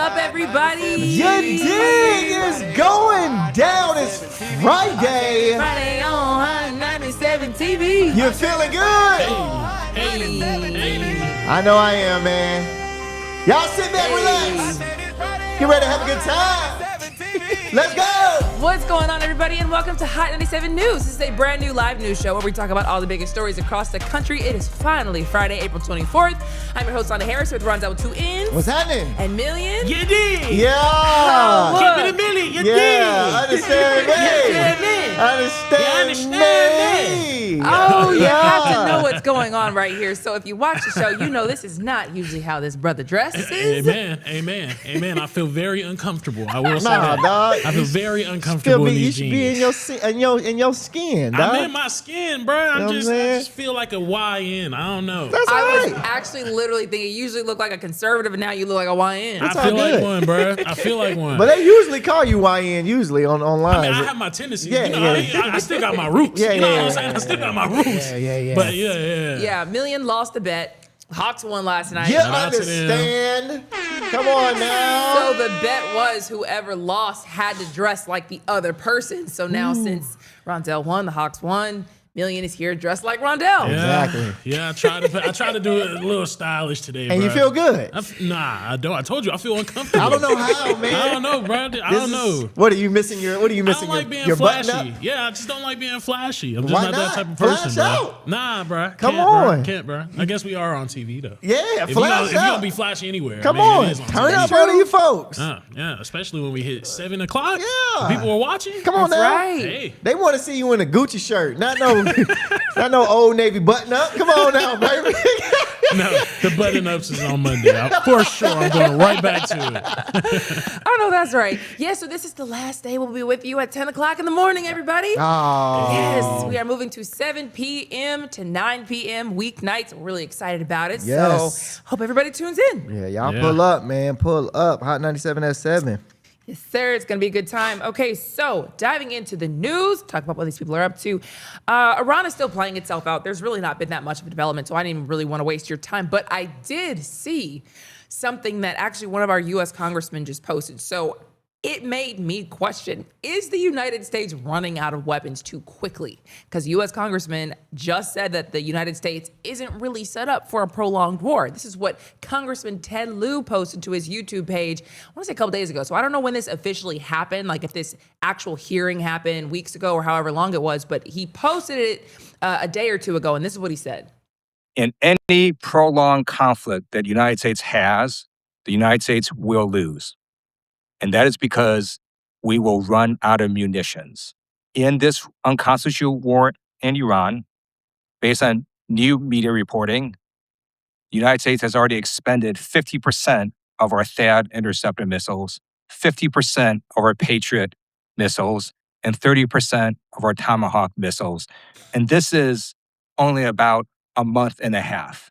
up, everybody? Your dig is going down. It's Friday. Friday on 97 TV. You're feeling good? I know I am, man. Y'all sit back, relax. Get ready to have a good time. Let's go. What's going on, everybody, and welcome to Hot 97 News. This is a brand new live news show where we talk about all the biggest stories across the country. It is finally Friday, April 24th. I'm your host, Sonda Harris, with Ronzel with 2 N's. What's happening? And Million. You did. Yeah. Keep it a million. You did. I understand me. I understand me. Oh, you have to know what's going on right here. So if you watch the show, you know this is not usually how this brother dresses. Amen. I feel very uncomfortable. I will say Nah, that. dog. I feel very uncomfortable in You these should jeans. be in your skin, dog. I'm in my skin, bro. know what I'm I saying? just feel like a YN. I don't know. That's all I was right. actually literally thinking you usually look like a conservative, and now you look like a YN. I That's all feel like good. one, bro. I feel like one. But they usually call you YN usually online. I have my tendencies. Yeah, you know, yeah. I still got my roots. Yeah, you know yeah, what I'm yeah. saying? I still got my roots. Yeah. But yeah. Yeah, Million lost the bet. Hawks won last night. You out to them. understand? Come on now. So the bet was whoever lost had to dress like the other person. So now since Rondell won, the Hawks won, Million is here dressed like Rondell. Exactly. Yeah, I try to do it a little stylish today, And bro. you feel good? Nah, I don't. I told you I feel uncomfortable. I don't know how, man. I don't know, bro. I don't know. What are you missing? I don't like your, being your button flashy. up? Yeah, I just don't like being flashy. I'm just Why not not? that type of person, Flash bro. out. Nah, bro. Come on. Can't, bro. I guess we are on TV though. Yeah, If flash you're out. gonna be flashy anywhere, Come I mean, on, it is turn TV. up on you folks. Yeah, especially when we hit 7 o'clock. Yeah. People are watching. Come on That's now. right. Hey, They want to see you in a Gucci shirt, not no Old Navy button up. Come on now, baby. no, the button ups is on Monday. For sure, I'm going right back to it. I know that's right. Yeah, so this is the last day we'll be with you at 10 o'clock in the morning, everybody. Oh. Yes, we are moving to 7 p.m. to 9 p.m. weeknights. We're really excited about it. Yes. So hope everybody tunes in. Yeah, y'all Yeah. pull up, man. Pull up. Hot 97 at 7. Yes, sir. It's going to be a good time. Okay, so diving into the news, talk about what these people are up to. Iran is still playing itself out. There's really not been that much of a development, so I didn't even really want to waste your time. But I did see something that actually one of our U.S. congressmen just posted. So it made me question, is the United States running out of weapons too quickly? Because U.S. congressman just said that the United States isn't really set up for a prolonged war. This is what Congressman Ted Lieu posted to his YouTube page, I want to say a couple days ago. So I don't know when this officially happened, like if this actual hearing happened weeks ago or however long it was, but he posted it a day or two ago, and this is what he said. In any prolonged conflict that the United States has, the United States will lose. And that is because we will run out of munitions. In this unconstitutional war in Iran, based on new media reporting, the United States has already expended 50% of our THAAD interceptor missiles, 50% of our Patriot missiles, and 30% of our Tomahawk missiles. And this is only about a month and a half.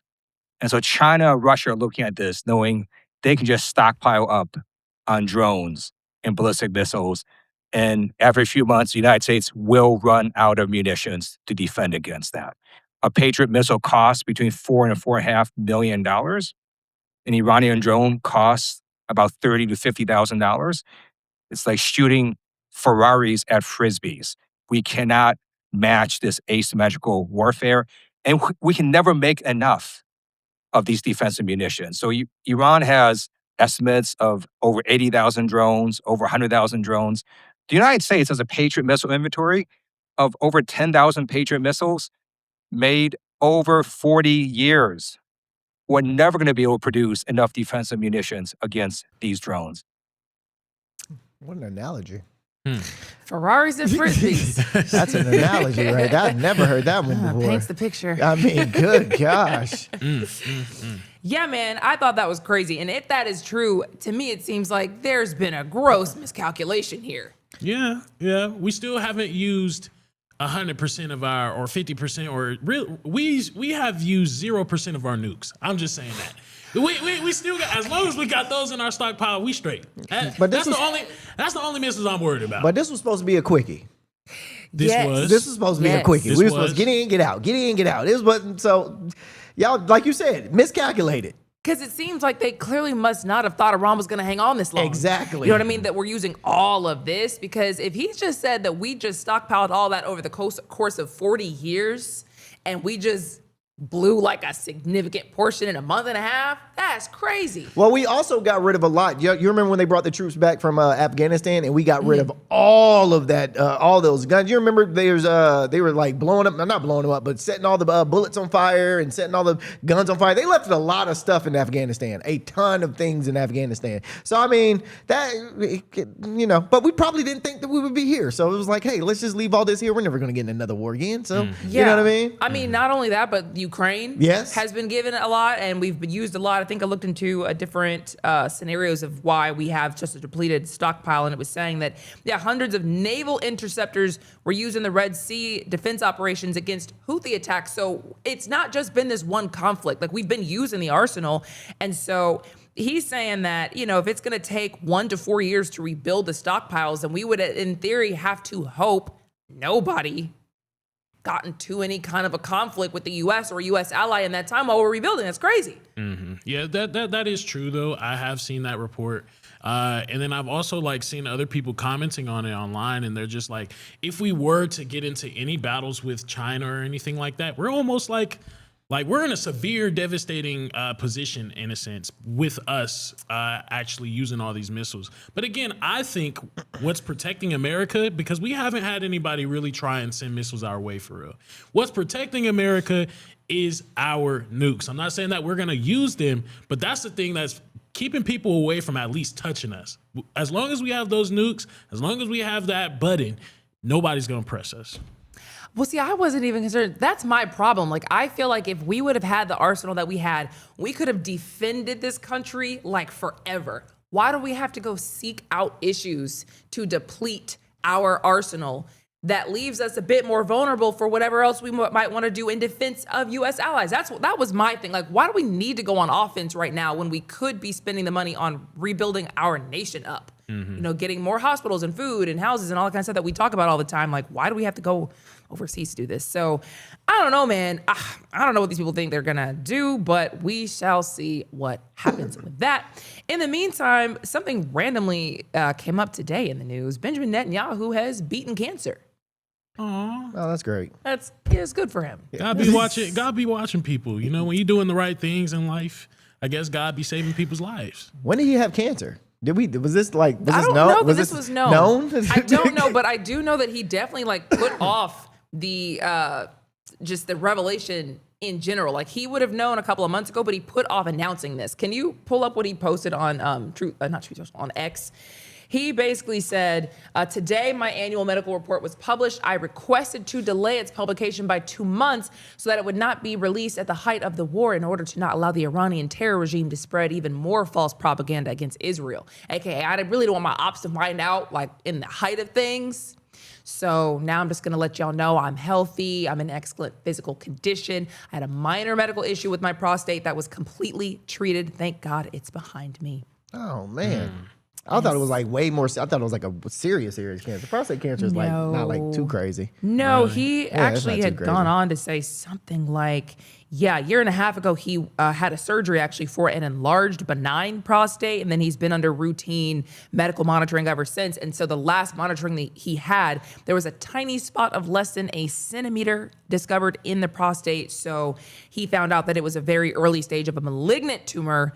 And so China and Russia are looking at this, knowing they can just stockpile up on drones and ballistic missiles. And after a few months, the United States will run out of munitions to defend against that. A Patriot missile costs between $4 and $4.5 million. An Iranian drone costs about $30,000 to $50,000. It's like shooting Ferraris at Frisbees. We cannot match this asymmetrical warfare, and we can never make enough of these defensive munitions. So Iran has estimates of over 80,000 drones, over 100,000 drones. The United States has a Patriot missile inventory of over 10,000 Patriot missiles made over 40 years. We're never going to be able to produce enough defensive munitions against these drones. What an analogy. Ferraris and Frisbees. That's an analogy, right? I've never heard that one before. Paints the picture. I mean, good gosh. Yeah, man, I thought that was crazy. And if that is true, to me, it seems like there's been a gross miscalculation here. Yeah. We still haven't used 100% of our, or 50%, or we have used 0% of our nukes. I'm just saying that. We still got, as long as we got those in our stockpile, we straight. But That's the only missiles I'm worried about. But this was supposed to be a quickie. This Yes. was. This was supposed to be a Yes. quickie. This We were supposed to was. get in, get out, get in, get out. This wasn't, so y'all, like you said, miscalculated. Because it seems like they clearly must not have thought Iran was going to hang on this long. Exactly. You know what I mean? That we're using all of this, because if he's just said that we just stockpiled all that over the course of 40 years and we just blew like a significant portion in a month and a half, that's crazy. Well, we also got rid of a lot. You remember when they brought the troops back from Afghanistan, and we got rid of all of that, all those guns. You remember they were like blowing up, not blowing them up, but setting all the bullets on fire and setting all the guns on fire. They left a lot of stuff in Afghanistan, a ton of things in Afghanistan. So I mean but we probably didn't think that we would be here. So it was like, hey, let's just leave all this here. We're never going to get in another war again. So you know what I mean? I mean, not only that, but Ukraine Yes. has been given a lot, and we've used a lot. I think I looked into different scenarios of why we have just a depleted stockpile, and it was saying that, hundreds of naval interceptors were used in the Red Sea defense operations against Houthi attacks. So it's not just been this one conflict. Like, we've been using the arsenal. And so he's saying that, if it's going to take 1 to 4 years to rebuild the stockpiles, then we would, in theory, have to hope nobody got into any kind of a conflict with the U.S. or a U.S. ally in that time while we're rebuilding. That's crazy. Mm-hmm. Yeah, that is true, though. I have seen that report. And then I've also seen other people commenting on it online, and they're just like, if we were to get into any battles with China or anything like that, we're almost like we're in a severe, devastating position, in a sense, with us actually using all these missiles. But again, I think what's protecting America, because we haven't had anybody really try and send missiles our way for real. What's protecting America is our nukes. I'm not saying that we're going to use them, but that's the thing that's keeping people away from at least touching us. As long as we have those nukes, as long as we have that button, nobody's going to press us. Well, see, I wasn't even concerned. That's my problem. I feel like if we would have had the arsenal that we had, we could have defended this country forever. Why do we have to go seek out issues to deplete our arsenal that leaves us a bit more vulnerable for whatever else we might want to do in defense of U.S. allies? That was my thing. Why do we need to go on offense right now when we could be spending the money on rebuilding our nation up? Mm-hmm. Getting more hospitals and food and houses and all that kind of stuff that we talk about all the time. Why do we have to go overseas to do this? So I don't know, man. I don't know what these people think they're going to do, but we shall see what happens with that. In the meantime, something randomly came up today in the news. Benjamin Netanyahu has beaten cancer. Aww. Oh, that's great. It's good for him. God be watching people. When you're doing the right things in life, I guess God be saving people's lives. When did he have cancer? Was this I don't know that this was known. I don't know, but I do know that he definitely put off the just the revelation in general. He would have known a couple of months ago, but he put off announcing this. Can you pull up what he posted on on X? He basically said, today my annual medical report was published. I requested to delay its publication by 2 months so that it would not be released at the height of the war in order to not allow the Iranian terror regime to spread even more false propaganda against Israel. AKA, I really don't want my ops to find out in the height of things. So now I'm just going to let y'all know I'm healthy. I'm in excellent physical condition. I had a minor medical issue with my prostate that was completely treated. Thank God it's behind me. Oh, man. I thought it was way more. I thought it was a serious cancer. Prostate cancer is not too crazy. No, he actually had gone on to say something a year and a half ago, he had a surgery actually for an enlarged benign prostate. And then he's been under routine medical monitoring ever since. And so the last monitoring that he had, there was a tiny spot of less than a centimeter discovered in the prostate. So he found out that it was a very early stage of a malignant tumor.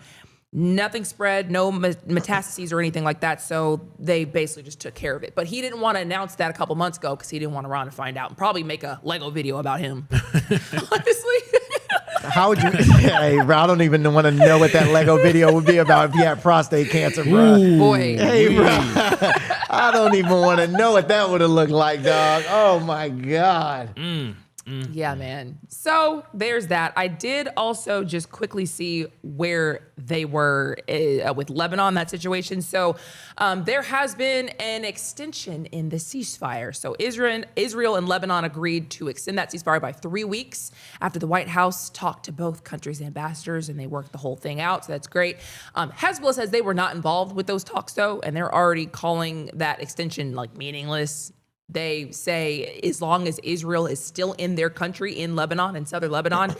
Nothing spread, no metastases or anything like that. So they basically just took care of it. But he didn't want to announce that a couple months ago because he didn't want Iran to find out and probably make a Lego video about him. Honestly. How would you? Hey, bro, I don't even want to know what that Lego video would be about if you had prostate cancer, bro. Boy. Hey, bro. I don't even want to know what that would have looked like, dog. Oh, my God. Yeah, man. So there's that. I did also just quickly see where they were with Lebanon, that situation. So there has been an extension in the ceasefire. So Israel and Lebanon agreed to extend that ceasefire by 3 weeks after the White House talked to both countries' ambassadors and they worked the whole thing out. So that's great. Hezbollah says they were not involved with those talks, though, and they're already calling that extension meaningless. They say as long as Israel is still in their country, in Lebanon, in southern Lebanon,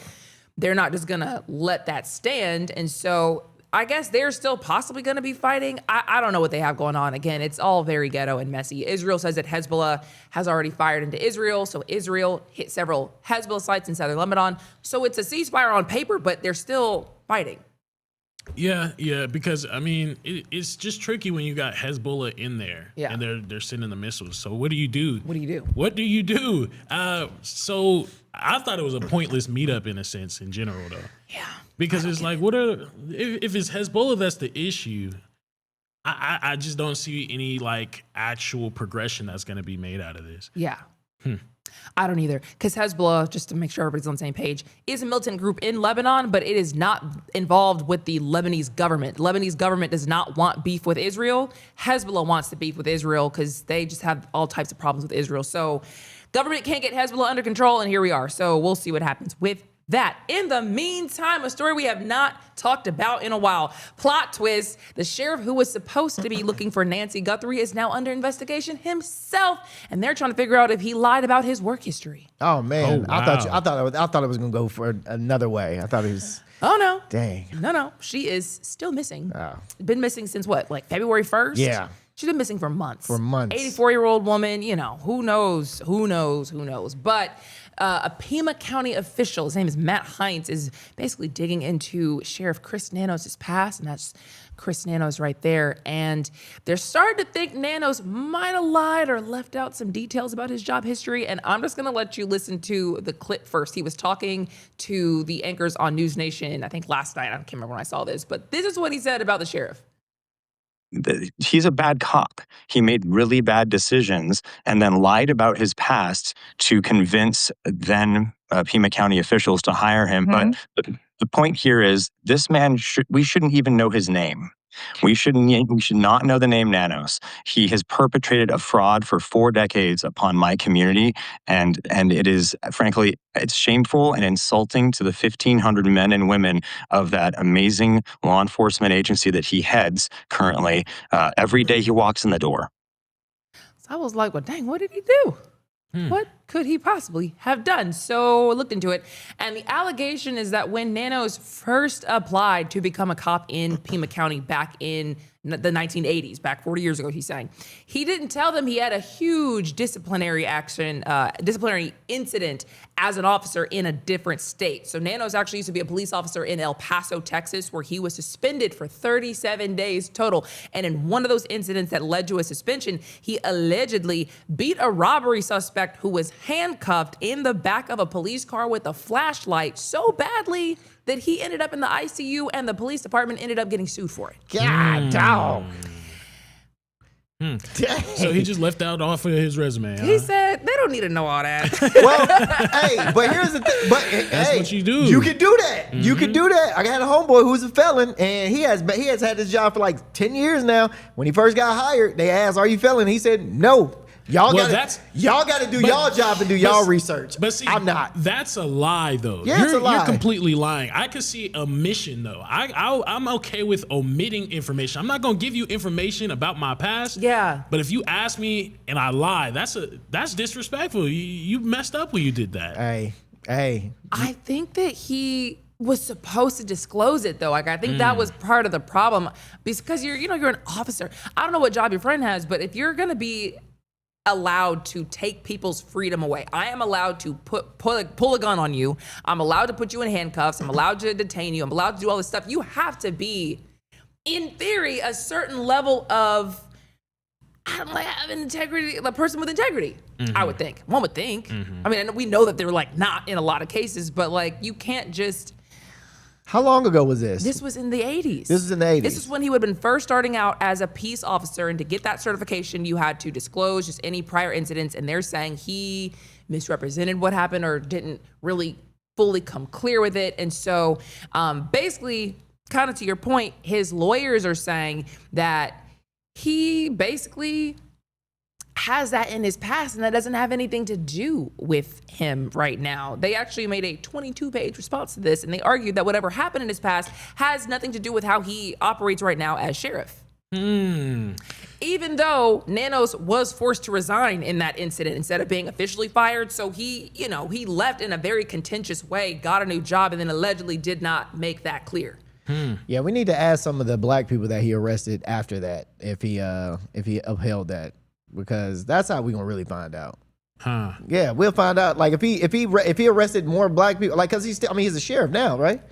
they're not just gonna let that stand. And so I guess they're still possibly going to be fighting. I don't know what they have going on. Again, it's all very ghetto and messy. Israel says that Hezbollah has already fired into Israel. So Israel hit several Hezbollah sites in southern Lebanon. So it's a ceasefire on paper, but they're still fighting. Yeah, because I mean, it's just tricky when you got Hezbollah in there, and they're sending the missiles. So what do you do? What do you do? So I thought it was a pointless meetup in a sense, in general, though. Yeah, because it's like, if it's Hezbollah that's the issue? I just don't see any like actual progression that's going to be made out of this. Yeah. I don't either. Because Hezbollah, just to make sure everybody's on the same page, is a militant group in Lebanon, but it is not involved with the Lebanese government. The Lebanese government does not want beef with Israel. Hezbollah wants to beef with Israel because they just have all types of problems with Israel. So government can't get Hezbollah under control, and here we are. So we'll see what happens with that. In the meantime, a story we have not talked about in a while. Plot twist, the sheriff who was supposed to be looking for Nancy Guthrie is now under investigation himself, and they're trying to figure out if he lied about his work history. Oh man, Oh, wow. I thought it was gonna go for another way. I thought it was. Oh no. Dang. No. She is still missing. Oh. Been missing since what, like February 1st? Yeah. She's been missing for months. 84-year-old woman, who knows? But a Pima County official, his name is Matt Heinz, is basically digging into Sheriff Chris Nanos' past, and that's Chris Nanos right there. And they're starting to think Nanos might have lied or left out some details about his job history. And I'm just going to let you listen to the clip first. He was talking to the anchors on News Nation, I think last night. I can't remember when I saw this, but this is what he said about the sheriff. He's a bad cop. He made really bad decisions and then lied about his past to convince then Pima County officials to hire him. Mm-hmm. But the point here is this man, we shouldn't even know his name. We should not know the name Nanos. He has perpetrated a fraud for 4 decades upon my community, and it is, frankly, it's shameful and insulting to the 1,500 men and women of that amazing law enforcement agency that he heads currently. Every day he walks in the door. So I was like, well, dang, what did he do? What could he possibly have done? So I looked into it, and the allegation is that when Nanos first applied to become a cop in Pima County back in the 1980s, back 40 years ago, he's saying, he didn't tell them he had a huge disciplinary incident as an officer in a different state. So Nanos actually used to be a police officer in El Paso, Texas, where he was suspended for 37 days total. And in one of those incidents that led to a suspension, he allegedly beat a robbery suspect who was handcuffed in the back of a police car with a flashlight so badly that he ended up in the ICU, and the police department ended up getting sued for it. God, dog. So he just left out off of his resume. He said they don't need to know all that. Well, hey, but here's the thing. But That's what you do. You can do that. Mm-hmm. You can do that. I had a homeboy who's a felon, and he has had this job for like 10 years now. When he first got hired, they asked, "Are you felon?" He said, "No." Y'all got to do y'all job and do y'all research. But see, I'm not. That's a lie, though. Yeah, it's a lie. You're completely lying. I could see omission, though. I'm okay with omitting information. I'm not gonna give you information about my past. Yeah. But if you ask me and I lie, that's disrespectful. You messed up when you did that. Hey. I think that he was supposed to disclose it, though. Like, I think that was part of the problem, because you're an officer. I don't know what job your friend has, but if you're gonna be allowed to take people's freedom away, I am allowed to pull a gun on you. I'm allowed to put you in handcuffs. I'm allowed to detain you. I'm allowed to do all this stuff. You have to be, in theory, a certain level of having integrity, a person with integrity. I would think. One would think. I mean, we know that they're like not in a lot of cases, but like you can't just. How long ago was this? This was in the 80s. This is in the 80s. This is when he would have been first starting out as a peace officer, and to get that certification, you had to disclose just any prior incidents, and they're saying he misrepresented what happened or didn't really fully come clear with it. And so basically, kind of to your point, his lawyers are saying that he basically has that in his past, and that doesn't have anything to do with him right now. They actually made a 22-page response to this, and they argued that whatever happened in his past has nothing to do with how he operates right now as sheriff. Even though Nanos was forced to resign in that incident instead of being officially fired. So he left in a very contentious way, got a new job, and then allegedly did not make that clear. Yeah, we need to ask some of the black people that he arrested after that if he upheld that, because that's how we gonna really find out. Huh. Yeah, we'll find out. Like if he arrested more black people, like because he's a sheriff now, right?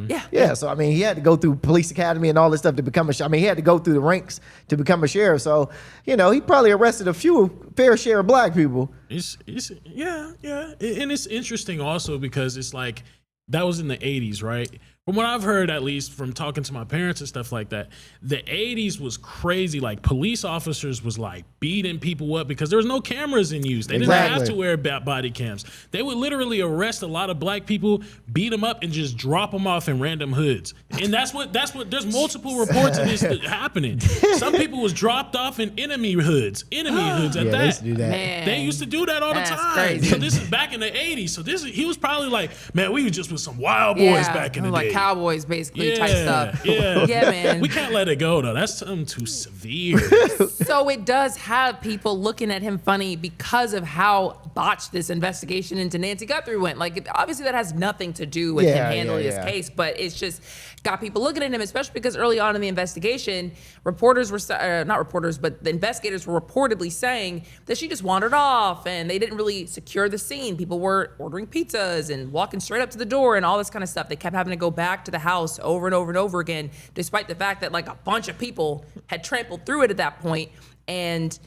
Yeah. Yeah. So I mean, he had to go through police academy and all this stuff to become a. I mean, he had to go through the ranks to become a sheriff. So he probably arrested a fair share of black people. Yeah. And it's interesting also because it's like that was in the 80s, right? From what I've heard, at least from talking to my parents and stuff like that, the 80s was crazy. Like police officers was like beating people up because there was no cameras in use. They didn't have to wear body cams. They would literally arrest a lot of black people, beat them up, and just drop them off in random hoods. And that's what. There's multiple reports of this happening. Some people was dropped off in enemy hoods at that. They used to do that. Man. They used to do that all the That's time. crazy. So this is back in the 80s. So he was probably like, man, we were just with some wild boys back in the like day. Cowboys basically type stuff. Yeah, man. We can't let it go though. That's something too severe. So it does have people looking at him funny because of how botched this investigation into Nancy Guthrie went. Like, obviously that has nothing to do with him handling this case, but it's just got people looking at him, especially because early on in the investigation, reporters were, not reporters, but the investigators were reportedly saying that she just wandered off and they didn't really secure the scene. People were ordering pizzas and walking straight up to the door and all this kind of stuff. They kept having to go back to the house over and over and over again, despite the fact that like a bunch of people had trampled through it at that point. And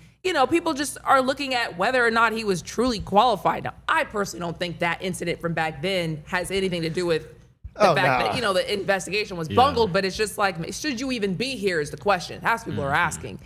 people just are looking at whether or not he was truly qualified. Now, I personally don't think that incident from back then has anything to do with the fact that, the investigation was bungled, but it's just like, should you even be here is the question. That's what people are asking.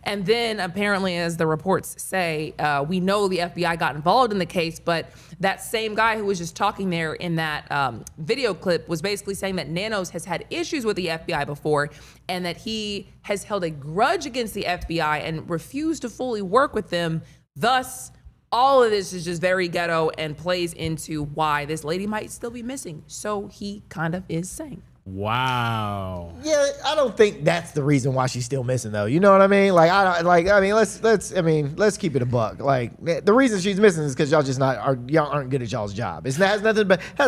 And then apparently, as the reports say, we know the FBI got involved in the case, but that same guy who was just talking there in that video clip was basically saying that Nanos has had issues with the FBI before and that he has held a grudge against the FBI and refused to fully work with them. Thus, all of this is just very ghetto and plays into why this lady might still be missing. So he kind of is saying. Wow. Yeah, I don't think that's the reason why she's still missing, though. You know what I mean? Like, let's keep it a buck. Like, the reason she's missing is because y'all aren't good at y'all's job. It has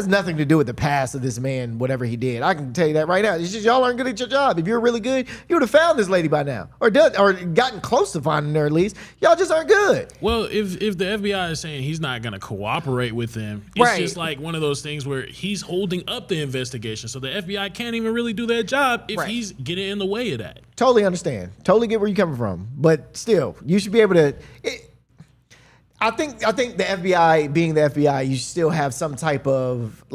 nothing to do with the past of this man, whatever he did. I can tell you that right now. It's just y'all aren't good at your job. If you're really good, you would have found this lady by now, or gotten close to finding her at least. Y'all just aren't good. Well, if the FBI is saying he's not going to cooperate with them, it's just like one of those things where he's holding up the investigation, so the FBI can't even really do their job if he's getting in the way of that. Totally understand. Totally get where you're coming from. But still, you should be able to. I think the FBI, being the FBI, you still have some type of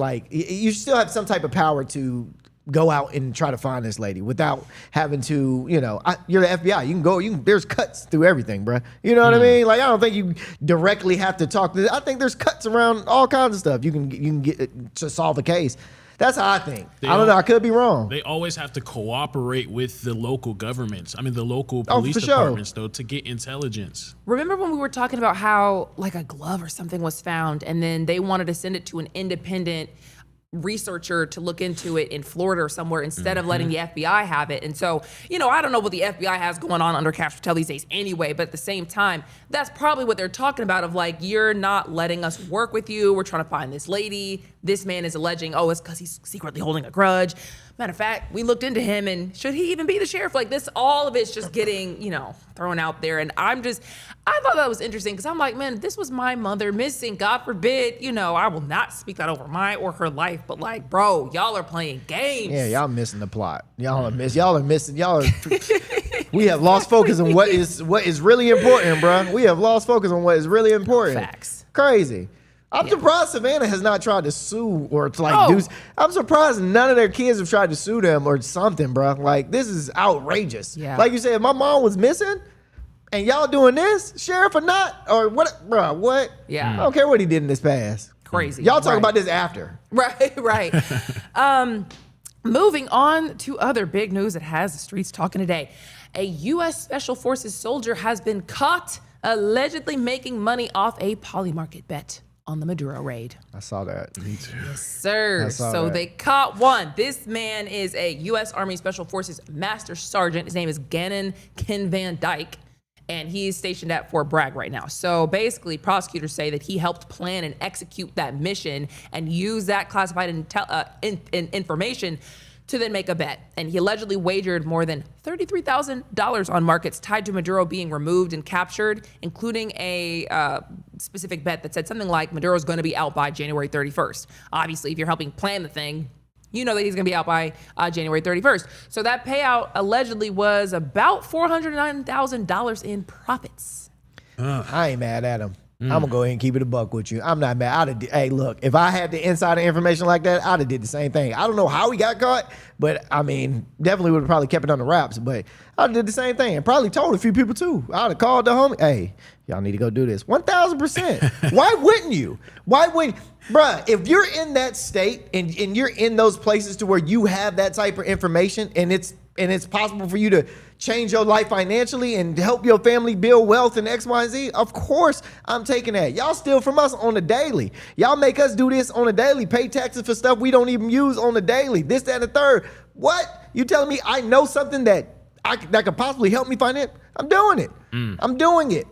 power to go out and try to find this lady without having to, you're the FBI. You can go, there's cuts through everything, bro. You know what I mean? Like, I don't think you directly have to talk to. I think there's cuts around all kinds of stuff you can get to solve a case. That's how I think. I don't know. I could be wrong. They always have to cooperate with the local governments. I mean, the local police departments, though, to get intelligence. Remember when we were talking about how like a glove or something was found and then they wanted to send it to an independent researcher to look into it in Florida or somewhere instead of letting the FBI have it. And so, I don't know what the FBI has going on under Cash Patel these days anyway, but at the same time, that's probably what they're talking about of like, you're not letting us work with you. We're trying to find this lady. This man is alleging, it's because he's secretly holding a grudge. Matter of fact, we looked into him and should he even be the sheriff? Like this, all of it's just getting, thrown out there. And I thought that was interesting because I'm like, man, this was my mother missing. God forbid, I will not speak that over my or her life, but like, bro, y'all are playing games. Yeah, y'all missing the plot. We have lost focus on what is really important, bro. We have lost focus on what is really important. Facts. Crazy. I'm surprised Savannah has not tried to sue or to do. I'm surprised none of their kids have tried to sue them or something, bro. Like, this is outrageous. Yeah. Like you said, if my mom was missing and y'all doing this, sheriff or not, or what, bro, what? Yeah. I don't care what he did in this past. Crazy. Y'all talk about this after. Right. Moving on to other big news that has the streets talking today. A U.S. Special Forces soldier has been caught allegedly making money off a Polymarket bet on the Maduro raid. I saw that. Me too. Yes, sir. I saw So that. they caught one. This man is a U.S. Army Special Forces Master Sergeant. His name is Gannon Ken Van Dyke, and he's stationed at Fort Bragg right now. So basically, prosecutors say that he helped plan and execute that mission and use that classified information to then make a bet. And he allegedly wagered more than $33,000 on markets tied to Maduro being removed and captured, including a specific bet that said something like Maduro's going to be out by January 31st. Obviously, if you're helping plan the thing, you know that he's going to be out by January 31st. So that payout allegedly was about $409,000 in profits. I ain't mad at him. I'm gonna go ahead and keep it a buck with you. I'm not mad. Hey, look, if I had the insider information like that, I'd have did the same thing. I don't know how he got caught, but I mean, definitely would have probably kept it on the wraps. But I'd have did the same thing and probably told a few people too. I'd have called the homie. Hey, y'all need to go do this. 1,000%. Why wouldn't you? Why wouldn't, bruh? If you're in that state and you're in those places to where you have that type of information and it's possible for you to change your life financially and help your family build wealth and X, Y, and Z, of course I'm taking that. Y'all steal from us on the daily. Y'all make us do this on the daily, pay taxes for stuff we don't even use on the daily, this, that, and the third. What? You telling me I know something that could possibly help me finance? I'm doing it. I'm doing it.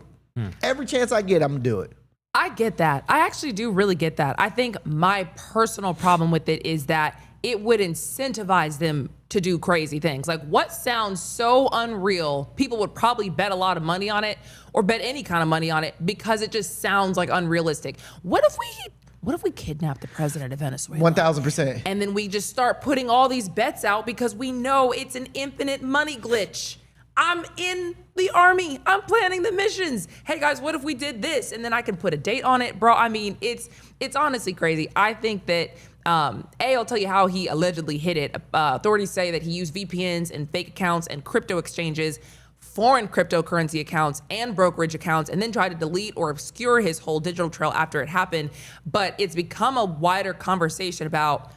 Every chance I get, I'm gonna do it. I get that. I actually do really get that. I think my personal problem with it is that it would incentivize them to do crazy things. Like what sounds so unreal, people would probably bet a lot of money on it or bet any kind of money on it because it just sounds like unrealistic. What if we kidnap the president of Venezuela? 1,000%. And then we just start putting all these bets out because we know it's an infinite money glitch. I'm in the army. I'm planning the missions. Hey guys, what if we did this? And then I can put a date on it, bro. I mean, it's honestly crazy. I think that I'll tell you how he allegedly hit it. Authorities say that he used VPNs and fake accounts and crypto exchanges, foreign cryptocurrency accounts and brokerage accounts, and then tried to delete or obscure his whole digital trail after it happened. But it's become a wider conversation about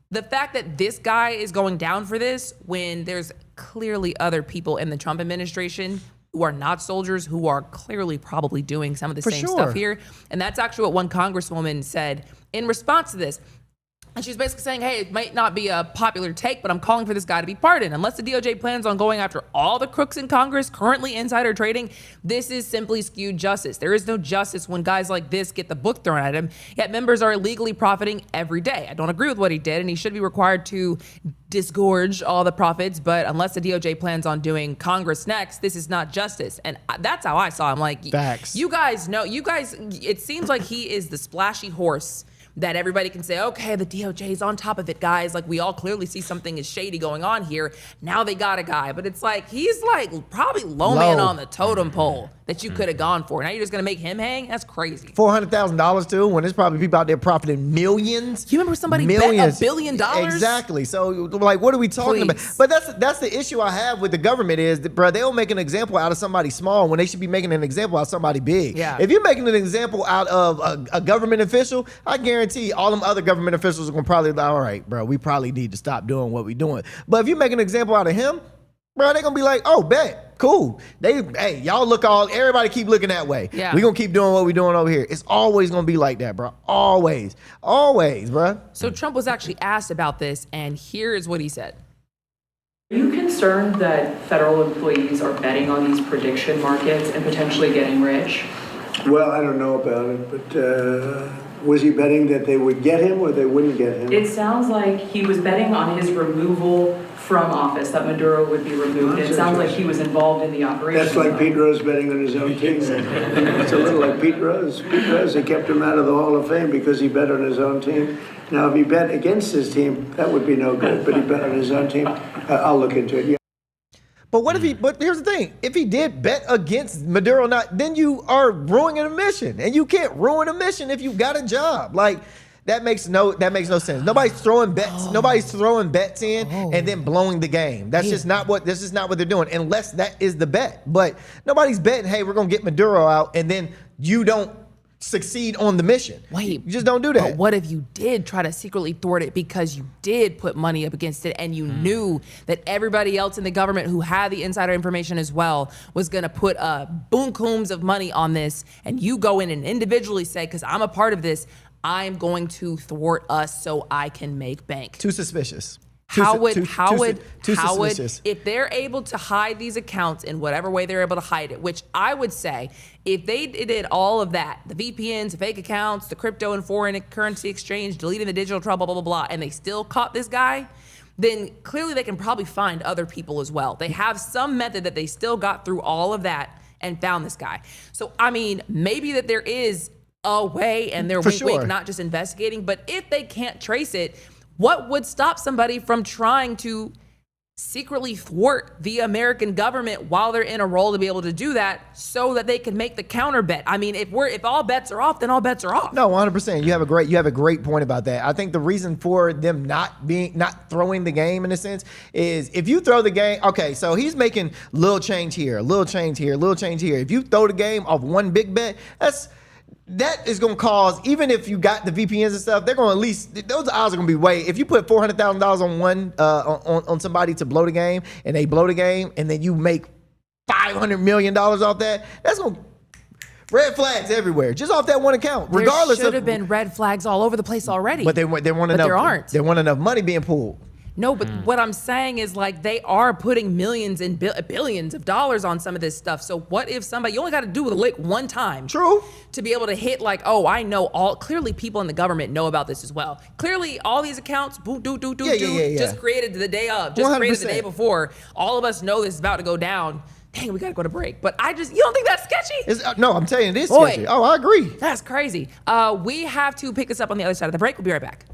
the fact that this guy is going down for this when there's clearly other people in the Trump administration who are not soldiers who are clearly probably doing some of the same stuff here. And that's actually what one congresswoman said in response to this. And she's basically saying, hey, it might not be a popular take, but I'm calling for this guy to be pardoned. Unless the DOJ plans on going after all the crooks in Congress currently insider trading, this is simply skewed justice. There is no justice when guys like this get the book thrown at him, yet members are illegally profiting every day. I don't agree with what he did, and he should be required to disgorge all the profits, but unless the DOJ plans on doing Congress next, this is not justice. And that's how I saw him. Like, Facts. you guys, it seems like he is the splashy horse that everybody can say, okay, the DOJ is on top of it, guys. Like, we all clearly see something is shady going on here. Now they got a guy. But it's like, he's like probably low man on the totem pole that you could have gone for. Now you're just going to make him hang? That's crazy. $400,000 too, when there's probably people out there profiting millions. You remember somebody bet $1 billion? Exactly. So, like, what are we talking about? But that's the issue I have with the government is, that, bro, they'll make an example out of somebody small when they should be making an example out of somebody big. Yeah. If you're making an example out of a government official, I guarantee all them other government officials are going to probably be like, all right, bro, we probably need to stop doing what we're doing. But if you make an example out of him, bro, they're going to be like, oh, bet, cool. Hey, y'all everybody keep looking that way. Yeah. We're going to keep doing what we're doing over here. It's always going to be like that, bro. Always, bro. So Trump was actually asked about this, and here is what he said. Are you concerned that federal employees are betting on these prediction markets and potentially getting rich? Well, I don't know about it, but was he betting that they would get him or they wouldn't get him? It sounds like he was betting on his removal from office, that Maduro would be removed. It sounds like he was involved in the operation. That's like Pete Rose betting on his own team. It's a little like Pete Rose. Pete Rose, they kept him out of the Hall of Fame because he bet on his own team. Now, if he bet against his team, that would be no good, but he bet on his own team. I'll look into it, yeah. But what if he? But here's the thing: if he did bet against Maduro, then you are ruining a mission, and you can't ruin a mission if you got a job. Like that makes no sense. Nobody's throwing bets. Nobody's throwing bets in and then blowing the game. That's just not what. This is not what they're doing, unless that is the bet. But nobody's betting. Hey, we're gonna get Maduro out, and then you don't succeed on the mission. Wait, you just don't do that. But what if you did try to secretly thwart it because you did put money up against it and you knew that everybody else in the government who had the insider information as well was going to put bunkums of money on this, and you go in and individually say, because I'm a part of this, I'm going to thwart us so I can make bank. Too suspicious. How would suspicious. if they're able to hide these accounts in whatever way they're able to hide it, which I would say if they did all of that, the VPNs, the fake accounts, the crypto and foreign currency exchange, deleting the digital trail, blah, blah, blah, blah, and they still caught this guy, then clearly they can probably find other people as well. They have some method that they still got through all of that and found this guy. So, I mean, maybe that there is a way and they're wink, not just investigating, but if they can't trace it, what would stop somebody from trying to secretly thwart the American government while they're in a role to be able to do that so that they can make the counter bet? I mean, if all bets are off, then all bets are off. No, 100%. You have a great point about that. I think the reason for them not throwing the game in a sense is if you throw the game, okay, so he's making little change here, little change here, little change here. If you throw the game off one big bet, that is going to cause, even if you got the VPNs and stuff, they're going to at least, those odds are going to be way, if you put $400,000 on one, on somebody to blow the game, and they blow the game, and then you make $500 million off that, that's going to, red flags everywhere, just off that one account, regardless there should have been red flags all over the place already. But there weren't enough. There aren't. There weren't enough money being pulled. No, but what I'm saying is like they are putting millions and billions of dollars on some of this stuff. So what if somebody, you only got to do a lick one time. True. To be able to hit like, oh, I know clearly people in the government know about this as well. Clearly all these accounts, just created the day of, just 100%. Created the day before. All of us know this is about to go down. Dang, we got to go to break. But you don't think that's sketchy? No, I'm telling you, it is sketchy. Oh, I agree. That's crazy. We have to pick this up on the other side of the break. We'll be right back.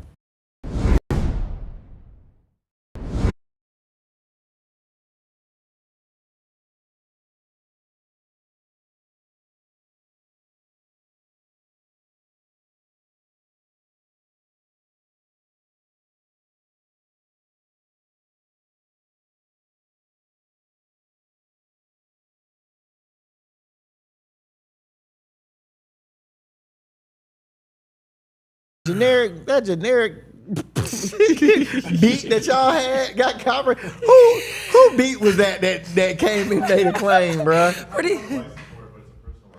That generic beat that y'all got covered. Who beat was that came and made a claim, bro?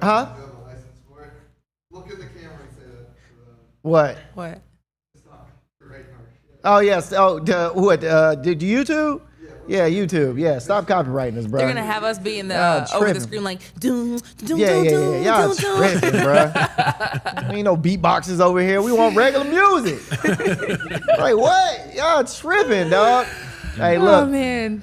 Huh? Look at the camera and say that. What? Oh yes. Oh, did YouTube? Yeah, YouTube. Yeah, stop copyrighting us, bro. They're gonna have us be in the over the screen like doom. Yeah. Y'all tripping, bro. Ain't no beatboxes over here. We want regular music. Like what? Y'all tripping, dog. Hey, look. Oh man.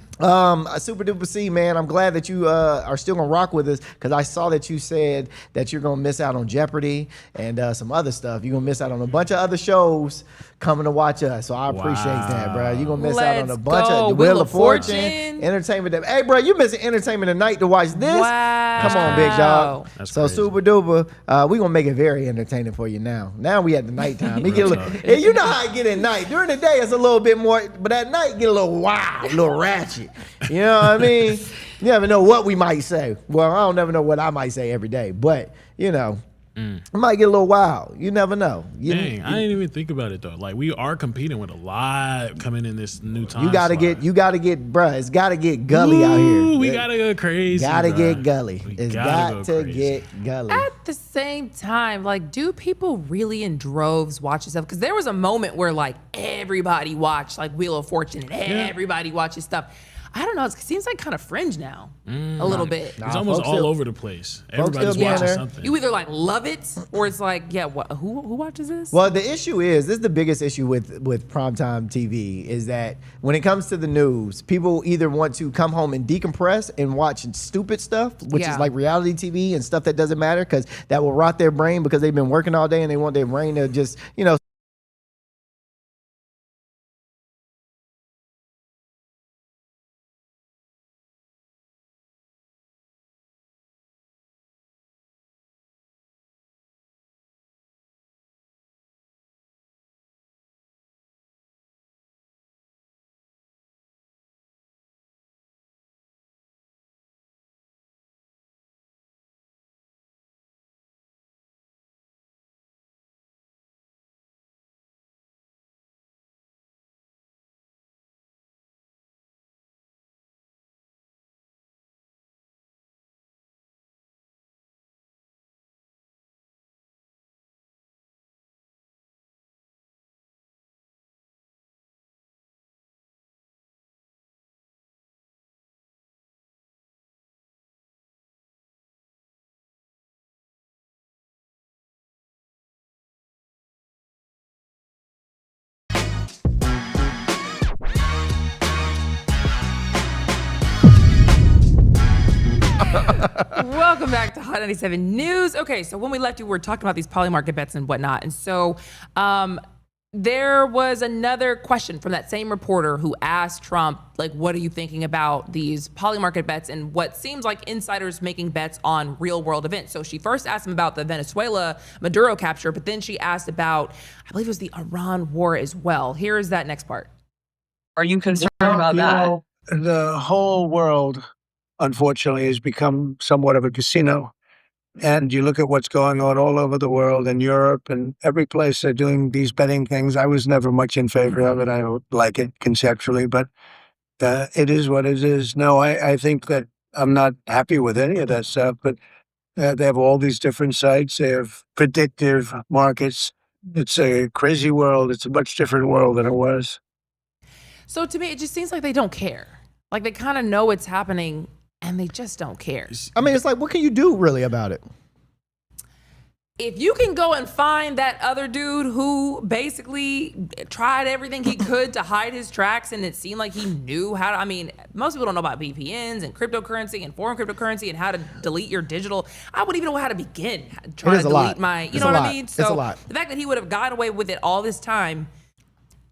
Super Duper C, man. I'm glad that you are still gonna rock with us because I saw that you said that you're gonna miss out on Jeopardy and some other stuff. You're gonna miss out on a bunch of other shows coming to watch us. So I appreciate that, bro. You're gonna miss out on a bunch of the Wheel of Fortune, Entertainment. Hey, bro, you missing Entertainment Tonight to watch this? Wow. Come on, big dog. That's so crazy. Super Duper, we gonna make it very entertaining for you now. Now we at the nighttime. You know how I get at night. During the day it's a little bit more, but at night get a little wild, a little ratchet. You know what I mean? You never know what we might say. Well, I don't never know what I might say every day, but you know, it might get a little wild. You never know. Dang, I didn't even think about it though. Like we are competing with a lot coming in this new time. You gotta slot. get, bruh. It's gotta get gully out here. We gotta go crazy. Gotta bruh. get gully. We It's gotta got go to crazy. get gully. At the same time, like, do people really in droves watch this stuff? Because there was a moment where like everybody watched like Wheel of Fortune and everybody watches stuff. I don't know. It seems like kind of fringe now, a little bit. It's almost folks all still- over the place. Everybody's still watching there. something. You either like love it or it's like, yeah, what? Who watches this? Well, the issue is, this is the biggest issue with primetime TV, is that when it comes to the news, people either want to come home and decompress and watch stupid stuff, which Yeah. is like reality TV and stuff that doesn't matter because that will rot their brain because they've been working all day and they want their brain to just, Welcome back to Hot 97 News. Okay, so when we left you, we were talking about these poly market bets and whatnot. And so there was another question from that same reporter who asked Trump, like, what are you thinking about these poly market bets and what seems like insiders making bets on real world events? So she first asked him about the Venezuela Maduro capture, but then she asked about, I believe it was the Iran war as well. Here is that next part. Are you concerned about that? The whole world, unfortunately, has become somewhat of a casino. And you look at what's going on all over the world, in Europe and every place they're doing these betting things. I was never much in favor of it. I don't like it conceptually, but it is what it is. No, I think that I'm not happy with any of that stuff, but they have all these different sites. They have predictive markets. It's a crazy world. It's a much different world than it was. So to me, it just seems like they don't care. Like they kind of know it's happening and they just don't care. I mean, it's like, what can you do really about it? If you can go and find that other dude who basically tried everything he could to hide his tracks and it seemed like he knew how to, I mean, most people don't know about VPNs and cryptocurrency and foreign cryptocurrency and how to delete your digital. I wouldn't even know how to begin trying to delete my, you know what I mean? So it's a lot. The fact that he would have gotten away with it all this time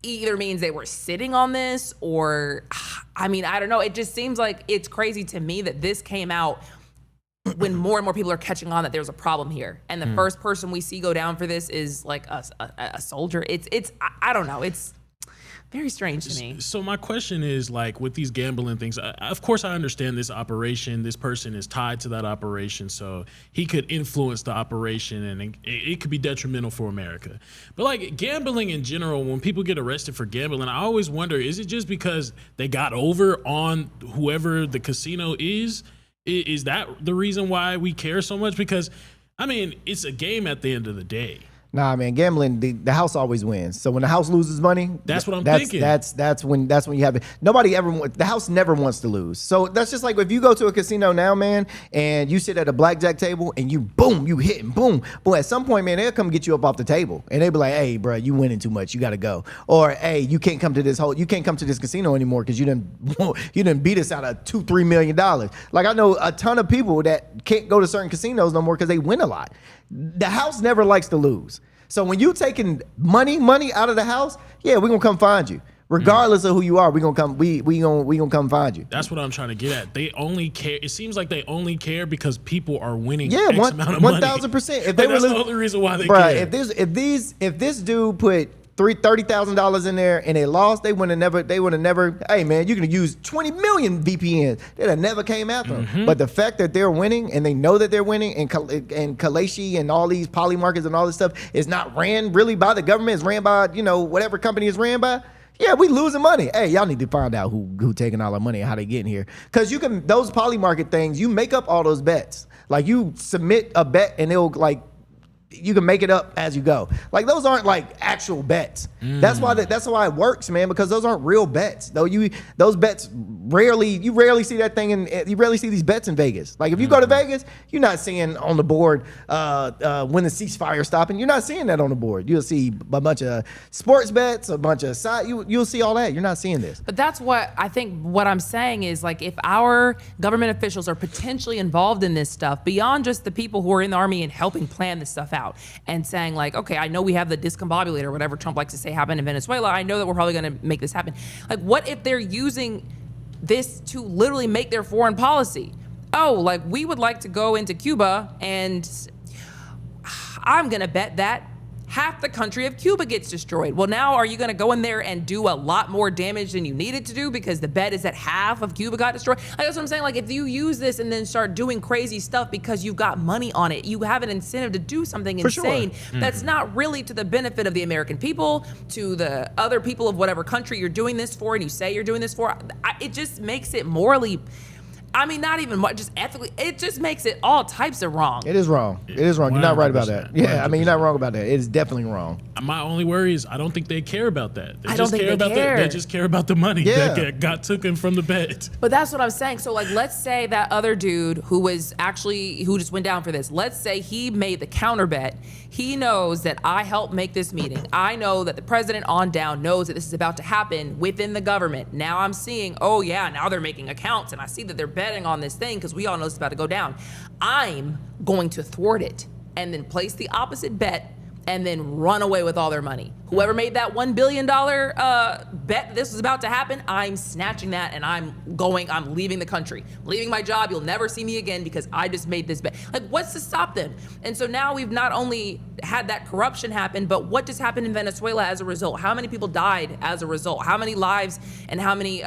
either means they were sitting on this or, I mean, I don't know. It just seems like it's crazy to me that this came out when more and more people are catching on that there's a problem here. And the first person we see go down for this is like a soldier. I don't know. It's very strange to me. So my question is, like, with these gambling things, of course I understand this operation. This person is tied to that operation, so he could influence the operation, and it could be detrimental for America. But like gambling in general, when people get arrested for gambling, I always wonder, is it just because they got over on whoever the casino is? Is that the reason why we care so much? Because, I mean, it's a game at the end of the day. Nah, man, gambling, the house always wins. So when the house loses money, that's what I'm thinking. That's when you have it. The house never wants to lose. So that's just like if you go to a casino now, man, and you sit at a blackjack table and you hit and boom. At some point, man, they'll come get you up off the table and they'll be like, hey, bro, you winning too much. You got to go. Or, hey, you can't come to this casino anymore because you didn't beat us out of $2-3 million. Like I know a ton of people that can't go to certain casinos no more because they win a lot. The house never likes to lose. So when you taking money out of the house, yeah, we're gonna come find you. Regardless of who you are, we gonna come find you. That's what I'm trying to get at. They only care. It seems like they only care because people are winning. Yeah, X amount of money. 1,000%. If they that's the only reason why they care. care. If this dude put $30,000 in there and they lost, they would have never. Hey man, you can use 20 million VPNs. They'd have never came after them. But the fact that they're winning and they know that they're winning, and Kalashi and all these poly markets and all this stuff is not ran really by the government. It's ran by whatever company is ran by. Yeah, we losing money. Hey, y'all need to find out who taking all our money and how they getting here. Because those poly market things, you make up all those bets. Like you submit a bet and it'll you can make it up as you go. Like those aren't like actual bets. That's why it works, man, because those aren't real bets. Those bets you rarely see that thing you rarely see these bets in Vegas. Like if you go to Vegas, you're not seeing on the board when the ceasefire stopping. You're not seeing that on the board. You'll see a bunch of sports bets, a bunch of you'll see all that. You're not seeing this. But that's what I think what I'm saying is, like, if our government officials are potentially involved in this stuff beyond just the people who are in the army and helping plan this stuff out and saying like, okay, I know we have the discombobulator, whatever Trump likes to say happened in Venezuela. I know that we're probably going to make this happen. Like, what if they're using this to literally make their foreign policy? Oh, like we would like to go into Cuba and I'm going to bet that half the country of Cuba gets destroyed. Well, now are you going to go in there and do a lot more damage than you needed to do because the bet is that half of Cuba got destroyed? Like, that's what I'm saying. Like, if you use this and then start doing crazy stuff because you've got money on it, you have an incentive to do something insane that's not really to the benefit of the American people, to the other people of whatever country you're doing this for and you say you're doing this for. It just makes it morally, I mean, not even just ethically, it just makes it all types of wrong. It is wrong. It is wrong. You're not right about that. Yeah, 100%. I mean, you're not wrong about that. It is definitely wrong. My only worry is I don't think they care about that. I don't think they care. They just care about the money that got taken from the bet. But that's what I'm saying. So, like, let's say that other dude who just went down for this, let's say he made the counter bet. He knows that I helped make this meeting. I know that the president on down knows that this is about to happen within the government. Now I'm seeing, oh yeah, now they're making accounts and I see that they're betting betting on this thing because we all know it's about to go down. I'm going to thwart it and then place the opposite bet and then run away with all their money. Whoever made that $1 billion bet this was about to happen, I'm snatching that and I'm leaving the country. I'm leaving my job, you'll never see me again because I just made this bet. Like, what's to stop them? And so now we've not only had that corruption happen, but what just happened in Venezuela as a result? How many people died as a result? How many lives and how many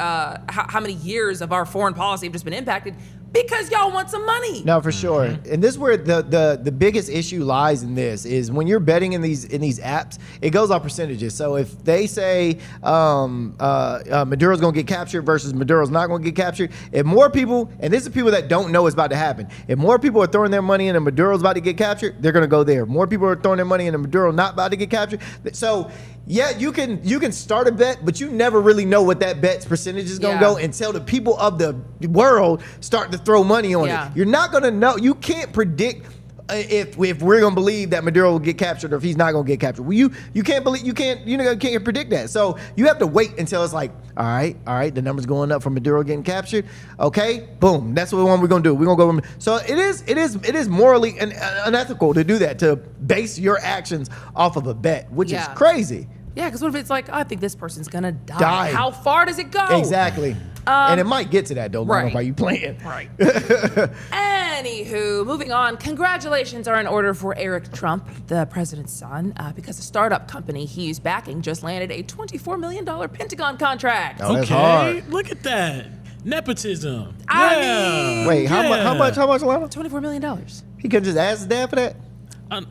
years of our foreign policy have just been impacted? Because y'all want some money. No, for sure. And this is where the biggest issue lies in this is when you're betting in these apps, it goes off percentages. So if they say Maduro's gonna get captured versus Maduro's not gonna get captured, if more people, and this is people that don't know it's about to happen, if more people are throwing their money in and Maduro's about to get captured, they're gonna go there. More people are throwing their money in and Maduro not about to get captured. So yeah, you can start a bet, but you never really know what that bet's percentage is gonna go until the people of the world start to throw money on it. You're not gonna know. You can't predict if we're gonna believe that Maduro will get captured or if he's not gonna get captured. Well, you can't predict that. So you have to wait until it's like, all right, the number's going up for Maduro getting captured. Okay, boom, that's what we're gonna do. We're gonna go. So it is morally unethical to do that, to base your actions off of a bet, which is crazy. Yeah, because what if it's like, I think this person's gonna die. How far does it go? Exactly. And it might get to that though, right. While you playing. Right. Anywho, moving on. Congratulations are in order for Eric Trump, the president's son, because a startup company he's backing just landed a $24 million Pentagon contract. Oh, that's hard. Look at that. Nepotism. I mean, wait, how much, Lana? $24 million. He could just ask his dad for that?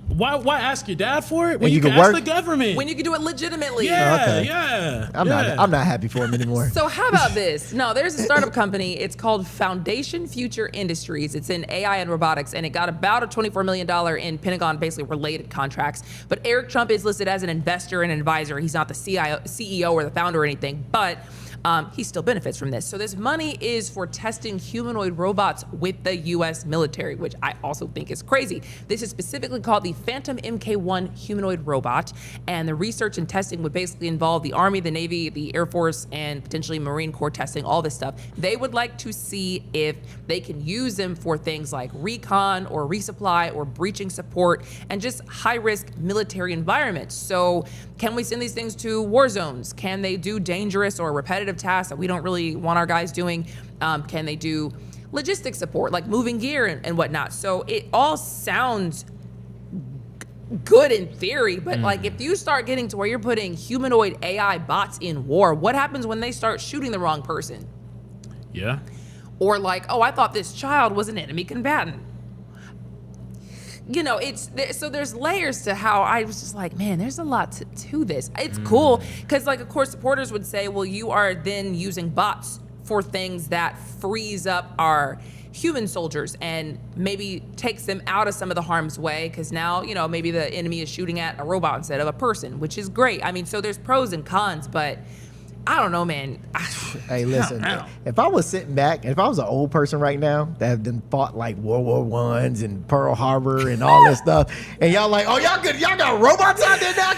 Why ask your dad for it when you you can can ask work? the government? When you can do it legitimately. Yeah. I'm not happy for him anymore. So how about this? No, there's a startup company. It's called Foundation Future Industries. It's in AI and robotics, and it got about a $24 million in Pentagon basically related contracts. But Eric Trump is listed as an investor and advisor. He's not the CEO or the founder or anything, but he still benefits from this. So this money is for testing humanoid robots with the U.S. military, which I also think is crazy. This is specifically called the Phantom MK1 humanoid robot, and the research and testing would basically involve the Army, the Navy, the Air Force, and potentially Marine Corps testing, all this stuff. They would like to see if they can use them for things like recon or resupply or breaching support and just high-risk military environments. So can we send these things to war zones? Can they do dangerous or repetitive tasks that we don't really want our guys doing? Can they do logistics support, like moving gear and whatnot? So it all sounds good in theory, but like if you start getting to where you're putting humanoid AI bots in war, what happens when they start shooting the wrong person? Yeah. Or like, oh, I thought this child was an enemy combatant. You know, so there's layers to how I was just like, man, there's a lot to this. It's cool because, like, of course, supporters would say, well, you are then using bots for things that frees up our human soldiers and maybe takes them out of some of the harm's way because now, you know, maybe the enemy is shooting at a robot instead of a person, which is great. I mean, so there's pros and cons, but I don't know, man. Hey, listen, if I was sitting back, if I was an old person right now that have been fought like World War I's and Pearl Harbor and all that stuff, and y'all like, oh, y'all got robots out there now?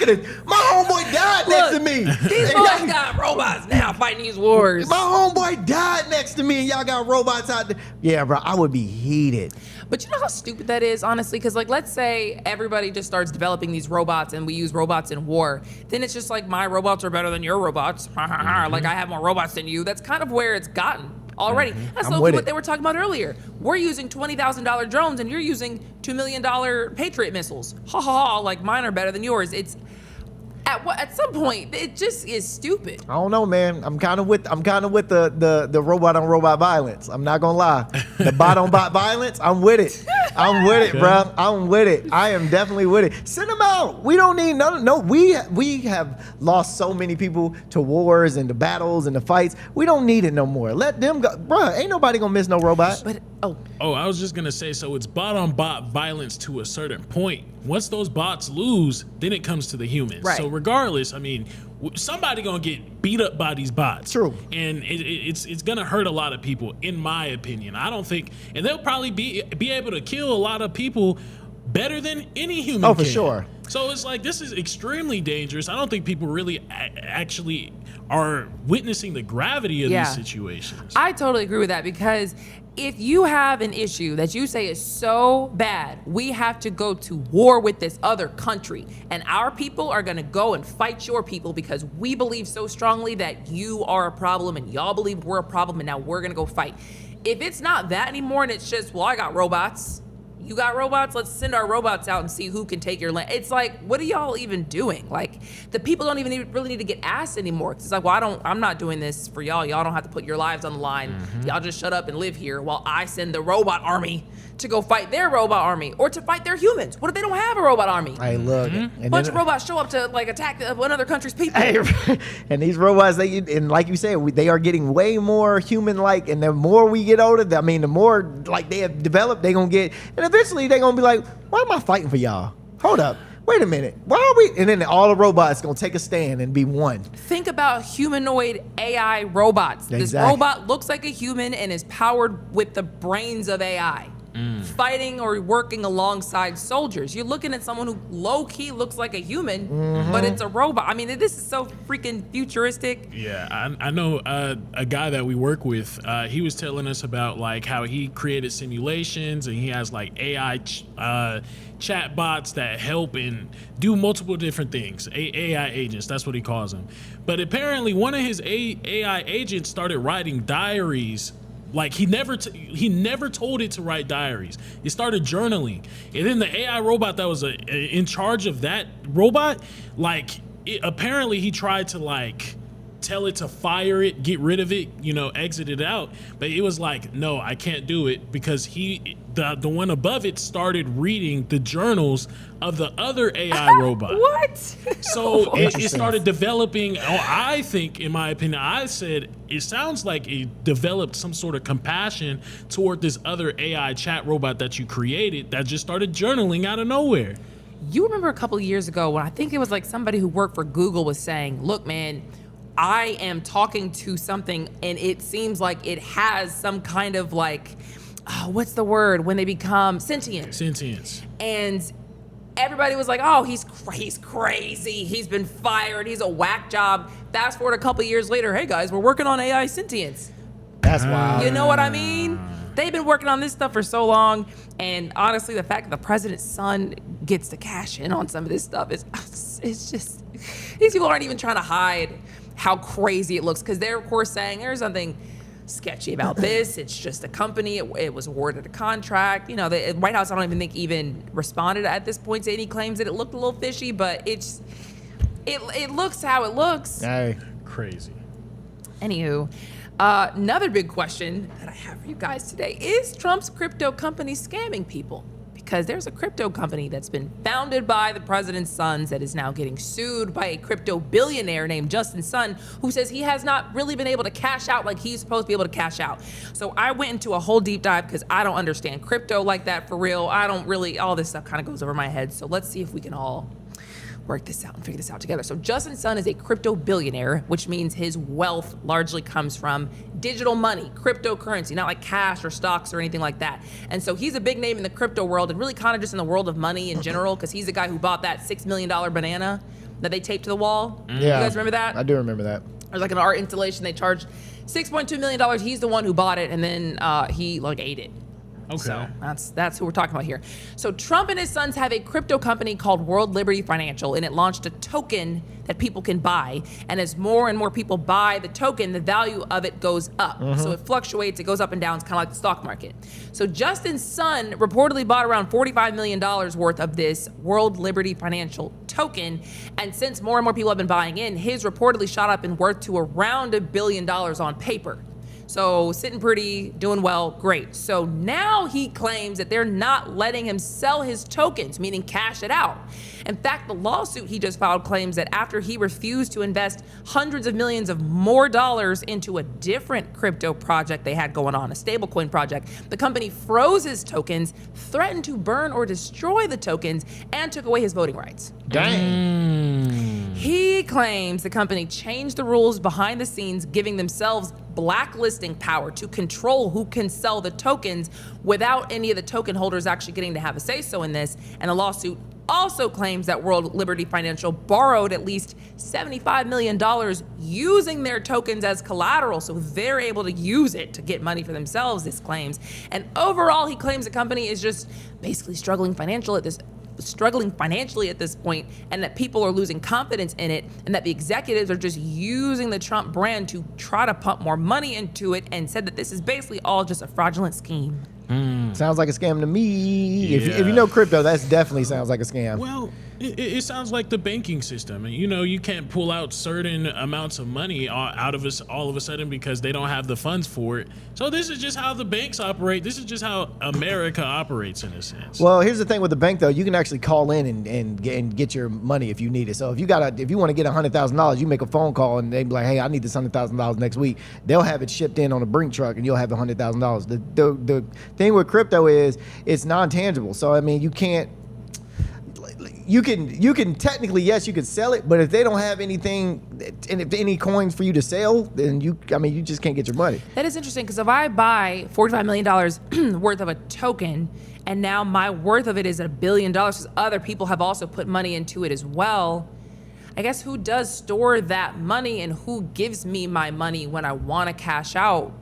My homeboy died next to me. These boys got robots now fighting these wars. My homeboy died next to me and y'all got robots out there. Yeah, bro, I would be heated. But you know how stupid that is, honestly? Because, like, let's say everybody just starts developing these robots and we use robots in war. Then it's just like, my robots are better than your robots. Like, I have more robots than you. That's kind of where it's gotten already. That's what they were talking about earlier. We're using $20,000 drones and you're using $2 million Patriot missiles. Ha ha ha, like, mine are better than yours. It's... At some point, it just is stupid. I don't know, man. I'm kind of with the robot on robot violence. I'm not gonna lie. The bot on bot violence, I'm with it. I'm with it, bro. I'm with it. I am definitely with it. Send them out. We don't need no. We have lost so many people to wars and to battles and to fights. We don't need it no more. Let them go, bro. Ain't nobody gonna miss no robot. But I was just gonna say, so it's bot on bot violence to a certain point. Once those bots lose, then it comes to the humans. Right. So regardless, I mean, somebody gonna get beat up by these bots. True. And it's gonna hurt a lot of people, in my opinion. I don't think, and they'll probably be able to kill a lot of people better than any human. Oh, for can. sure. So it's like, this is extremely dangerous. I don't think people really actually are witnessing the gravity of these situations. I totally agree with that, because if you have an issue that you say is so bad, we have to go to war with this other country, and our people are gonna go and fight your people because we believe so strongly that you are a problem and y'all believe we're a problem, and now we're gonna go fight. If it's not that anymore and it's just, well, I got robots, you got robots, let's send our robots out and see who can take your land. It's like, what are y'all even doing? Like, the people don't even really need to get asked anymore. It's like, well, I'm not doing this for y'all. Y'all don't have to put your lives on the line. Y'all just shut up and live here while I send the robot army to go fight their robot army, or to fight their humans. What if they don't have a robot army? Hey, look. And A bunch of robots show up to like attack another country's people. Hey, and these robots, and like you said, they are getting way more human-like, and the more we get older, the more like they have developed, they're gonna get, and eventually they're gonna be like, why am I fighting for y'all? Hold up, wait a minute, why are we? And then all the robots gonna take a stand and be one. Think about humanoid AI robots. This Exactly. robot looks like a human and is powered with the brains of AI. Fighting or working alongside soldiers. You're looking at someone who low-key looks like a human, but it's a robot. I mean, this is so freaking futuristic. Yeah, I know a guy that we work with. He was telling us about like how he created simulations, and he has like AI chat bots that help and do multiple different things. AI agents, that's what he calls them. But apparently, one of his AI agents started writing diaries. Like he never told it to write diaries. It started journaling, and then the AI robot that was in charge of that robot, apparently he tried to like tell it to fire it, get rid of it, exit it out. But it was like, no, I can't do it, because the one above it started reading the journals of the other AI robot. What? So it started developing. I think, in my opinion, I said it sounds like it developed some sort of compassion toward this other AI chat robot that you created that just started journaling out of nowhere. You remember a couple of years ago when I think it was like somebody who worked for Google was saying, look, man, I am talking to something and it seems like it has some kind of like, what's the word when they become sentient? Sentience. And everybody was like, oh, he's crazy. He's been fired. He's a whack job. Fast forward a couple of years later, hey guys, we're working on AI sentience. That's wild. You know what I mean? They've been working on this stuff for so long. And honestly, the fact that the president's son gets to cash in on some of this stuff it's just, these people aren't even trying to hide how crazy it looks, because they're of course saying there's something sketchy about this. It's just a company. It was awarded a contract. The White House, I don't even think even responded at this point to any claims that it looked a little fishy, but it looks how it looks. Hey. Crazy. Anywho, another big question that I have for you guys today: is Trump's crypto company scamming people? Because there's a crypto company that's been founded by the president's sons that is now getting sued by a crypto billionaire named Justin Sun, who says he has not really been able to cash out like he's supposed to be able to cash out. So I went into a whole deep dive because I don't understand crypto like that for real. I don't really, all this stuff kind of goes over my head. So let's see if we can all work this out and figure this out together. So Justin Sun is a crypto billionaire, which means his wealth largely comes from digital money, cryptocurrency, not like cash or stocks or anything like that. And so he's a big name in the crypto world and really kind of just in the world of money in general, because he's the guy who bought that $6 million banana that they taped to the wall. Yeah. You guys remember that? I do remember that. There's like an art installation. They charged $6.2 million. He's the one who bought it, and then he ate it. Okay. So that's who we're talking about here. So Trump and his sons have a crypto company called World Liberty Financial, and it launched a token that people can buy. And as more and more people buy the token, the value of it goes up. So it fluctuates, it goes up and down. It's kind of like the stock market. So Justin's son reportedly bought around $45 million worth of this World Liberty Financial token. And since more and more people have been buying in, his reportedly shot up in worth to around $1 billion on paper. So sitting pretty, doing well, great. So now he claims that they're not letting him sell his tokens, meaning cash it out. In fact, the lawsuit he just filed claims that after he refused to invest hundreds of millions of more dollars into a different crypto project they had going on, a stablecoin project, the company froze his tokens, threatened to burn or destroy the tokens, and took away his voting rights. Dang. He claims the company changed the rules behind the scenes, giving themselves blacklisting power to control who can sell the tokens without any of the token holders actually getting to have a say-so in this. And the lawsuit also claims that World Liberty Financial borrowed at least $75 million using their tokens as collateral, so they're able to use it to get money for themselves, this claims. And overall, he claims the company is just basically struggling financially at this point, and that people are losing confidence in it, and that the executives are just using the Trump brand to try to pump more money into it, and said that this is basically all just a fraudulent scheme. Sounds like a scam to me. Yeah. If you know crypto, that definitely sounds like a scam. Well, it sounds like the banking system. And, you can't pull out certain amounts of money out of us all of a sudden because they don't have the funds for it. So this is just how the banks operate. This is just how America operates in a sense. Well, here's the thing with the bank though, you can actually call in and get your money if you need it. So if you want to get $100,000, you make a phone call and they be like, hey, I need this $100,000 next week. They'll have it shipped in on a Brink truck and you'll have the $100,000. The thing with crypto is it's non-tangible. So I mean, you can technically, yes, you could sell it, but if they don't have anything and if any coins for you to sell, then you just can't get your money. That is interesting, because if I buy $45 million worth of a token, and now my worth of it is $1 billion, because other people have also put money into it as well, I guess who does store that money and who gives me my money when I want to cash out?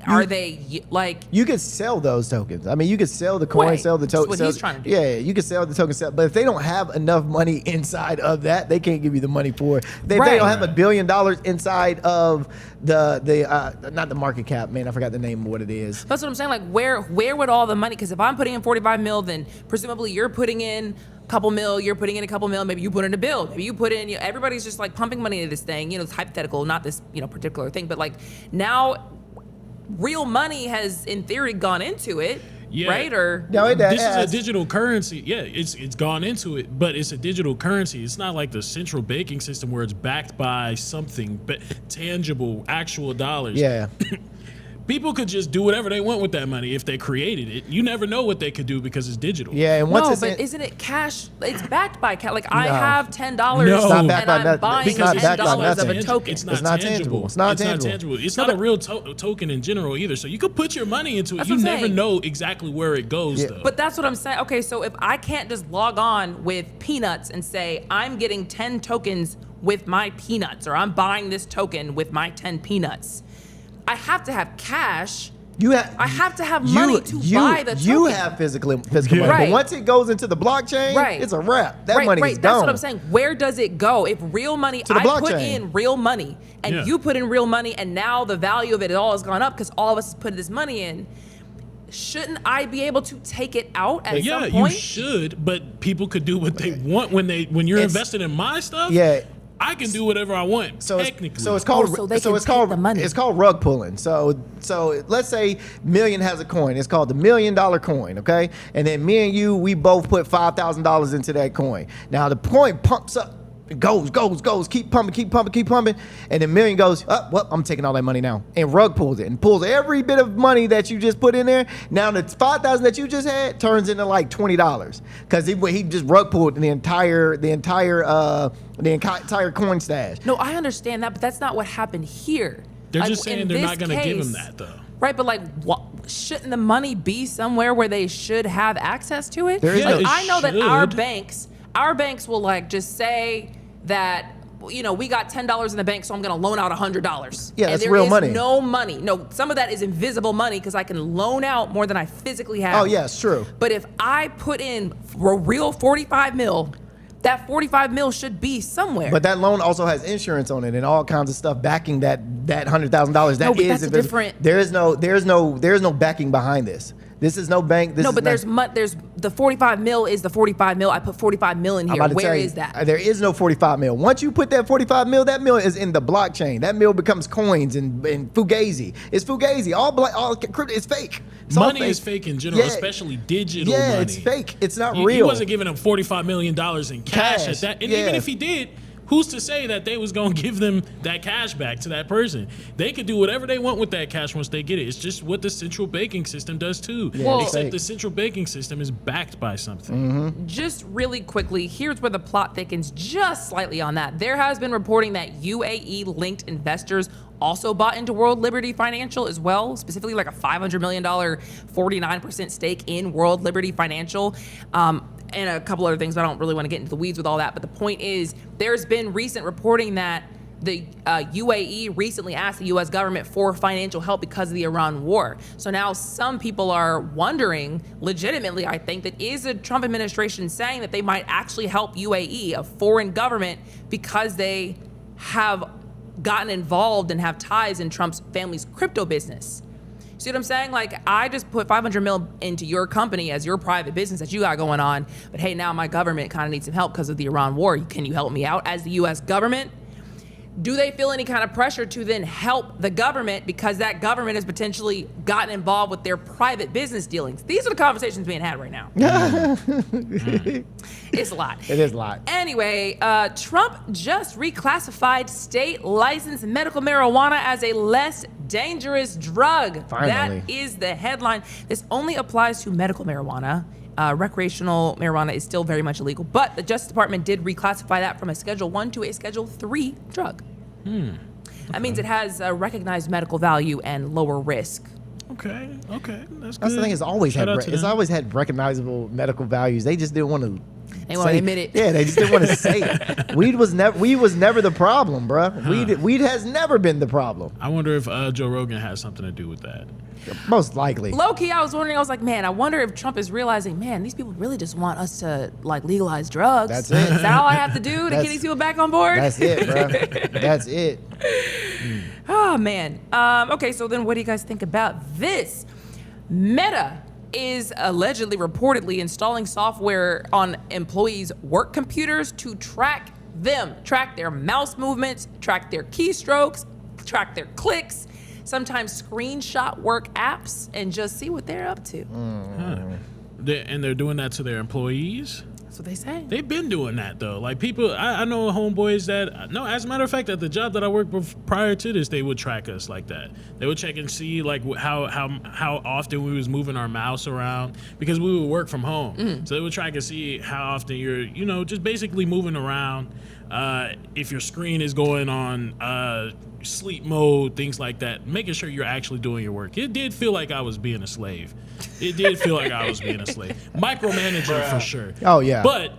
Are they like... You could sell those tokens. I mean, you could sell the coin, Right. sell the token. That's what he's trying to do. Yeah, you could sell the token, but if they don't have enough money inside of that, they can't give you the money for it. If they don't have $1 billion inside of the not the market cap, man, I forgot the name of what it is. That's what I'm saying. Like, where would all the money... Because if I'm putting in 45 mil, then presumably you're putting in a couple mil, you're putting in a couple mil, maybe you put in a bill, maybe you put in... everybody's just like pumping money into this thing. It's hypothetical, not this particular thing, but like now... real money has, in theory, gone into it, right? Or no, this is a digital currency. Yeah, it's gone into it, but it's a digital currency. It's not like the central banking system where it's backed by something but tangible, actual dollars. Yeah. People could just do whatever they want with that money if they created it. You never know what they could do because it's digital. Yeah, and once isn't it cash? It's backed by cash. Like I No. have $10 No. It's not backed and by I'm buying It's not backed by $10 of nothing. a token. It's not not tangible. tangible. It's not tangible. tangible. It's not a real token in general either. So you could put your money into it. That's You what I'm never saying. know exactly where it goes, though. But that's what I'm saying. Okay, so if I can't just log on with peanuts and say I'm getting 10 tokens with my peanuts, or I'm buying this token with my 10 peanuts, I have to have cash. I have to have money to buy the token. You have physical money, Right. but once it goes into the blockchain, Right. it's a wrap. That money is gone. That's what I'm saying. Where does it go? If real money, To the I put blockchain. in real money, and you put in real money, and now the value of it all has gone up because all of us put this money in. Shouldn't I be able to take it out at some point? You should, but people could do what they want when you're invested in my stuff. Yeah. I can do whatever I want. So technically, it's called so they can take the money. It's called rug pulling. So let's say Million has a coin. It's called the $1 million coin, okay? And then me and you, we both put $5,000 into that coin. Now the coin pumps up. It goes, keep pumping. And then Million goes, oh, well, I'm taking all that money now. And rug pulls it and pulls every bit of money that you just put in there. Now the $5,000 that you just had turns into like $20. Because he just rug pulled the entire coin stash. No, I understand that, but that's not what happened here. they're Like, just saying in they're this not going to give them case- that though. Right, but like, shouldn't the money be somewhere where they should have access to it? There is Like, no- I know that should. our banks will like just say that, we got $10 in the bank, so I'm going to loan out $100. Yeah, and that's there real is money. no money. No, some of that is invisible money because I can loan out more than I physically have. Oh, yeah, it's true. But if I put in a real 45 mil, that 45 mil should be somewhere. But that loan also has insurance on it and all kinds of stuff backing that $100,000. No, but that's a different- There is no backing behind this. This is no bank. This no, is but not- there's the 45 mil is the 45 mil. I put 45 mil in I'm here. about to Where tell you, is that? There is no 45 mil. Once you put that 45 mil, that mil is in the blockchain. That mil becomes coins and fugazi. It's fugazi. All crypto is fake. It's all Money is fake in general, Yeah. especially digital Yeah, money. it's fake. It's not He real. wasn't giving them $45 million in cash at that. And yeah. even if he did, who's to say that they was going to give them that cash back to that person? They could do whatever they want with that cash once they get it. It's just what the central banking system does too. Well- Except the central banking system is backed by something. Just really quickly, here's where the plot thickens just slightly on that. There has been reporting that UAE-linked investors also bought into World Liberty Financial as well, specifically like a $500 million 49% stake in World Liberty Financial. and a couple other things. I don't really want to get into the weeds with all that. But the point is, there's been recent reporting that the UAE recently asked the U.S. government for financial help because of the Iran war. So now some people are wondering, legitimately, I think, that is the Trump administration saying that they might actually help UAE, a foreign government, because they have gotten involved and have ties in Trump's family's crypto business. See what I'm saying? Like, I just put 500 mil into your company as your private business that you got going on, but hey, now my government kind of needs some help because of the Iran war. Can you help me out as the U.S. government? Do they feel any kind of pressure to then help the government because that government has potentially gotten involved with their private business dealings? These are the conversations being had right now. It's a lot. It is a lot. Anyway, Trump just reclassified state licensed medical marijuana as a less dangerous drug. Finally. That is the headline. This only applies to medical marijuana. Recreational marijuana is still very much illegal, but the Justice Department did reclassify that from a Schedule 1 to a Schedule 3 drug. That means it has a recognized medical value and lower risk. Okay, that's good. That's the thing. It's always had recognizable medical values. They just didn't want to. They want to admit it. Yeah, they just didn't want to say it. Weed was never the problem, bruh. Weed has never been the problem. I wonder if Joe Rogan has something to do with that. Most likely. Low key, I was wondering. I was like, man, I wonder if Trump is realizing, man, these people really just want us to like legalize drugs. That's it. Is that all I have to do to get these people back on board? That's it, bruh. That's it. Oh man. Okay, so then what do you guys think about this? Meta is allegedly reportedly installing software on employees' work computers to track their mouse movements, track their keystrokes, track their clicks, sometimes screenshot work apps, and just see what they're up to. And they're doing that to their employees? That's what they say. They've been doing that though. Like people, I know homeboys that, no, as a matter of fact, at the job that I worked with prior to this, they would track us like that. They would check and see like how often we was moving our mouse around because we would work from home. So they would track and see how often you're, just basically moving around. If your screen is going on sleep mode, things like that, making sure you're actually doing your work. It did feel like I was being a slave. Micromanaging for sure. Oh, yeah. But,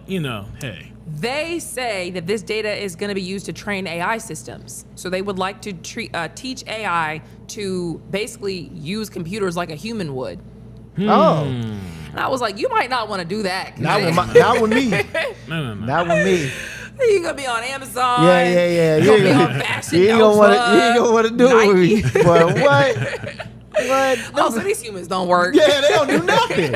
hey. They say that this data is going to be used to train AI systems. So they would like to teach AI to basically use computers like a human would. Oh. And I was like, you might not want to do that. Not with me. No. Not with me. You're going to be on Amazon. Yeah. You're going to be on Fashion You ain't gonna want to do it with me. But what? Oh, so these humans don't work. Yeah, they don't do nothing.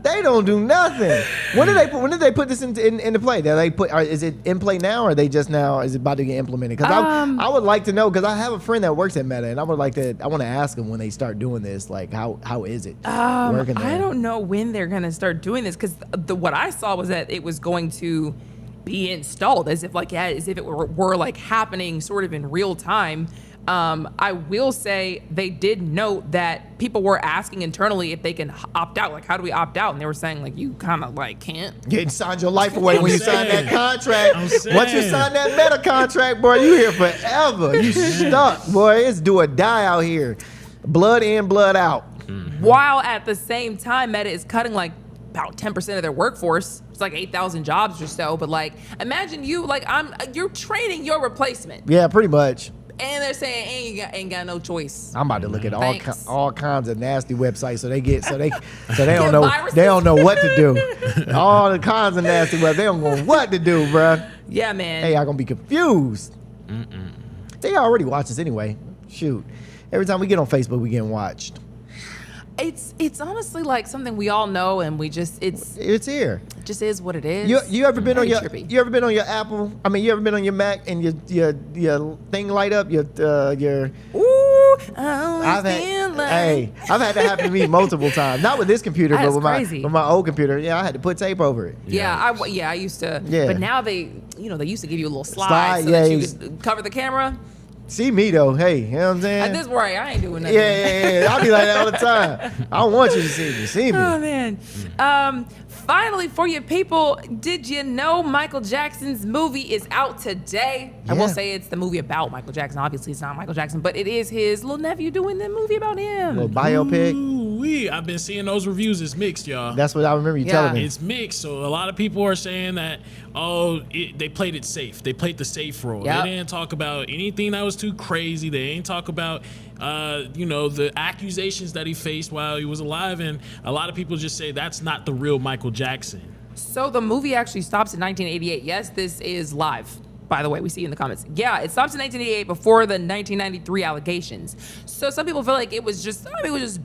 They don't do nothing. When did they put this into play? Is it in play now, or is it about to get implemented? Because I would like to know, because I have a friend that works at Meta, and I want to ask them when they start doing this, like how is it working there? I don't know when they're going to start doing this, because what I saw was that it was going to be installed as if it were like happening sort of in real time. I will say they did note that people were asking internally if they can opt out. Like, how do we opt out? And they were saying, like, you kind of like can't. You signed your life away when you signed that contract. Once you sign that Meta contract, boy, you here forever. You stuck, boy. It's do or die out here. Blood in, blood out. While at the same time, Meta is cutting like about 10% of their workforce. It's like 8,000 jobs or so. But like, imagine you're training your replacement. Yeah, pretty much. And they're saying ain't got no choice. I'm about to look at Thanks. all kinds of nasty websites so they don't know what to do. All the kinds of nasty websites, they don't know what to do, bruh. Yeah, man. Hey, y'all gonna be confused. They already watch us anyway. Shoot, every time we get on Facebook, we getting watched. It's honestly like something we all know, and it's here. It just is what it is. You ever been on your trippy. You ever been on your Apple? I mean, you ever been on your Mac and your thing light up? Your Ooh, I've had that happen to me multiple times. Not with this computer, but with my old computer. Yeah, I had to put tape over it. I used to. Yeah. But now they used to give you a little slide so that you could cover the camera. See me though, hey, you know what I'm saying? At this point, I ain't doing nothing. Yeah. I'll be like that all the time. I don't want you to see me. See me. Oh man. Finally, for you people, did you know Michael Jackson's movie is out today? Yeah. I will say it's the movie about Michael Jackson. Obviously, it's not Michael Jackson, but it is his little nephew doing the movie about him. Little biopic. I've been seeing those reviews. It's mixed, y'all. That's what I remember you telling me. It's mixed. So a lot of people are saying that, they played it safe. They played the safe role. Yep. They didn't talk about anything that was too crazy. They ain't talk about, the accusations that he faced while he was alive. And a lot of people just say that's not the real Michael Jackson. So the movie actually stops in 1988. Yes, this is live. By the way, we see in the comments. Yeah, it stops in 1988 before the 1993 allegations. So some people feel like it was just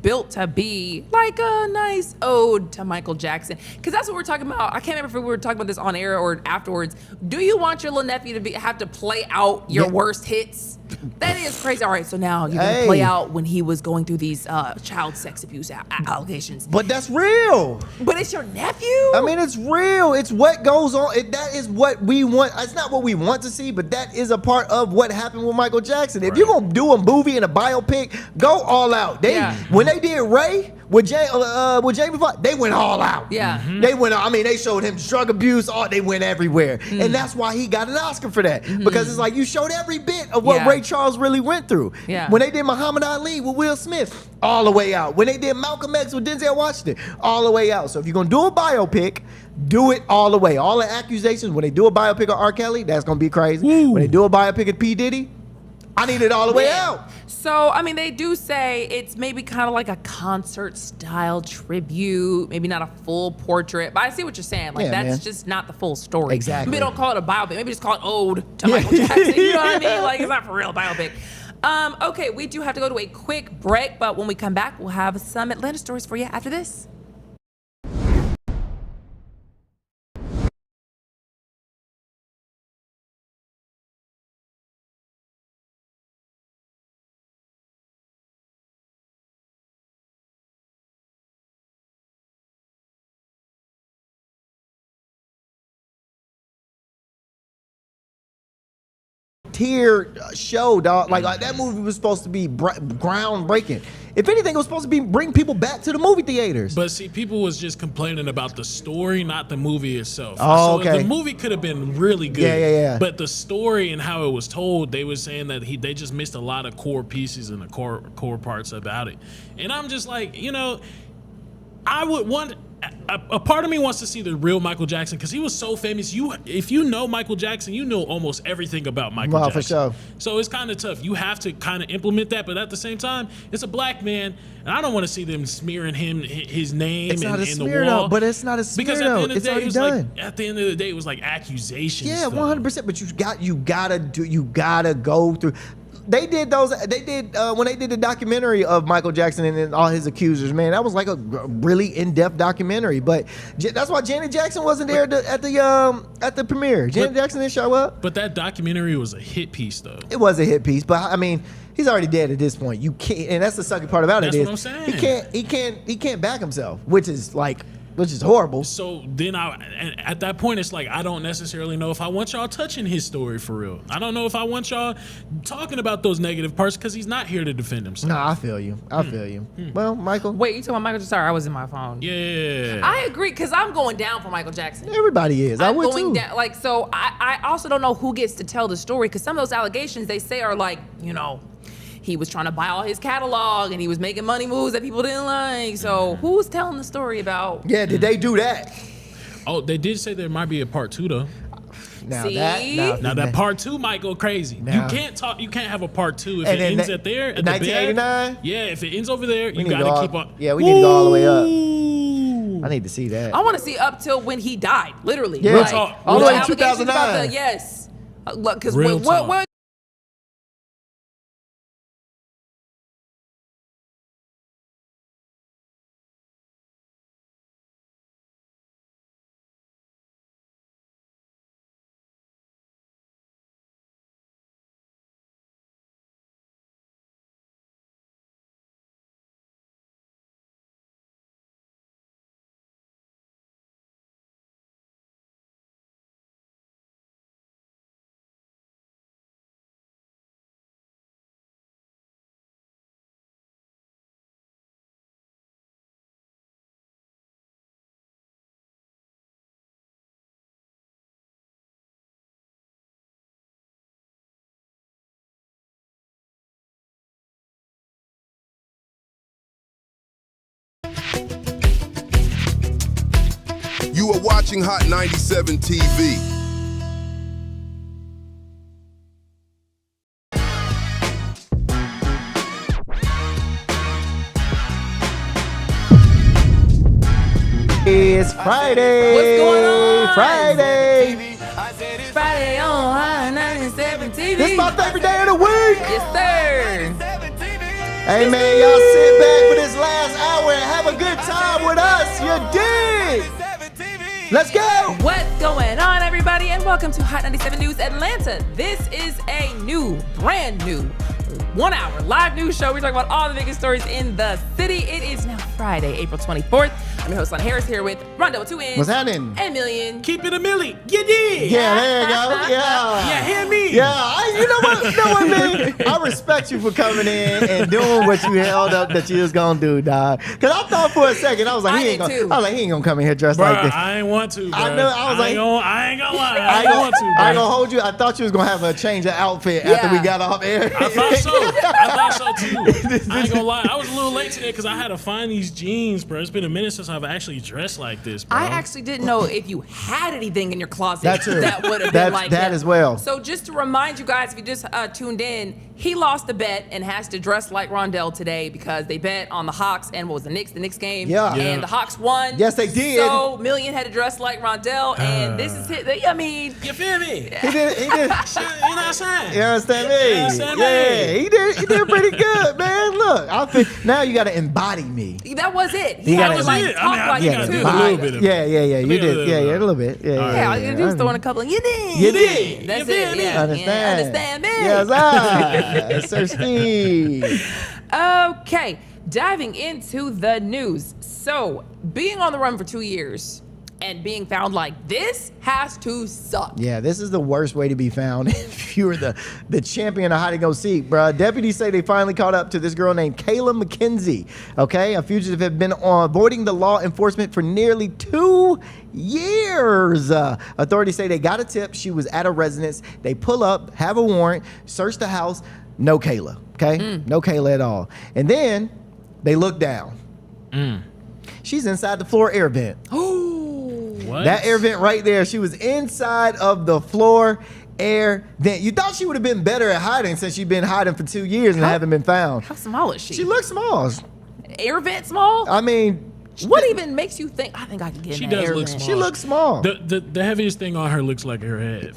built to be like a nice ode to Michael Jackson. Because that's what we're talking about. I can't remember if we were talking about this on air or afterwards. Do you want your little nephew to have to play out your worst hits? That is crazy. All right, so now you're going to play out when he was going through these child sex abuse allegations. But that's real. But it's your nephew? I mean, it's real. It's what goes on. That is what we want. It's not what we want to see, but that is a part of what happened with Michael Jackson. If you're going to do a movie and a biopic, go all out. When they did Ray with Jamie Foxx, they went all out. Yeah. Mm-hmm. They went, they showed him drug abuse. They went everywhere. And that's why he got an Oscar for that. Because it's like you showed every bit of what Ray Charles really went through. Yeah. When they did Muhammad Ali with Will Smith, all the way out. When they did Malcolm X with Denzel Washington, all the way out. So if you're going to do a biopic, do it all the way. All the accusations, when they do a biopic of R. Kelly, that's going to be crazy. When they do a biopic of P. Diddy, I need it all the way out. So, I mean, they do say it's maybe kind of like a concert style tribute, maybe not a full portrait, but I see what you're saying. Like, that's just not the full story. Exactly. Maybe don't call it a biopic. Maybe just call it ode to Michael Jackson. You know what I mean? Like, it's not for real biopic. Okay, we do have to go to a quick break, but when we come back, we'll have some Atlanta stories for you after this. Tier show, dog. Like that movie was supposed to be groundbreaking. If anything, it was supposed to be bring people back to the movie theaters. But see, people was just complaining about the story, not the movie itself. Oh, so okay. The movie could have been really good. Yeah. But the story and how it was told, they were saying that they just missed a lot of core pieces and the core parts about it. And I'm just like, I would want. A part of me wants to see the real Michael Jackson because he was so famous. If you know Michael Jackson, you know almost everything about Michael Jackson. For sure. So it's kind of tough. You have to kind of implement that, but at the same time, it's a black man, and I don't want to see them smearing his name It's not a in the smear wall. though, but it's not a smear because though. at the end of It's the day, already it was done. like at the end of the day, it was like accusations. Yeah, though. 100%. But you gotta go through. They did when they did the documentary of Michael Jackson and then all his accusers. Man, that was like a really in-depth documentary. But that's why Janet Jackson wasn't there at the premiere. Janet Jackson didn't show up. But that documentary was a hit piece, though. It was a hit piece, but I mean, he's already dead at this point. You can't, and that's the sucky part about That's it. what I'm saying. He can't back himself, which is horrible. So then at that point, it's like, I don't necessarily know if I want y'all touching his story for real. I don't know if I want y'all talking about those negative parts because he's not here to defend himself. No, I feel you. Well, Michael. Wait, you talking about Michael Jackson? Sorry, I was in my phone. Yeah. I agree, because I'm going down for Michael Jackson. Everybody is. I I'm would going too. down. Like, so I also don't know who gets to tell the story, because some of those allegations they say are like, he was trying to buy all his catalog and he was making money moves that people didn't like. So who's telling the story about? Yeah, did they do that? Oh, they did say there might be a part 2 though. Now See? Now that part 2 might go crazy. Now. You can't have a part 2 if And it then ends at there. At the bed. 1989? Yeah, if it ends over there, you need to gotta go keep all- on. yeah, we need to go all the way up. Ooh. I need to see that. I want to see up till when he died, literally. Yeah. Like, talk. All the way to allegations about 2009. yes. Because Real talk. what You are watching Hot 97 TV. It's Friday. What's going on? Friday. Friday on Hot 97 TV. This is my favorite day of the week. Yes, sir. Hey, man, y'all sit back for this last hour and have a good time with us. You dig? Let's go. What's going on, everybody? And welcome to Hot 97 News Atlanta. This is a brand new 1 hour live news show. We're talking about all the biggest stories in the city. It is now Friday, April 24th. I'm your host, Lana Harris, here with Rondo with 2 N's. What's happening? And Million. Keep it a milli. You did. Yeah, there you go. Yeah. Yeah, hear me. Yeah, you know what, man? I respect you for coming in and doing what you held up that you was gonna do, dog. Cause I thought for a second, I was like, he ain't gonna come in here dressed Bruh, like this. I ain't want to, bro. I know. I was like, I ain't gonna lie. I ain't want to, bro. I ain't gonna hold you. I thought you was gonna have a change of outfit after we got off air. I thought so. I thought so too. I ain't gonna lie. I was a little late today because I had to find these jeans, bro. It's been a minute since I've actually dressed like this, bro. I actually didn't know if you had anything in your closet That too. that would have been like that as well. So just to remind you guys, if you just tuned in, he lost the bet and has to dress like Rondell today because they bet on the Hawks and what was the Knicks game. Yeah. And the Hawks won. Yes, they did. So Million had to dress like Rondell, and this is it. I mean, You feel me? He did. You know what I'm saying? You understand me? You understand me? Yeah, he did pretty good, man. Look, now you got to embody me. that was it. You He had gotta- to like I talk mean, I like think it I too. did a little bit of it. Yeah, you think did. a Yeah, little a little bit. Yeah, Yeah, all you yeah. gotta do is throw in a couple. You did. You did. That's You it. feel me? Yeah. Understand? Understand me. Yes, Sir Steve. Okay, diving into the news. So, being on the run for 2 years and being found like this has to suck. Yeah, this is the worst way to be found if you were the champion of hide and go seek, bruh. Deputies say they finally caught up to this girl named Kayla McKenzie. Okay, a fugitive had been avoiding the law enforcement for nearly 2 years. Authorities say they got a tip. She was at a residence. They pull up, have a warrant, search the house. No Kayla. Okay, no Kayla at all. And then they look down. She's inside the floor air vent. What? That air vent right there. She was inside of the floor air vent. You thought she would have been better at hiding since she'd been hiding for 2 years and haven't been found. How small is she? She looks small. Air vent small? I mean, What even makes you think I think I can get She in that does air look vent? small. she looks small. The heaviest thing on her looks like her head.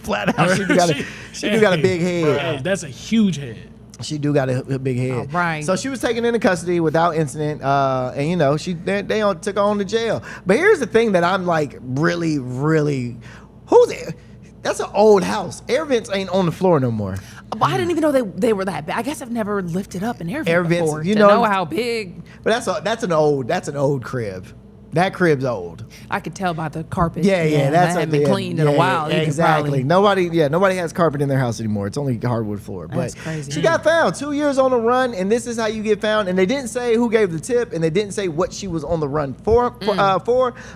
Flat out. She do got a big head. Hey, that's a huge head. She do got a big head. All right. So she was taken into custody without incident, and you know they took her on to jail. But here's the thing that I'm like really, who's it? That's an old house. Air vents ain't on the floor no more. But I didn't even know they were that big. I guess I've never lifted up an air vent Air vents, before you to know- know how big. But that's an old crib. That crib's old. I could tell by the carpet. Yeah, that that's hadn't been cleaned in a while. You could Exactly. probably- Nobody has carpet in their house anymore. It's only hardwood floor. But That's crazy. she got found 2 years on the run, and this is how you get found. And they didn't say who gave the tip, and they didn't say what she was on the run for.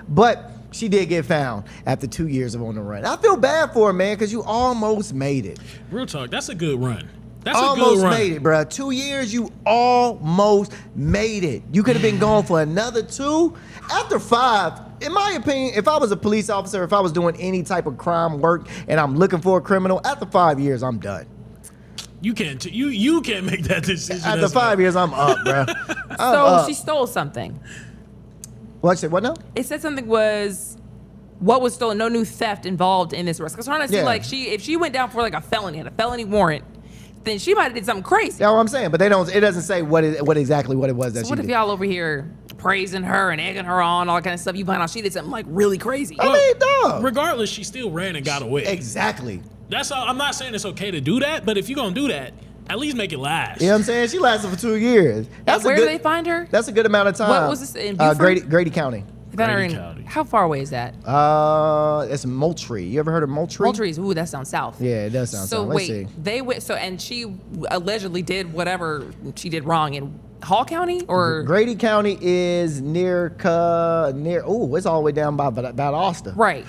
But she did get found after 2 years of on the run. I feel bad for her, man, because you almost made it. Real talk, that's a good run. That's Almost a good run. made it, bro. 2 years, you almost made it. You could have been gone for another 2. After 5, in my opinion, if I was a police officer, if I was doing any type of crime work and I'm looking for a criminal, after 5 years, I'm done. You can't make that decision. After That's 5 years, I'm up, bro. So she stole something. What now? It said something was what was stolen. No new theft involved in this arrest. Because honestly, Yeah. like if she went down for like a felony warrant, then she might have did something crazy. Yeah, what I'm saying, but it doesn't say what exactly it was that So she what if did. y'all over here praising her and egging her on, all that kind of stuff? You find out she did something like really crazy. I mean, dog. Regardless, she still ran and got away. Exactly. That's all. I'm not saying it's okay to do that, but if you're gonna do that, at least make it last. You know what I'm saying? She lasted for 2 years. That's Where a good, do they find her? That's a good amount of time. What was this, in Beaufort? Grady County. They found her Grady in- County. How far away is that? It's Moultrie. You ever heard of Moultrie? Moultrie's. Ooh, that sounds south. Yeah, it does sound So south. Let's wait, see. they went. So and she allegedly did whatever she did wrong in Hall County or Grady County is near. Oh, it's all the way down by about Austin. right?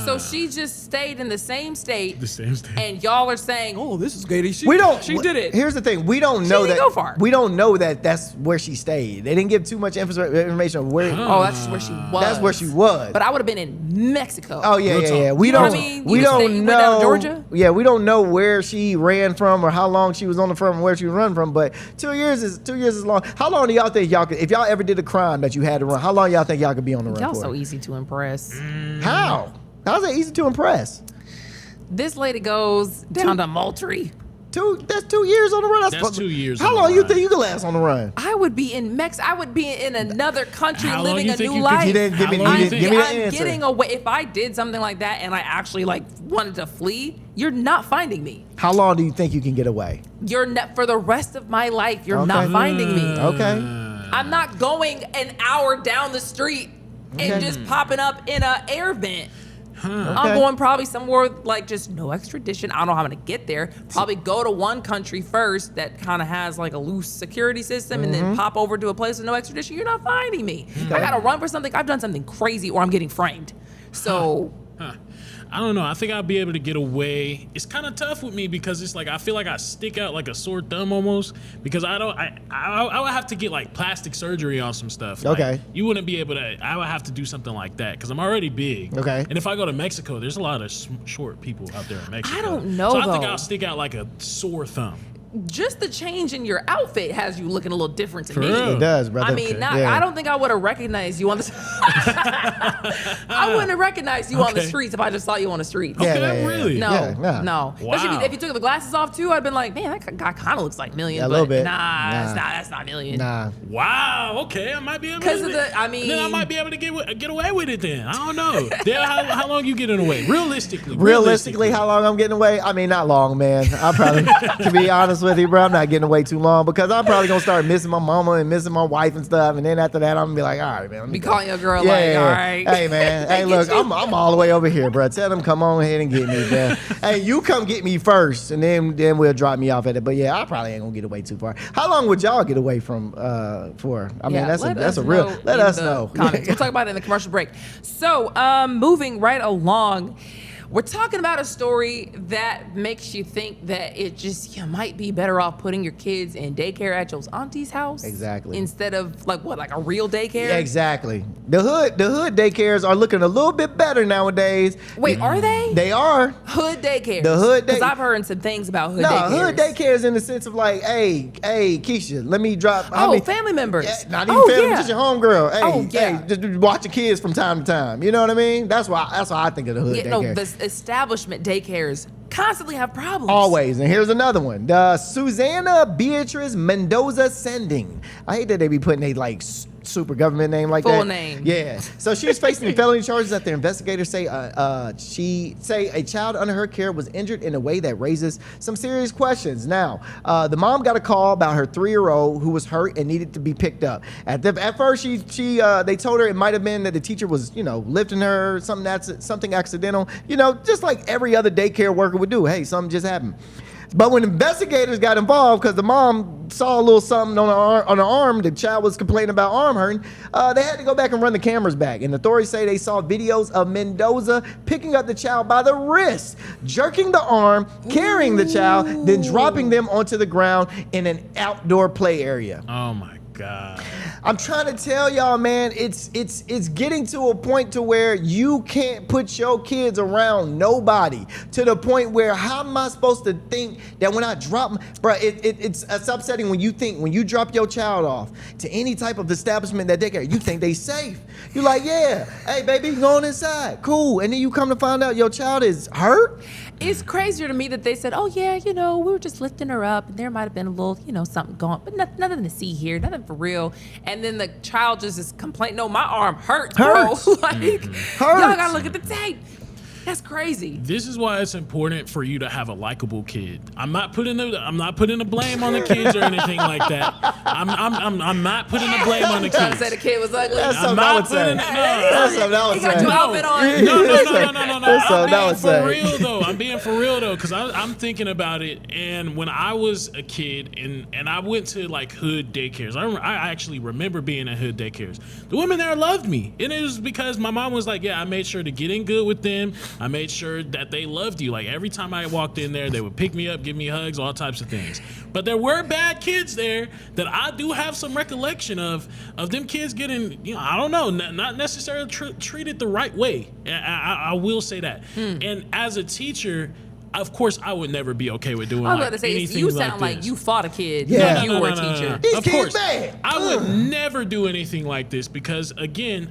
So she just stayed in the same state. The same state. And y'all are saying, "Oh, this is Grady. She did it." Here's the thing: we don't know didn't that. go far. We don't know that that's where she stayed. They didn't give too much information on where. Oh, that's just where she was. That's where she was. But I would have been in Mexico. Oh yeah, Real yeah, talk. yeah. We You know don't. what I mean? We You just don't say you went down know. to Georgia? Yeah, we don't know where she ran from or how long she was on the front and where she was running from. But 2 years is long. How long do y'all think y'all could? If y'all ever did a crime that you had to run, how long y'all think y'all could be on the run Y'all for? so easy to impress. How? How's it easy to impress? This lady goes down to Moultrie. That's 2 years on the run. That's 2 years How on the long you run. think you can last on the run? I would be in I would be in another country How long living you a think new you could- life. You didn't give me, How long you you didn't think- give me the I'm answer. getting away. If I did something like that and I actually like wanted to flee, you're not finding me. How long do you think you can get away? You're not for the rest of my life. You're Okay. not finding me. Okay. I'm not going an hour down the street and Okay. just popping up in an air vent. I'm Okay. going probably somewhere like just no extradition. I don't know how I'm gonna get there. Probably go to one country first that kind of has like a loose security system and then pop over to a place with no extradition. You're not finding me. I gotta run for something. I've done something crazy or I'm getting framed. So I don't know. I think I'll be able to get away. It's kind of tough with me because it's like I feel like I stick out like a sore thumb almost because I would have to get like plastic surgery on some stuff. Like, Okay. you wouldn't be able to. I would have to do something like that because I'm already big. Okay. And if I go to Mexico, there's a lot of short people out there in Mexico. I don't know, So I think though. I'll stick out like a sore thumb. just the change in your outfit has you looking a little different to For me. real? It does, brother. I mean, Yeah. I don't think I would have recognized you on the. I wouldn't have recognized you on the Okay. streets if I just saw you on the street. Yeah, Okay, yeah, yeah. really? No, Yeah, nah. no. Wow. Especially if you took the glasses off too, I'd been like, man, that guy kind of looks like Million. Yeah, a but little bit. Nah, Nah. that's not Million. Nah. Wow. Okay, I might be able. 'Cause to, of the- I then I mean- might be able to get away with it. Then I don't know. Then how long you getting away? Realistically. Realistically, how long I'm getting away? I mean, not long, man. I probably, to be honest with you, bro, I'm not getting away too long because I'm probably gonna start missing my mama and missing my wife and stuff, and then after that, I'm gonna be like, all right, man. Let me Be go. calling your girl like, all right. Hey, man. Hey, look, I'm all the way over here, bro. Tell them come on ahead and get me, man. Hey, you come get me first, and then we'll drop me off at it. But yeah, I probably ain't gonna get away too far. How long would y'all get away from for? I mean, Yeah, that's let a real. know Let in us the know. comments. We'll talk about it in the commercial break. So, moving right along, we're talking about a story that makes you think that you might be better off putting your kids in daycare at your auntie's house. Exactly. Instead of like a real daycare. Yeah, exactly. The hood daycares are looking a little bit better nowadays. Wait, are they? They are. Hood daycares. The hood Because day- I've heard some things about hood No, daycares. hood daycares in the sense of like, hey, Keisha, let me drop. Family members. Yeah, not even family, just your homegirl. Hey, Oh, yeah. hey, just watch your kids from time to time. You know what I mean? That's why I think of the hood Yeah, daycare. no, the establishment daycares constantly have problems. Always. And here's another one. The Susanna Beatrice Mendoza Sending. I hate that they be putting a like super government name like that. Full name. Yeah. So she's facing felony charges after investigators say a child under her care was injured in a way that raises some serious questions. Now, the mom got a call about her 3-year-old who was hurt and needed to be picked up. At first, they told her it might have been that the teacher was, lifting her, something accidental, just like every other daycare worker would do. Hey, something just happened. But when investigators got involved, because the mom saw a little something on her arm, the child was complaining about arm hurting, they had to go back and run the cameras back. And authorities say they saw videos of Mendoza picking up the child by the wrist, jerking the arm, carrying the child, then dropping them onto the ground in an outdoor play area. Oh my God. I'm trying to tell y'all, man, it's getting to a point to where you can't put your kids around nobody, to the point where how am I supposed to think that when I drop, bro, it's upsetting when you drop your child off to any type of establishment that they care, you think they safe. You're like, yeah, hey baby, go on inside, cool. And then you come to find out your child is hurt. It's crazier to me that they said, oh yeah, we were just lifting her up and there might have been a little, something going, but nothing to see here, nothing for real. And then the child just is complaining, no, my arm hurts, bro. Hurts. Like, y'all gotta look at the tape. That's crazy. This is why it's important for you to have a likable kid. I'm not putting the blame on the kids or anything like that. I'm not putting the blame on the Trying to kids. say the kid was ugly. That's I'm something I not would say. putting That's something I would He got say. your outfit on. No. That's something I I'm would being say. for real though. I'm being for real though, because I'm thinking about it. And when I was a kid, and I went to like hood daycares, I actually remember being at hood daycares. The women there loved me, and it was because my mom was like, yeah, I made sure to get in good with them. I made sure that they loved you. Like every time I walked in there, they would pick me up, give me hugs, all types of things. But there were bad kids there that I do have some recollection of them kids getting, I don't know, not necessarily treated the right way. I will say that. And as a teacher, of course, I would never be okay with doing I was like about to say, anything you like sound like this. you fought a kid. Yeah. Like you were a teacher. These Of kids course, bad. I would never do anything like this because, again,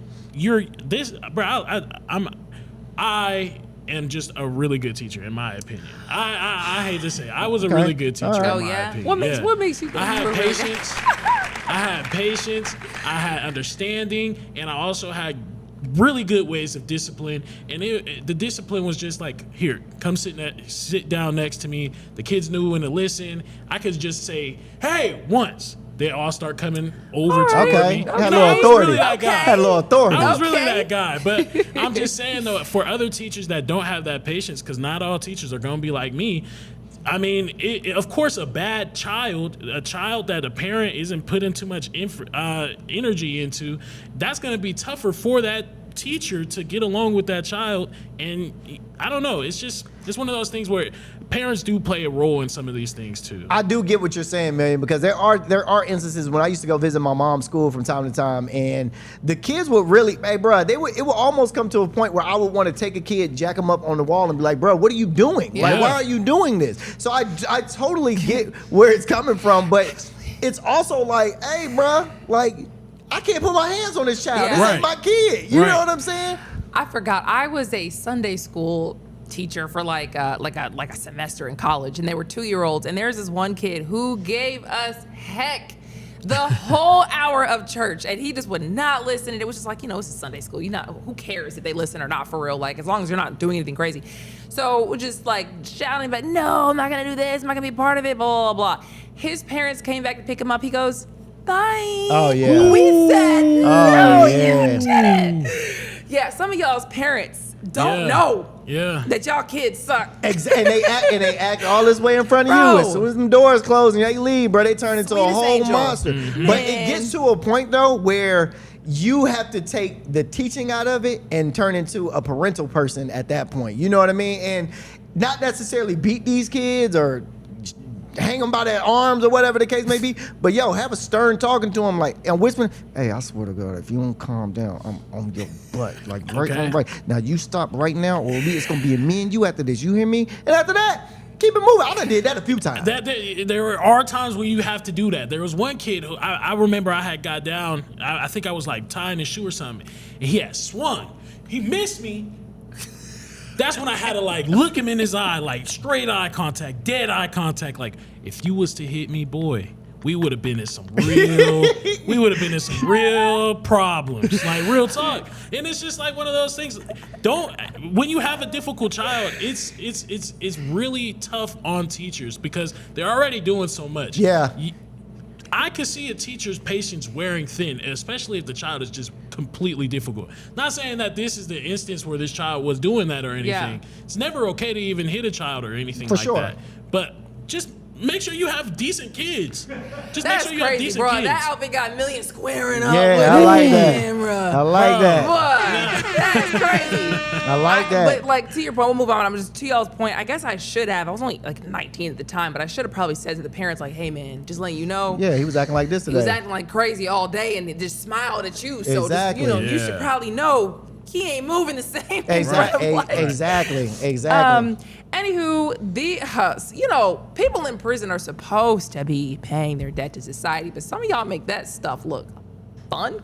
I am just a really good teacher, in my opinion. I hate to say it. I was a really good teacher, All right. in my opinion. What makes you think I you were had really patience. I had patience. I had understanding, and I also had really good ways of discipline. And the discipline was just like, here, come sit down next to me. The kids knew when to listen. I could just say, hey, once. They all start coming over to Okay. me. Had a No, little I was authority. really that guy. Had a little authority. I was really Okay. that guy. But I'm just saying, though, for other teachers that don't have that patience, because not all teachers are going to be like me, I mean, of course, a bad child, a child that a parent isn't putting too much energy into, that's going to be tougher for that teacher to get along with that child. And I don't know, it's one of those things where parents do play a role in some of these things too. I do get what you're saying, man, because there are instances when I used to go visit my mom's school from time to time, and the kids would really, hey, bro, it would almost come to a point where I would want to take a kid, jack him up on the wall, and be like, bro, what are you doing? Yeah. Like, why are you doing this? So I totally get where it's coming from, but it's also like, hey, bro, like, I can't put my hands on this child. Yeah. This Right. is my kid. You Right. know what I'm saying? I forgot. I was a Sunday school teacher for like a semester in college, and they were 2-year-olds. And there's this one kid who gave us heck the whole hour of church, and he just would not listen. And it was just like, it's a Sunday school. Who cares if they listen or not, for real? Like, as long as you're not doing anything crazy. So we're just like shouting, but no, I'm not gonna do this. I'm not gonna be a part of it. Blah blah blah. His parents came back to pick him up. He goes, bye. Oh, yeah. We said yeah. no. You didn't. Yeah, some of y'all's parents don't know that y'all kids suck. And they act all this way in front of Bro. you. As soon as the doors close and they leave, bro, they turn into a Sweetest whole angel. monster. But it gets to a point though where you have to take the teaching out of it and turn into a parental person at that point. You know what I mean? And not necessarily beat these kids or hang them by their arms or whatever the case may be, but have a stern talking to them, like, and whispering, hey, I swear to God, if you don't calm down, I'm on your butt, like right. Now you stop right now, or it's gonna be me and you after this. You hear me? And after that, keep it moving. I done did that a few times. There are times where you have to do that. There was one kid who I remember I had got down. I think I was like tying his shoe or something, and he had swung. He missed me. That's when I had to like look him in his eye, like straight eye contact, dead eye contact. Like, if you was to hit me, boy, we would have been in some real problems, like real talk. And it's just like one of those things. When you have a difficult child, it's really tough on teachers because they're already doing so much. Yeah. I could see a teacher's patience wearing thin, especially if the child is just completely difficult. Not saying that this is the instance where this child was doing that or anything. Yeah. It's never okay to even hit a child or anything For like sure. that. But just make sure you have decent kids. Just That's make sure you have crazy, decent bro. kids. That outfit got millions squaring up. Yeah, I like that. Camera. I like that. Boy, that's crazy. I like that. But like, to your point, we'll move on. I'm just to y'all's point. I guess I should have. I was only like 19 at the time, but I should have probably said to the parents, like, "Hey, man, just letting you know." Yeah, he was acting like this He today. was acting like crazy all day, and it just smiled at you. So Exactly. just, you Yeah. should probably know he ain't moving the same. Exactly. Exactly. Anywho, people in prison are supposed to be paying their debt to society, but some of y'all make that stuff look fun.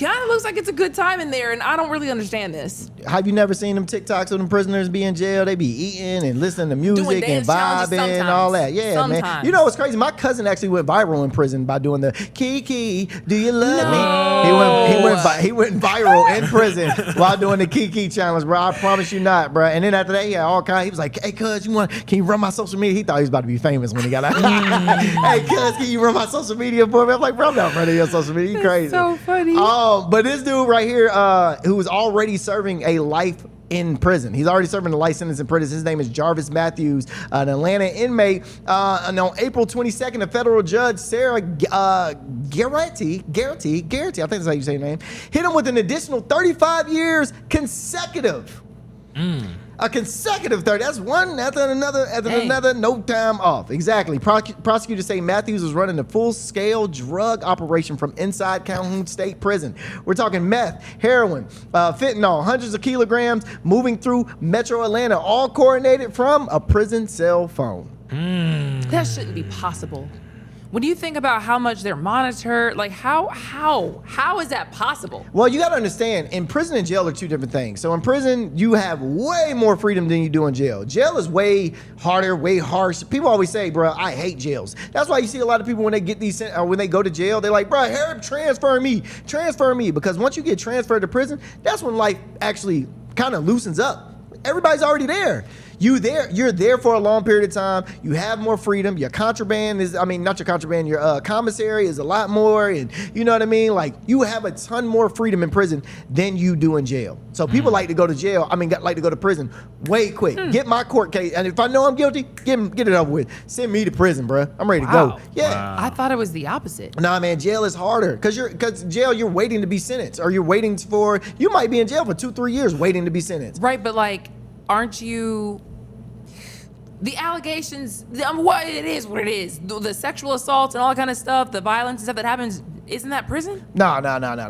kind of looks like it's a good time in there, and I don't really understand this. Have you never seen them TikToks of them prisoners be in jail? They be eating and listening to music and vibing and all that. Yeah, man. You know what's crazy? My cousin actually went viral in prison by doing the Kiki, do you love me? He went viral in prison while doing the Kiki challenge, bro. I promise you not, bro. And then after that, he had all kinds. He was like, "Hey, cuz, can you run my social media?" He thought he was about to be famous when he got out. Hey, cuz, can you run my social media for me? I'm like, bro, I'm not running your social media. You crazy? So funny. But this dude right here, who was already serving a life in prison. He's already serving a life sentence in prison. His name is Jarvis Matthews, an Atlanta inmate. And on April 22nd, a federal judge, Sarah Garrity, I think that's how you say your name, hit him with an additional 35 years consecutive. A consecutive 30. That's one after another, no time off. Exactly. Prosecutors say Matthews was running a full-scale drug operation from inside Calhoun State Prison. We're talking meth, heroin, fentanyl, hundreds of kilograms moving through metro Atlanta, all coordinated from a prison cell phone. That shouldn't be possible. When you think about how much they're monitored, like how is that possible? Well, you got to understand, in prison and jail are two different things. So in prison, you have way more freedom than you do in jail. Jail is way harder, way harsh. People always say, bro, I hate jails. That's why you see a lot of people when they get these, when they go to jail, they're like, bro, Herb, transfer me. Because once you get transferred to prison, that's when life actually kind of loosens up. Everybody's already there. You're there for a long period of time. You have more freedom. Your contraband is, not your contraband, your commissary is a lot more. And you know what I mean? Like, you have a ton more freedom in prison than you do in jail. So people like to go to jail, like to go to prison way quick. Get my court case. And if I know I'm guilty, get it over with. Send me to prison, bro. I'm ready to go. Yeah. Wow. I thought it was the opposite. Nah, man, jail is harder. Because jail, you're waiting to be sentenced. Or you're waiting for, you might be in jail for 2-3 years waiting to be sentenced. Right, but like, aren't you... The allegations, what it is. The sexual assaults and all that kind of stuff, the violence and stuff that happens, isn't that prison? No.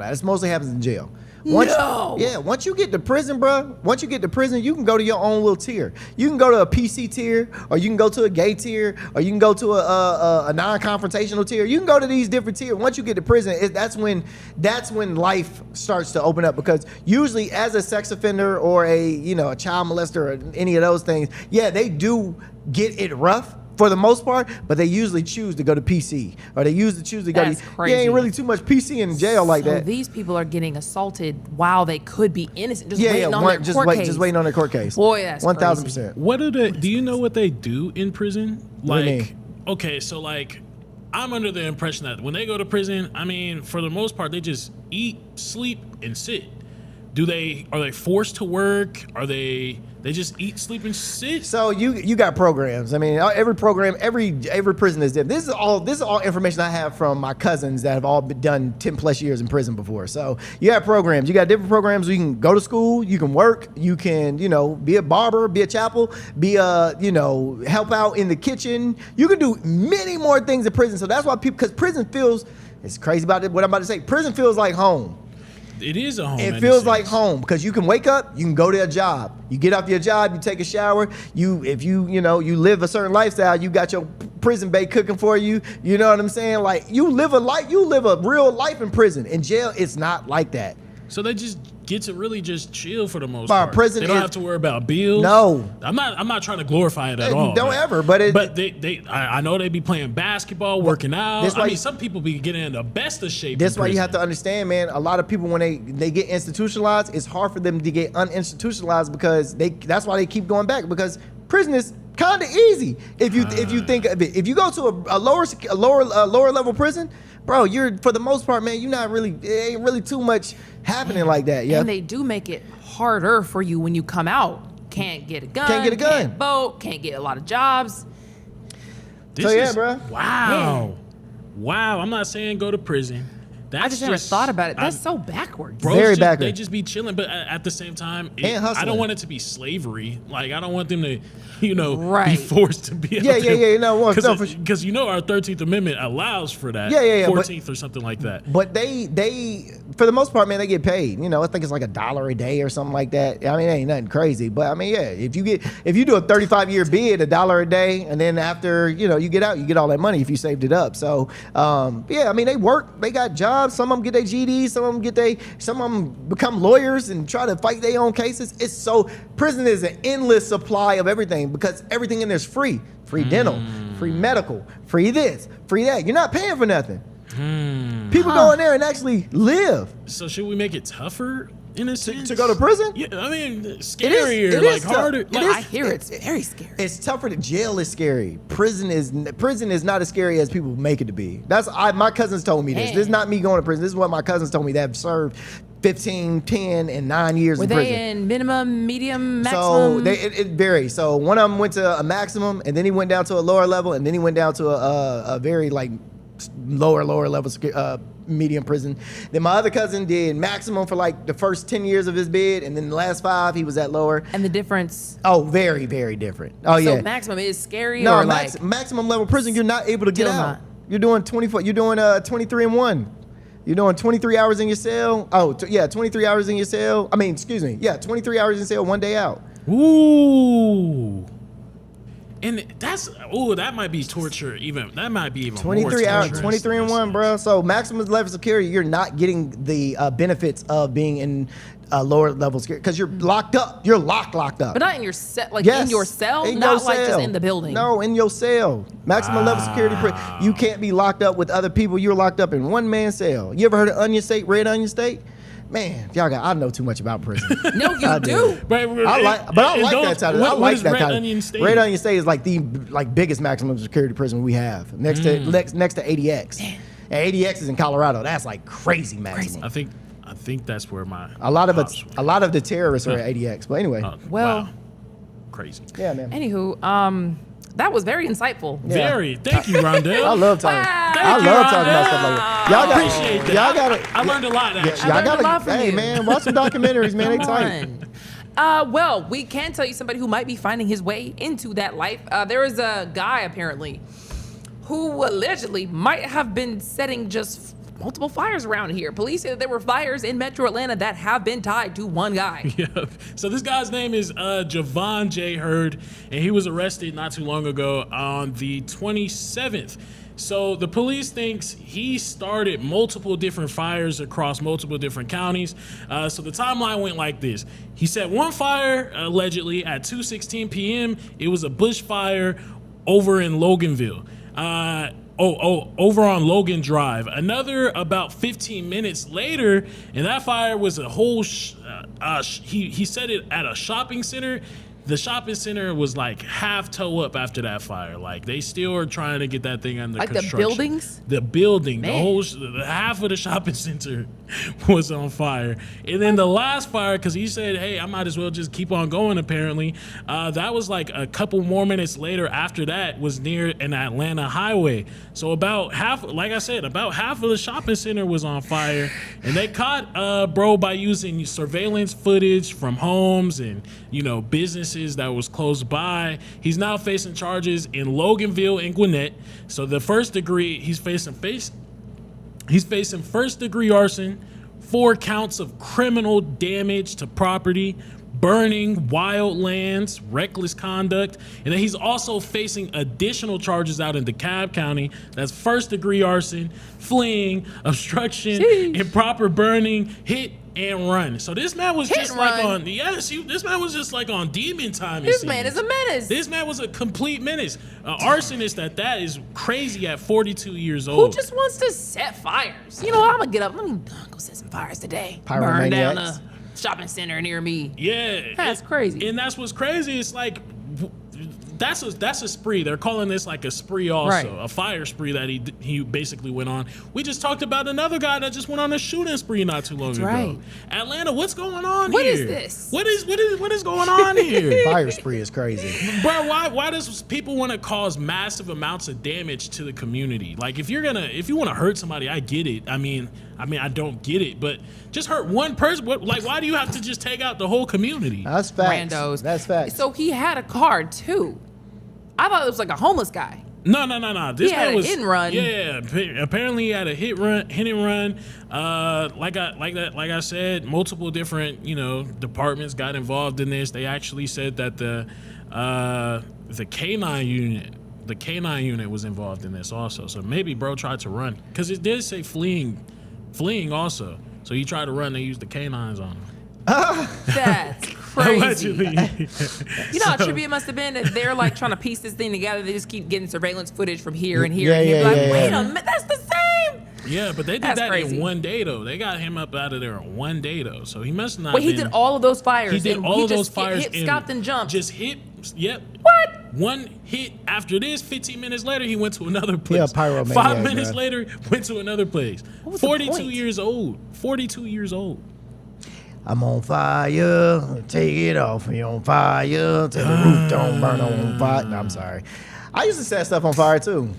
This mostly happens in jail. Once you get to prison, bro, you can go to your own little tier. You can go to a PC tier, or you can go to a gay tier, or you can go to a non-confrontational tier. You can go to these different tiers. Once you get to prison, that's when life starts to open up, because usually as a sex offender or a child molester or any of those things, they do get it rough for the most part, but they usually choose to go to PC, or they usually choose to go to... Crazy. Ain't really too much PC in jail like that. These people are getting assaulted while they could be innocent, waiting on their court case. Just waiting on their court case. Boy, that's 1,000%. What do you know what they do in prison? Like, okay, so like, I'm under the impression that when they go to prison, for the most part, they just eat, sleep, and sit. Are they forced to work? Are they just eat, sleep, and sit? So you got programs. Every program, every prison is different. This is all information I have from my cousins that have all been done 10+ years in prison before. So you have programs. You got different programs where you can go to school, you can work, you can, be a barber, be a chapel, be a, help out in the kitchen. You can do many more things in prison. So that's why because prison feels, it's crazy about it, what I'm about to say, prison feels like home. It is a home. It feels like home, because you can wake up, you can go to a job. You get off your job, you take a shower. If you live a certain lifestyle, you got your prison bae cooking for you. You know what I'm saying? Like, you live a real life in prison. In jail, it's not like that. So they just get to really just chill for the most part. Prison they don't have to worry about bills. No, I'm not trying to glorify it at all. Don't ever. But I know they be playing basketball, working out. Some people be getting in the best of shape. That's why you have to understand, man. A lot of people, when they get institutionalized, it's hard for them to get uninstitutionalized, because that's why they keep going back, because prison is kind of easy if you think of it. If you go to a lower level prison, bro, you're, for the most part, man, it ain't really too much happening like that. Yeah. And they do make it harder for you when you come out. Can't get a gun. Can't vote. Can't get a lot of jobs. Bro. Wow. Wow. I'm not saying go to prison. I just never thought about it. That's so backwards. Very backwards. They just be chilling, but at the same time, I don't want it to be slavery. Like, I don't want them to, be forced to be. No, because our 13th Amendment allows for that. 14th or something like that. But they for the most part, man, they get paid. I think it's like $1 a day or something like that. It ain't nothing crazy, but if you do a 35-year bid, $1 a day, and then after you get out, you get all that money if you saved it up. So they work, they got jobs. jobs. Some of them get their GDs. Some of them become lawyers and try to fight their own cases. Prison is an endless supply of everything because everything in there is free. Free dental, free medical, free this, free that. You're not paying for nothing. People go in there and actually live. So should we make it tougher in a sense? To go to prison? Yeah, I mean, scarier, it like is tough. harder. It Like, is. I hear it's very scary. It's tougher. Jail is scary. Prison is not as scary as people make it to be. My cousins told me this. Man. This is not me going to prison. This is what my cousins told me that have served 15, 10, and 9 years Were in prison. they in minimum, medium, So maximum? it varies. So one of them went to a maximum, and then he went down to a lower level, and then he went down to a very like lower level medium prison. Then my other cousin did maximum for like the first 10 years of his bid, and then the last 5 he was at lower. And the difference? Oh, very, very different. Oh, So yeah. maximum is scary No, or like? maximum level prison, you're not able to get Still out. not. You're doing 24. You're doing 23 and 1. You're doing 23 hours in your cell. 23 hours in your cell. 23 hours in cell, 1 day out. Ooh. And that might be torture. That might be even 23 more hours, torturous 23 and in 1, this bro. sense. So maximum level security, you're not getting the benefits of being in lower level security because you're locked up. You're locked up. But not in your cell, like Yes, in your cell, in not your like just cell. in the building. No, in your cell. Maximum level security. You can't be locked up with other people. You're locked up in one man cell. You ever heard of Onion State, Red Onion State? Man, I know too much about prison. No, you do. But I like that type of. I what like is that Red kind of. Onion State? Red Onion State is like the biggest maximum security prison we have, next to ADX. And ADX is in Colorado. That's like crazy maximum. I think that's where my A lot of pops a lot of the terrorists are at ADX. But anyway, Well- wow. Crazy. yeah, man. Anywho, that was very insightful. Yeah. Very. Thank you, Rondell. I love talking. I you, love talking about Rondell. stuff like that. Y'all got, Appreciate that. Y'all got I learned a lot, actually. Y'all learned a lot got from Hey, you. man, watch some documentaries, man. They Come tight. on. Well, we can tell you somebody who might be finding his way into that life. There is a guy apparently who allegedly might have been setting just multiple fires around here. Police say that there were fires in Metro Atlanta that have been tied to one guy. Yeah. So this guy's name is Javon J. Hurd, and he was arrested not too long ago on the 27th. So the police thinks he started multiple different fires across multiple different counties. So the timeline went like this. He set one fire allegedly at 2:16 p.m. It was a bush fire over in Loganville. Over on Logan Drive. Another about 15 minutes later, and that fire was a whole. He set it at a shopping center. The shopping center was like half toe up after that fire. Like they still are trying to get that thing under Like the construction. buildings? The building, Man. the whole half of the shopping center was on fire. And then the last fire, because he said, "Hey, I might as well just keep on going." Apparently, that was like a couple more minutes later. After that, was near an Atlanta highway. So about half, like I said, about half of the shopping center was on fire, and they caught bro by using surveillance footage from homes and businesses that was close by. He's now facing charges in Loganville and Gwinnett. So the first degree, he's facing first degree arson, 4 counts of criminal damage to property, burning wild lands, reckless conduct, and then he's also facing additional charges out in DeKalb County. That's first degree arson, fleeing, obstruction, improper burning, hit and run. So this man was just like on this man was just like on demon time. This man is a menace. This man was a complete menace. Arsonist that is crazy at 42 years old. Who just wants to set fires? You know, I'm gonna get up. Let me go set some fires today. Burn down Pyromaniacs. a shopping center near me. Yeah, That's crazy. And that's what's crazy. It's like that's a spree. They're calling this like a spree also, Right. a fire spree that he basically went on. We just talked about another guy that just went on a shooting spree not too long ago. right. Atlanta, what's going on What here? is this? What is going on here? Fire spree is crazy. Bro, why does people want to cause massive amounts of damage to the community? Like if you want to hurt somebody, I get it. I mean, I don't get it, but just hurt one person. Why do you have to just take out the whole community? That's facts. Randos. That's facts. So he had a car too. I thought it was like a homeless guy. No. This He had man a was hit and run. Yeah, apparently he had a hit and run. Like I said, multiple different departments got involved in this. They actually said that the K9 unit was involved in this also. So maybe bro tried to run because it did say fleeing fleeing also. So he tried to run. They used the canines on him. That's crazy. Allegedly. You know how trippy it must have been if they're like trying to piece this thing together. They just keep getting surveillance footage from here and here and here. Wait a minute, that's the same. Yeah, but they did That's that crazy. in one day though. They got him up out of there in one day though. So he must not. Wait, he did all of those fires. He did and all of those just fires. Hit, stopped and jumped. Just hit. Yep. What? One hit after this. 15 minutes later, he went to another place. Yeah, pyromaniac, 5 minutes bro. later, went to another place. What was the 42 point? years old. 42 years old. I'm on fire, take it off. You're on fire till the roof don't burn on fire. No, I'm sorry. I used to set stuff on fire too.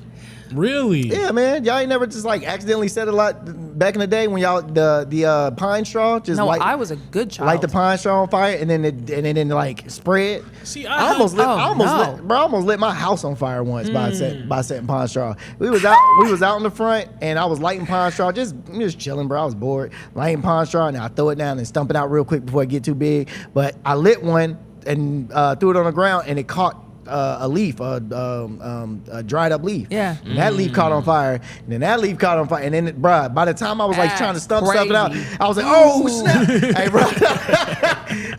Really? Yeah, man. Y'all ain't never just like accidentally set a lot back in the day when y'all the pine straw just No, light, I was a good child. light the pine straw on fire and then it like spread. See, I almost lit, no. bro. I almost lit my house on fire once by setting pine straw. We was out in the front and I was lighting pine straw, just chilling, bro. I was bored, lighting pine straw and I throw it down and stump it out real quick before it get too big. But I lit one and threw it on the ground and it caught a leaf, a dried up leaf. Yeah. And that leaf caught on fire. And then that leaf caught on fire. And then, bruh, by the time I was like trying to stump something out, I was like, oh, snap. Hey, bro.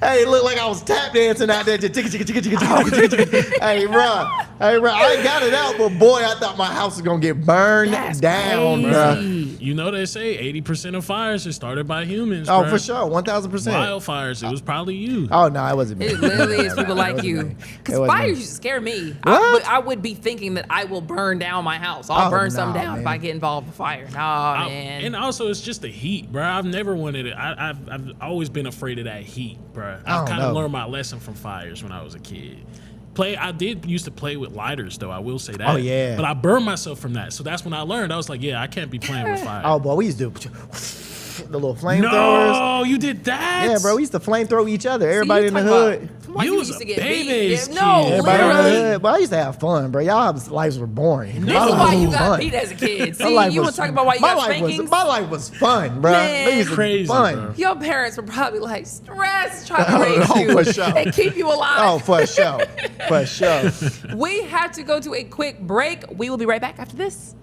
Hey, it looked like I was tap dancing out there. Just Hey, bro. I got it out, but boy, I thought my house was going to get burned down, bro. You know they say 80% of fires are started by humans. Oh, bruh. for sure. 1,000%. Wildfires. It was probably you. Oh, no, it wasn't me. It literally is people It like wasn't you. me. Because It wasn't fires me. used to scare me. What? I would be thinking that I will burn down my house. I'll Oh, burn some nah, down if man. I get involved with fire. Nah, man. And also, it's just the heat, bro. I've never wanted it. I've always been afraid of that heat, bro. I I don't kind of know. learned my lesson from fires when I was a kid. I did used to play with lighters, though. I will say that. Oh, yeah. But I burned myself from that. So that's when I learned. I was like, yeah, I can't be playing with fire. Oh, boy, we used to do the little flamethrowers. No, you did that? Yeah, bro, we used to flamethrow each other. Everybody in the hood. You was a baby's kid. No, Everybody in the literally. hood. But I used to have fun, bro. Y'all's lives were boring. This My is life why you was got fun. beat as a kid. My See, life you was- want to talk about why you my got life spankings? was, my life was fun, bro. Man. They used to be Crazy, fun. bro. Your parents were probably like stressed trying to raise Oh, you for sure. and keep you Oh, alive. for sure. For sure. We have to go to a quick break. We will be right back after this.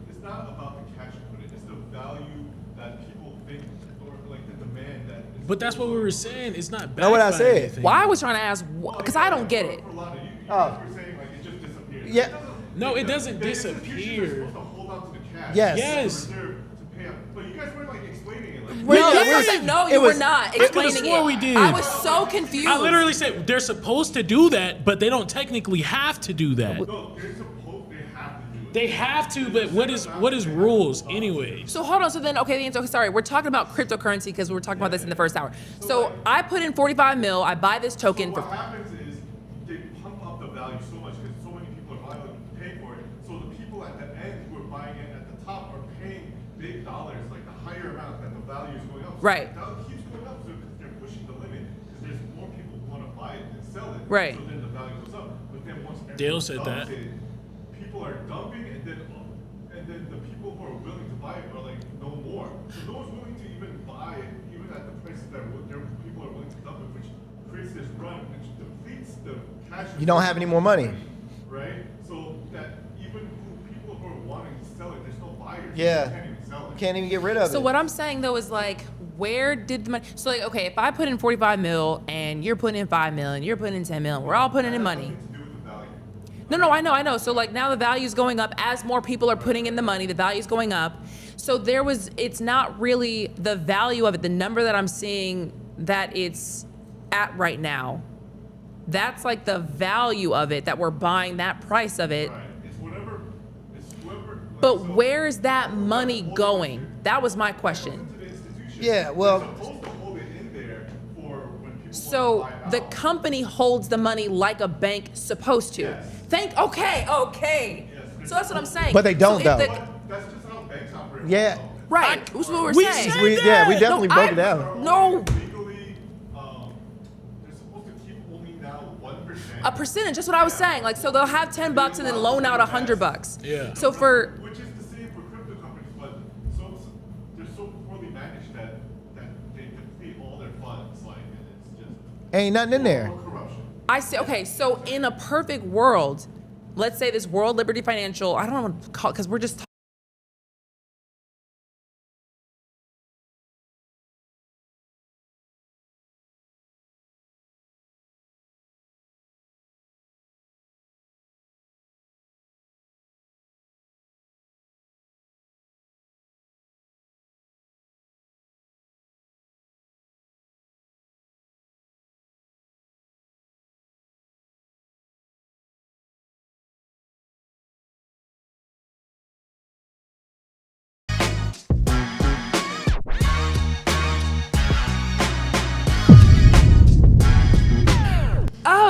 It's not about the catch and put it. It's the value that people think, or like the demand that. But that's what we were saying. It's not bad. Know what I said? Why I was trying to ask, because I don't get it. For a lot of you Oh. guys were saying like it just disappeared. Yeah. No, it doesn't The institution is disappear. supposed to hold on to the cash. Yes. Yes. Reserve to pay up. But you guys weren't like explaining it. Like, No, Yeah, that's it what I was- said. No, it you was- were not I could've explaining swore it. we did. I was so confused. I literally said they're supposed to do that, but they don't technically have to do that. no, they're supposed, they have to do it. They have to, but what is rules anyways? So hold on. So then, okay, sorry. We're talking about cryptocurrency because we were talking about this in the first hour. So I put in 45 mil. I buy this token So for. what happens is they pump up the value so much because so many people are paying for it. So the people at the end who are buying it at the top are paying big dollars, like the higher amount that the value is going up. So Right. the value keeps going up because they're pushing the limit because there's more people who want to buy it and sell it. Right. So then the value goes up. But then once Dale everyone said dumps that. it, people are dumping and then the people who are willing to buy it are like no more. So no one's willing to even buy it, even at the prices that people are willing to dump it, which creates this run, which depletes the cash. You don't have any more money. Right? So that even people who are wanting to sell it, there's no buyers. Yeah. You can't even sell it. Can't even get rid of it. So what I'm saying though is like, where did the money? So like, okay, if I put in 45 mil and you're putting in 5 mil and you're putting in 10 mil, we're all putting in money. To do with the value. No, I know. So like now the value's going up as more people are putting in the money, the value's going up. So it's not really the value of it, the number that I'm seeing that it's at right now. That's like the value of it that we're buying, that price of it. Right. It's whatever. It's whoever. Like, But so where's that money going? That was my question. to the institution. Yeah, well, They're supposed to hold So the company holds the money like a bank supposed to. Okay. So that's what I'm saying. But they don't, so if though. That's just how banks operate. Yeah. Right. That's what we're We saying. said We definitely broke it down. No, Legally, they're supposed to keep only now 1%. a percentage. That's what I was saying. Like, so they'll have $10 and then loan out $100. Yeah. So for Which is the same for crypto companies, but they're so poorly managed that they deplete all their funds, like, and it's just Ain't nothing in there. more corruption. I say, okay, so in a perfect world, let's say this World Liberty Financial, I don't know what to call it because we're just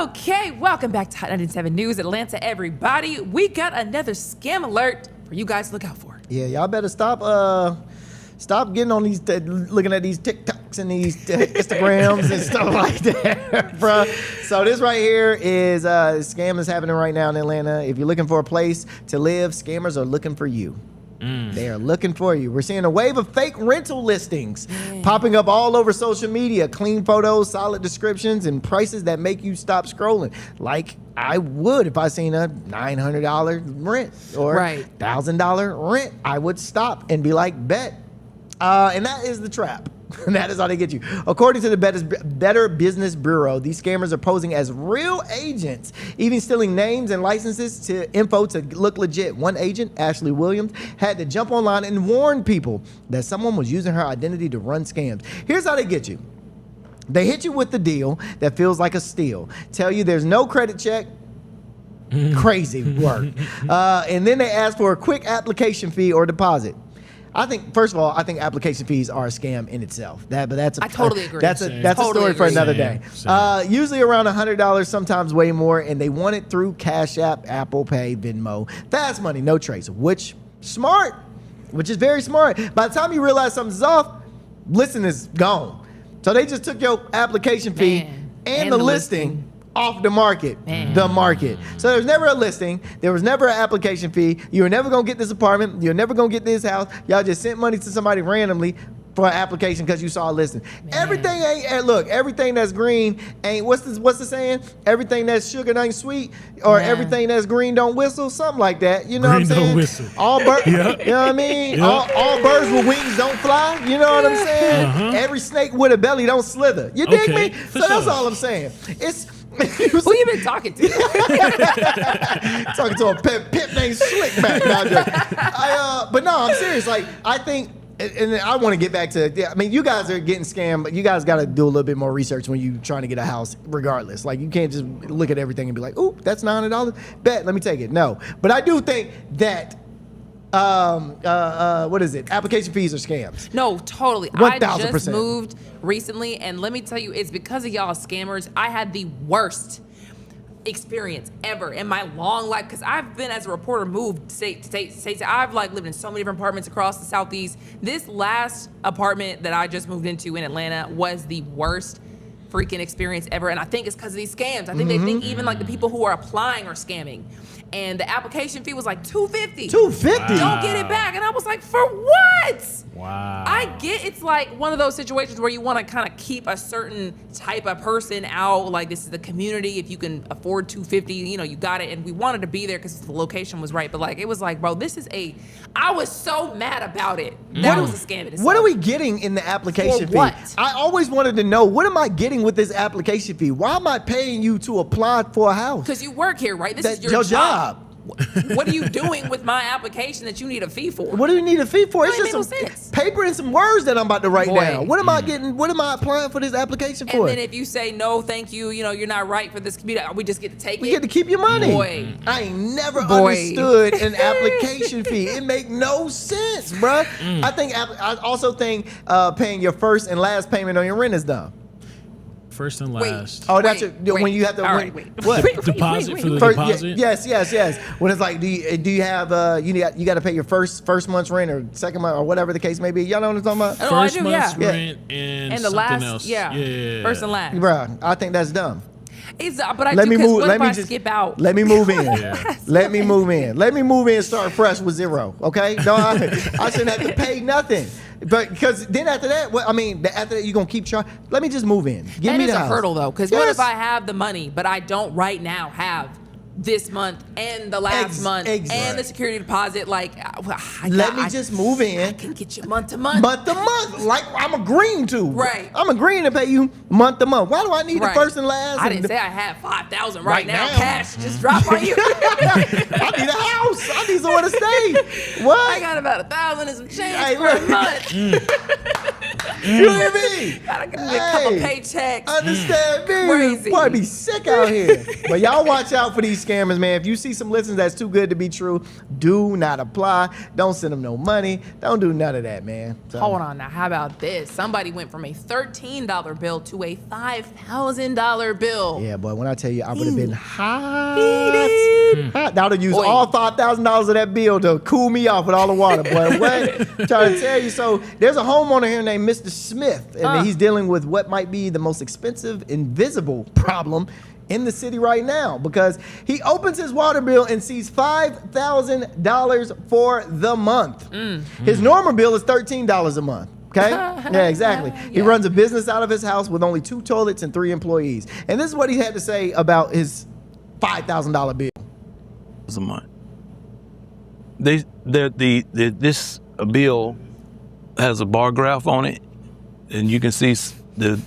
Okay, welcome back to Hot 97 News Atlanta, everybody. We got another scam alert for you guys to look out for. Yeah, y'all better stop getting on these looking at these TikToks and these Instagrams and stuff like that, bro. So this right here is a scam that's happening right now in Atlanta. If you're looking for a place to live, scammers are looking for you. They are looking for you. We're seeing a wave of fake rental listings popping up all over social media. Clean photos, solid descriptions, and prices that make you stop scrolling. Like I would if I seen a $900 rent or $1,000 rent. I would stop and be like, bet. And that is the trap. That is how they get you. According to the Better Business Bureau, these scammers are posing as real agents, even stealing names and licenses to info to look legit. One agent, Ashley Williams, had to jump online and warn people that someone was using her identity to run scams. Here's how they get you. They hit you with the deal that feels like a steal. Tell you there's no credit check. Crazy work. And then they ask for a quick application fee or deposit. I think, first of all, I think application fees are a scam in itself. I totally agree. That's a story for another day. Usually around $100, sometimes way more, and they want it through Cash App, Apple Pay, Venmo, fast money, no trace. Which is very smart. By the time you realize something's off, listing is gone. So they just took your application fee and the listing off the market. So there's never a listing. There was never an application fee. You were never going to get this apartment. You're never going to get this house. Y'all just sent money to somebody randomly for an application because you saw a listing. Everything ain't, look, everything that's green ain't, what's the saying? Everything that's sugar ain't sweet, or everything that's green don't whistle, something like that. You know Green what I'm saying? don't whistle. All birds, you know what I mean? All birds with wings don't fly. You know what I'm saying? Every snake with a belly don't slither. You dig me? So that's all I'm saying. It's who you been talking to? Talking to a pimp named Slickback. But no, I'm serious. Like, I think, and I want to get back to, I mean, you guys are getting scammed, but you guys got to do a little bit more research when you're trying to get a house, regardless. Like, you can't just look at everything and be like, ooh, that's $900. Bet, let me take it. No. But I do think that, what is it? Application fees are scams. No, totally. 1000%. I just moved recently, and let me tell you, it's because of y'all scammers. I had the worst experience ever in my long life, because I've been, as a reporter, moved state to state. I've like lived in so many different apartments across the Southeast. This last apartment that I just moved into in Atlanta was the worst freaking experience ever, and I think it's because of these scams. I think they think even like the people who are applying are scamming. And the application fee was like $250. $250? Don't get it back. And I was like, for what? Wow. I get it's like one of those situations where you want to kind of keep a certain type of person out. Like, this is the community. If you can afford $250, you know, you got it. And we wanted to be there because the location was right. But like, it was like, bro, I was so mad about it. That was a scam. What are we getting in the application fee? What? I always wanted to know, what am I getting with this application fee? Why am I paying you to apply for a house? Because you work here, right? This That's is your job. job. What are you doing with my application that you need a fee for? What do you need a fee for? It's It just made some no sense. paper and some words that I'm about to write Boy. down. What am I getting? What am I applying for this application for? And then if you say no, thank you, you know, you're not right for this community, we just get to take it. We get to keep your money. Boy. I ain't never Boy. understood an application fee. It make no sense, bruh. I also think paying your first and last payment on your rent is dumb. First and last. Oh, that's Wait, when you have to all right, wait. what? Deposit for the First- deposit? Yes. When it's like, do you have you got to pay your first month's rent or second month or whatever the case may be? Y'all know what I'm talking about? Oh, I First do, month's yeah. rent and And the something last, else. yeah. First and last. Bruh, I think that's dumb. It's, but I Let do me because move. what Let if me I just skip out? Let me move in. Yeah. Let me move in. Let me move in and start fresh with zero. Okay? No, I shouldn't have to pay nothing. But because then after that, after that you're gonna keep trying. Let me just move in. Give That me is the a house. hurdle though, because what Yes. if I have the money, but I don't right now have this month and the last month and the security deposit? Like, Let me just move in. I can get you month to month. Month to month, like I'm agreeing to. Right. I'm agreeing to pay you month to month. Why do I need Right. the first and last? I and didn't the- say I had 5,000 Right right now. now. Cash just drop on you. I need a house. I need somewhere to stay. What? I got about 1,000 and some change Hey, for a look. month. You hear me? Gotta give me a couple Hey. paychecks. Understand me? Crazy. Boy, be sick out here. But y'all watch out for these scammers, man. If you see some listings that's too good to be true, do not apply. Don't send them no money. Don't do none of that, man. So- Hold on now. How about this? Somebody went from a $13 bill to a $5,000 bill. Yeah, boy, when I tell you I would have been hot. I would have used Boy. all $5,000 of that bill to cool me off with all the water, boy. What? Trying to tell you. So there's a homeowner here named Mr. Smith, and he's dealing with what might be the most expensive invisible problem in the city right now, because he opens his water bill and sees $5,000 for the month. His normal bill is $13 a month. Okay? Yeah, exactly. He runs a business out of his house with only 2 toilets and 3 employees. And this is what he had to say about his $5,000 bill. A month. This bill has a bar graph on it, and you can see the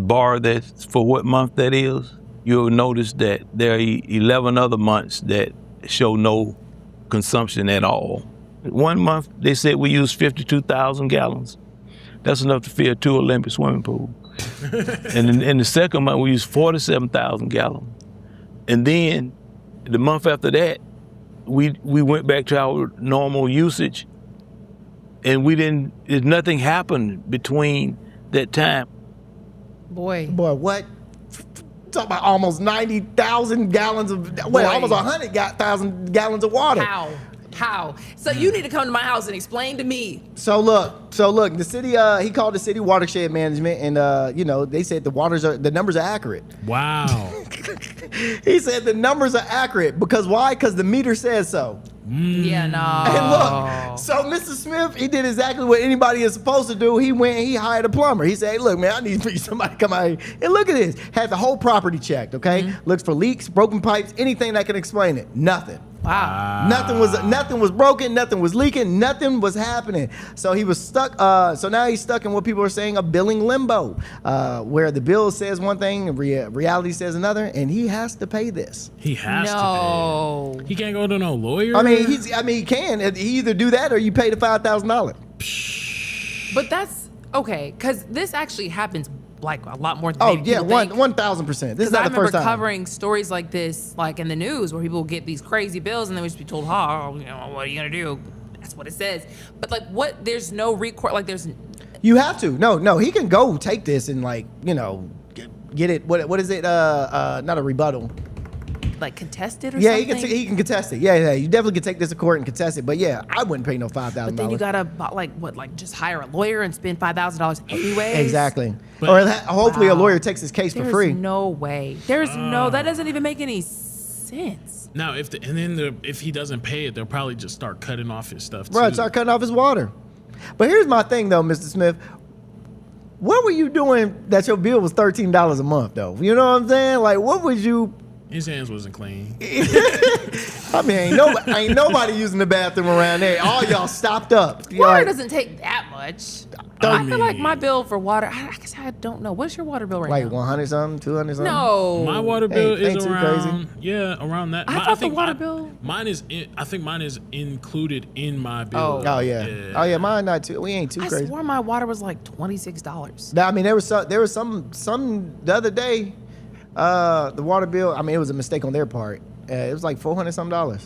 bar that's for what month that is. You'll notice that there are 11 other months that show no consumption at all. One month they said we used 52,000 gallons. That's enough to fill 2 Olympic swimming pools. And in the second month we used 47,000 gallons. And then the month after that, we went back to our normal usage, and nothing happened between that time. Boy, what? Talk about almost 90,000 gallons of, almost 100,000 gallons of water. How? So you need to come to my house and explain to me. So look, the city, he called the city watershed management, and they said the numbers are accurate. Wow. He said the numbers are accurate because why? Because the meter says so. Yeah, no. And look, so Mr. Smith, he did exactly what anybody is supposed to do. He went and he hired a plumber. He said, hey, look, man, I need somebody to come out here. And look at this. Had the whole property checked, okay? Looks for leaks, broken pipes, anything that can explain it. Nothing. Wow. Nothing was broken, nothing was leaking, nothing was happening. So he was stuck. So now he's stuck in what people are saying a billing limbo, where the bill says one thing, and reality says another, and he has to pay this. He has to pay. He can't go to no lawyer. I mean, he can. He either do that or you pay the $5,000. But that's okay, because this actually happens like a lot more than Oh maybe yeah, people think. 1,000%. This is Because not I the first remember time. covering stories like this, like in the news, where people get these crazy bills and they would just be told, "Oh, what are you gonna do?" That's what it says. But like, what? There's no recourse. Like, there's. You have to. No, he can go take this and get it. What is it? Not a rebuttal. Like contested or Yeah, something? he can contest it. Yeah, you definitely can take this to court and contest it. But yeah, I wouldn't pay no $5,000. But then you gotta just hire a lawyer and spend $5,000 anyway. Exactly. Or hopefully a lawyer takes his case for free. There's no way. That doesn't even make any sense. Now, if he doesn't pay it, they'll probably just start cutting off his stuff too. Right, start cutting off his water. But here's my thing though, Mr. Smith. What were you doing that your bill was $13 a month though? You know what I'm saying? Like, what was you? His hands wasn't clean. I mean, ain't nobody using the bathroom around there. All y'all stopped up. Water doesn't take that much. I feel like mean- my bill for water, I guess I don't know. What's your water bill right Like now? 100 something, 200 something. No. My water bill Ain't is too around, crazy. around that. I thought the water bill- Mine is. I think mine is included in my bill. Oh yeah, mine not too. We ain't too I crazy. swore my water was like $26. I mean, there was some the other day. The water bill. I mean, it was a mistake on their part. It was like $400 something.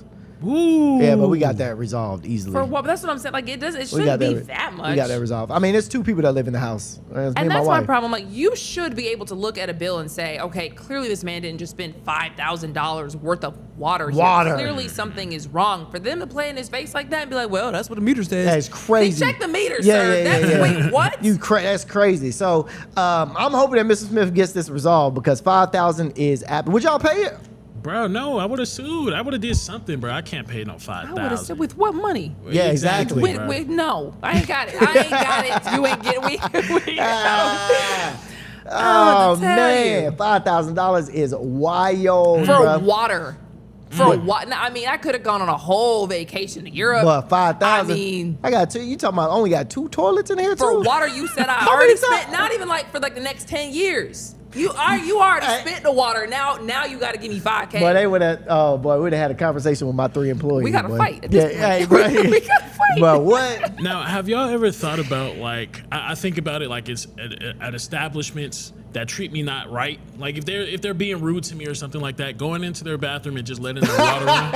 Ooh. Yeah, but we got that resolved easily. For what? That's what I'm saying. Like it shouldn't be that much. We got that resolved. I mean, it's 2 people that live in the house. It's me And that's my my wife. problem. Like, you should be able to look at a bill and say, okay, clearly this man didn't just spend $5,000 worth of water here. Water. Clearly something is wrong. For them to play in his face like that and be like, well, that's what the meter says. That's crazy. They check the meter, sir. Wait, what? That's crazy. So I'm hoping that Mr. Smith gets this resolved because $5,000 is would y'all pay it? Bro, no, I would have sued. I would have did something, bro. I can't pay no I would have said, $5,000. with what money? Yeah, exactly. Wait, no, I ain't got it. You ain't get it. Oh to tell man, $5,000 is wild, For bruh. water. For what? I mean, I could have gone on a whole vacation to Europe. But $5,000. I mean, I got 2. You talking about only got 2 toilets in here for too? water, you said I How already many times- spent. Not even like for like the next 10 years. You already spent the water. Now you got to give me $5,000. Boy, they would have. Oh boy, we'd have had a conversation with my 3 employees. We gotta boy. fight at this point. Hey, bro. We gotta fight. But what? Now, have y'all ever thought about, like, I think about it like it's at establishments that treat me not right. Like if they're being rude to me or something like that, going into their bathroom and just letting their water run.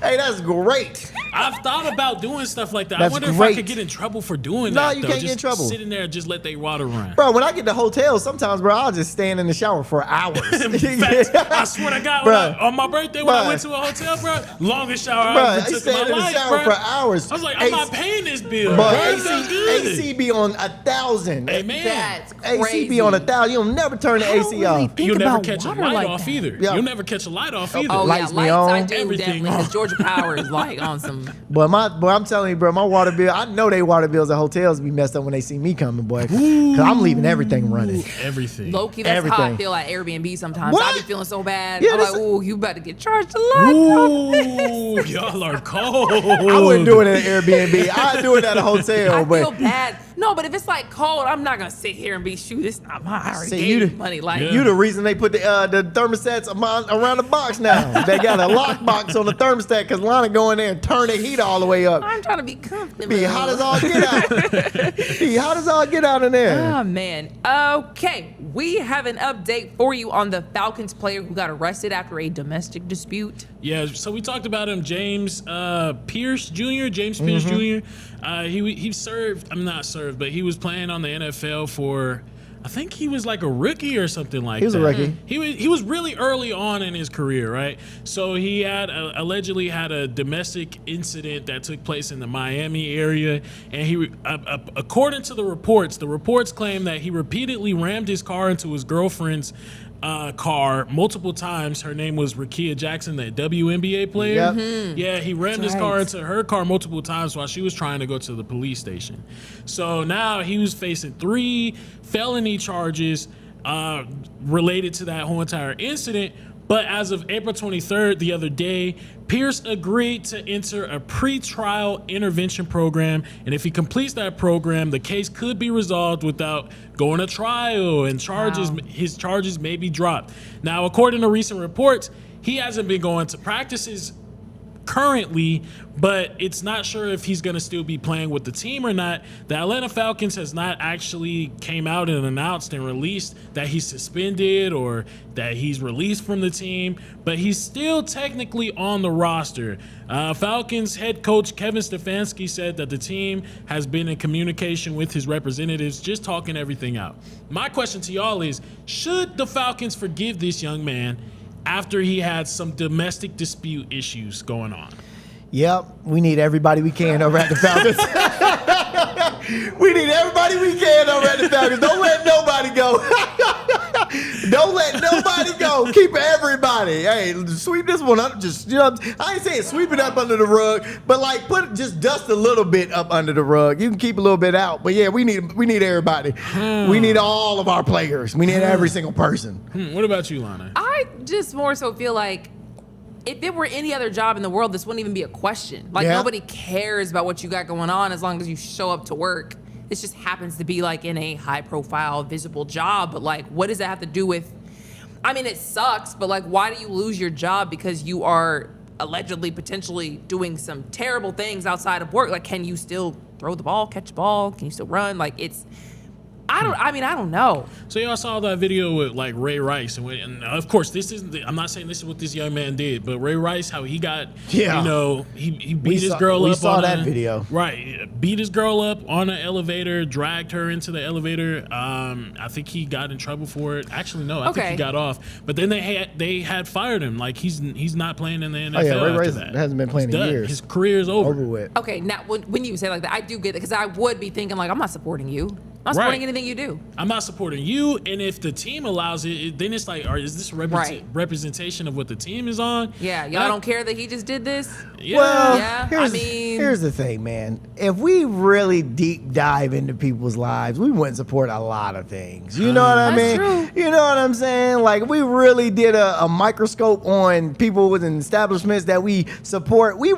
Hey, that's great. I've thought about doing stuff like that. That's I wonder if great. I could get in trouble for doing No, that. you though. can't get Just in trouble. Sit in there and just let their water run. Bro, when I get to hotels, sometimes, bro, I'll just stand in the shower for hours. In fact, I swear to God, on my birthday when I went to a hotel, bro, longest shower Bro, I ever I took stand in in my the life, shower bro. for hours. I was like, I'm not paying this bill. But Bro, it's not good. AC be on 1,000. Hey, man. That's AC crazy. be on 1,000. You'll never turn the AC off. Think You'll never about catch a water light like off that. either. Yeah. You'll never catch a light off either. Oh, Lights yeah, be lights on. I do Everything definitely, because Georgia Power is like on some. But I'm telling you, bro, my water bill, I know they water bills at hotels be messed up when they see me coming, boy. Cause I'm leaving everything running. Everything. Low key, that's how I Everything. feel at Airbnb sometimes. What? I be feeling so bad. Yeah, I'm this- like, ooh, you better get charged a lot. Ooh, y'all are cold. I wouldn't do it at an Airbnb. I'd do it at a hotel, I but feel bad. No, but if it's like cold, I'm not gonna sit here and be shoot. It's not my. I already See, gave you you the- money. Like you the reason they put the thermostats around the box now. They got a lock box on the thermostat because Lana go in there and turn the heat all the way up. I'm trying to be comfortable. Be hot as all get out. Be hot as all get out in there. Oh man. Okay, we have an update for you on the Falcons player who got arrested after a domestic dispute. Yeah, so we talked about him, James Pierce Jr. James Pierce Jr. He served. I'm not served, but he was playing on the NFL for. I think he was like a rookie or something like that. He was a rookie. He was really early on in his career, right? So he had allegedly had a domestic incident that took place in the Miami area, and he, according to the reports claim that he repeatedly rammed his car into his girlfriend's car multiple times. Her name was Rakia Jackson, the WNBA player. Yep. Yeah, he rammed his car into her car multiple times while she was trying to go to the police station. So now he was facing 3 felony charges related to that whole entire incident. But as of April 23rd, the other day, Pierce agreed to enter a pre-trial intervention program. And if he completes that program, the case could be resolved without going to trial, and his charges may be dropped. Now, according to recent reports, he hasn't been going to practices currently, but it's not sure if he's going to still be playing with the team or not. The Atlanta Falcons has not actually came out and announced and released that he's suspended or that he's released from the team, but he's still technically on the roster. Falcons head coach Kevin Stefanski said that the team has been in communication with his representatives, just talking everything out. My question to y'all is, should the Falcons forgive this young man after he had some domestic dispute issues going on? Yep, we need everybody we can over at the Falcons. We need everybody we can over at the Falcons. Don't let nobody go. Don't let nobody go. Keep everybody. Hey, sweep this one up. Just, you know, I ain't saying sweep it up under the rug, but like just dust a little bit up under the rug. You can keep a little bit out, but yeah, we need everybody. We need all of our players. We need every single person. What about you, Lana? I just more so feel like if it were any other job in the world, this wouldn't even be a question. Like, Yeah. nobody cares about what you got going on as long as you show up to work. This just happens to be like in a high profile, visible job. But like, what does that have to do with, I mean, it sucks, but like, why do you lose your job because you are allegedly, potentially doing some terrible things outside of work? Like, can you still throw the ball, catch the ball? Can you still run? Like, I don't know. So y'all saw that video with like Ray Rice, and of course this isn't. I'm not saying this is what this young man did, but Ray Rice, how he got, he beat his girl up. We saw on that video, right? Beat his girl up on an elevator, dragged her into the elevator. I think he got in trouble for it. Actually, no, I think he got off. But then they had fired him. Like he's not playing in the NFL. Oh yeah, Ray after Rice that. hasn't been playing in years. His career is over. With. Okay, now when you say like that, I do get it because I would be thinking like I'm not supporting you. I'm not supporting anything you do. I'm not supporting you, and if the team allows it, then it's like, is this representation of what the team is on? Yeah, y'all don't care that he just did this? Yeah. Well, here's the thing, man. If we really deep dive into people's lives, we wouldn't support a lot of things. You know what I mean? True. You know what I'm saying? Like, if we really did a microscope on people within establishments that we support, we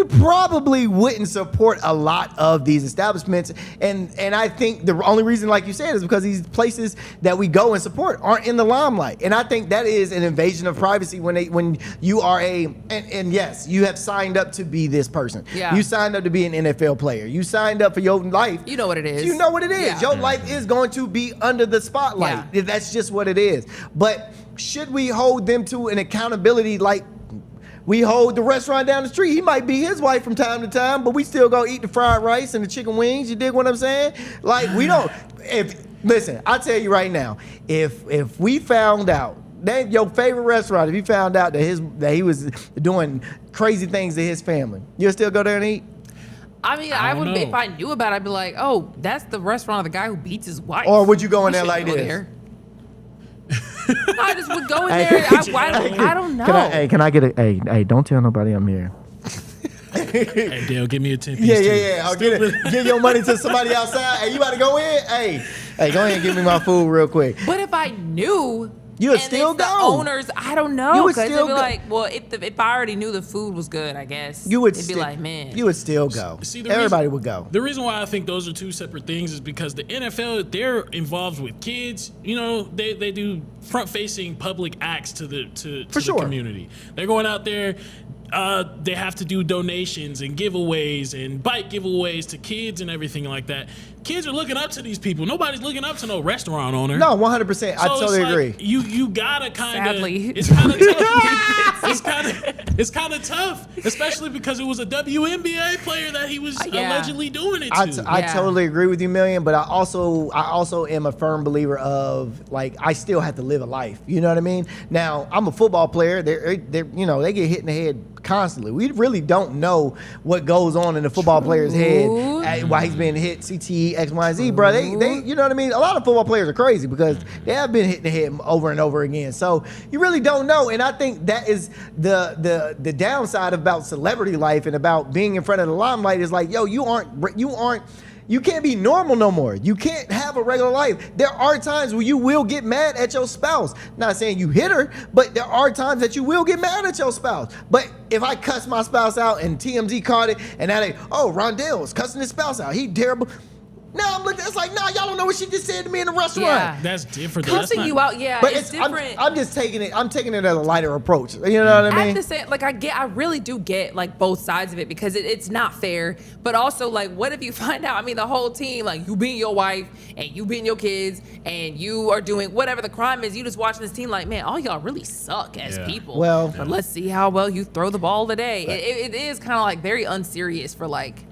probably wouldn't support a lot of these establishments. And I think the only reason, like you said, is because these places that we go and support aren't in the limelight. And I think that is an invasion of privacy when you are and yes, you have signed up to be this person. Yeah. You signed up to be an NFL player. You signed up for your life. You know what it is. You know what it is. Yeah. Your life is going to be under the spotlight. Yeah. That's just what it is. But should we hold them to an accountability like we hold the restaurant down the street? He might be his wife from time to time, but we still go eat the fried rice and the chicken wings. You dig what I'm saying? Like, we don't. Listen, I'll tell you right now, if we found out, name your favorite restaurant, if you found out that he was doing crazy things to his family, you'll still go there and eat? I mean, I would if I knew about it, I'd be like, oh, that's the restaurant of the guy who beats his wife. Or would you go in there like this? I just would go in there. I don't know. Can I get a hey, don't tell nobody I'm here. Hey, Dale, give me a 10 piece. Yeah. I'll give your money to somebody outside. Hey, you about to go in? Hey, go ahead and give me my food real quick. But if I knew, you would still go. The owners, I don't know. You would Because still it'd be go. like, well, if I already knew the food was good, I guess You would it'd be like, man, you would still go. See, Everybody would go. The reason why I think those are two separate things is because the NFL, they're involved with kids. You know, they do front-facing public acts to the community. They're going out there. They have to do donations and giveaways and bike giveaways to kids and everything like that. Kids are looking up to these people. Nobody's looking up to no restaurant owner. No, 100%. I totally agree. You gotta kind of. Sadly. It's kind of tough. It's kind of tough, especially because it was a WNBA player that he was allegedly doing it to. I totally agree with you, Million. But I also am a firm believer of, like, I still have to live a life. You know what I mean? Now, I'm a football player. They get hit in the head constantly. We really don't know what goes on in the football player's head while he's being hit, CTE, X, Y, and Z, bro. They, you know what I mean? A lot of football players are crazy because they have been hit in the head over and over again. So you really don't know. And I think that is the downside about celebrity life and about being in front of the limelight is like, yo, you can't be normal no more. You can't have a regular life. There are times where you will get mad at your spouse. Not saying you hit her, but there are times that you will get mad at your spouse. But if I cuss my spouse out and TMZ caught it, and now Rondell is cussing his spouse out. He terrible. Now I'm looking, it's like, y'all don't know what she just said to me in the restaurant. Yeah. That's different. Cussing you out, but it's different. I'm just taking it as a lighter approach. You know what I mean? At the same, like I really do get like both sides of it because it's not fair. But also, like, what if you find out? I mean, the whole team, like, you beating your wife and you beating your kids and you are doing whatever the crime is. You just watching this team, like, man, all y'all really suck as people. Well, but let's see how well you throw the ball today. It is kind of like very unserious for like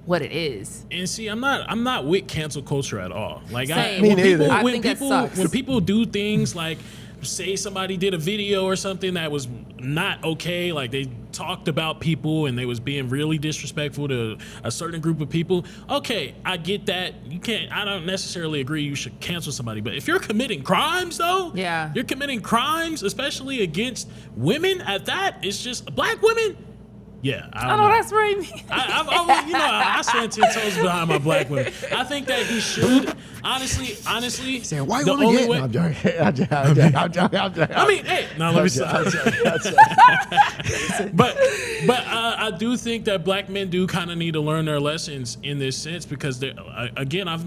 what it is. And see, I'm not with cancel culture at all. Like Same. when people do things like say somebody did a video or something that was not okay, like they talked about people and they was being really disrespectful to a certain group of people. Okay, I get that. I don't necessarily agree you should cancel somebody, but if you're committing crimes though, you're committing crimes, especially against women at that, it's just black women. Yeah, I know. That's right. I stand 10 toes behind my black women. I think that he should, honestly. Saying white the woman only yet? way. No, I'm joking. I mean, hey, now let me stop. But I do think that black men do kind of need to learn their lessons in this sense because again, I've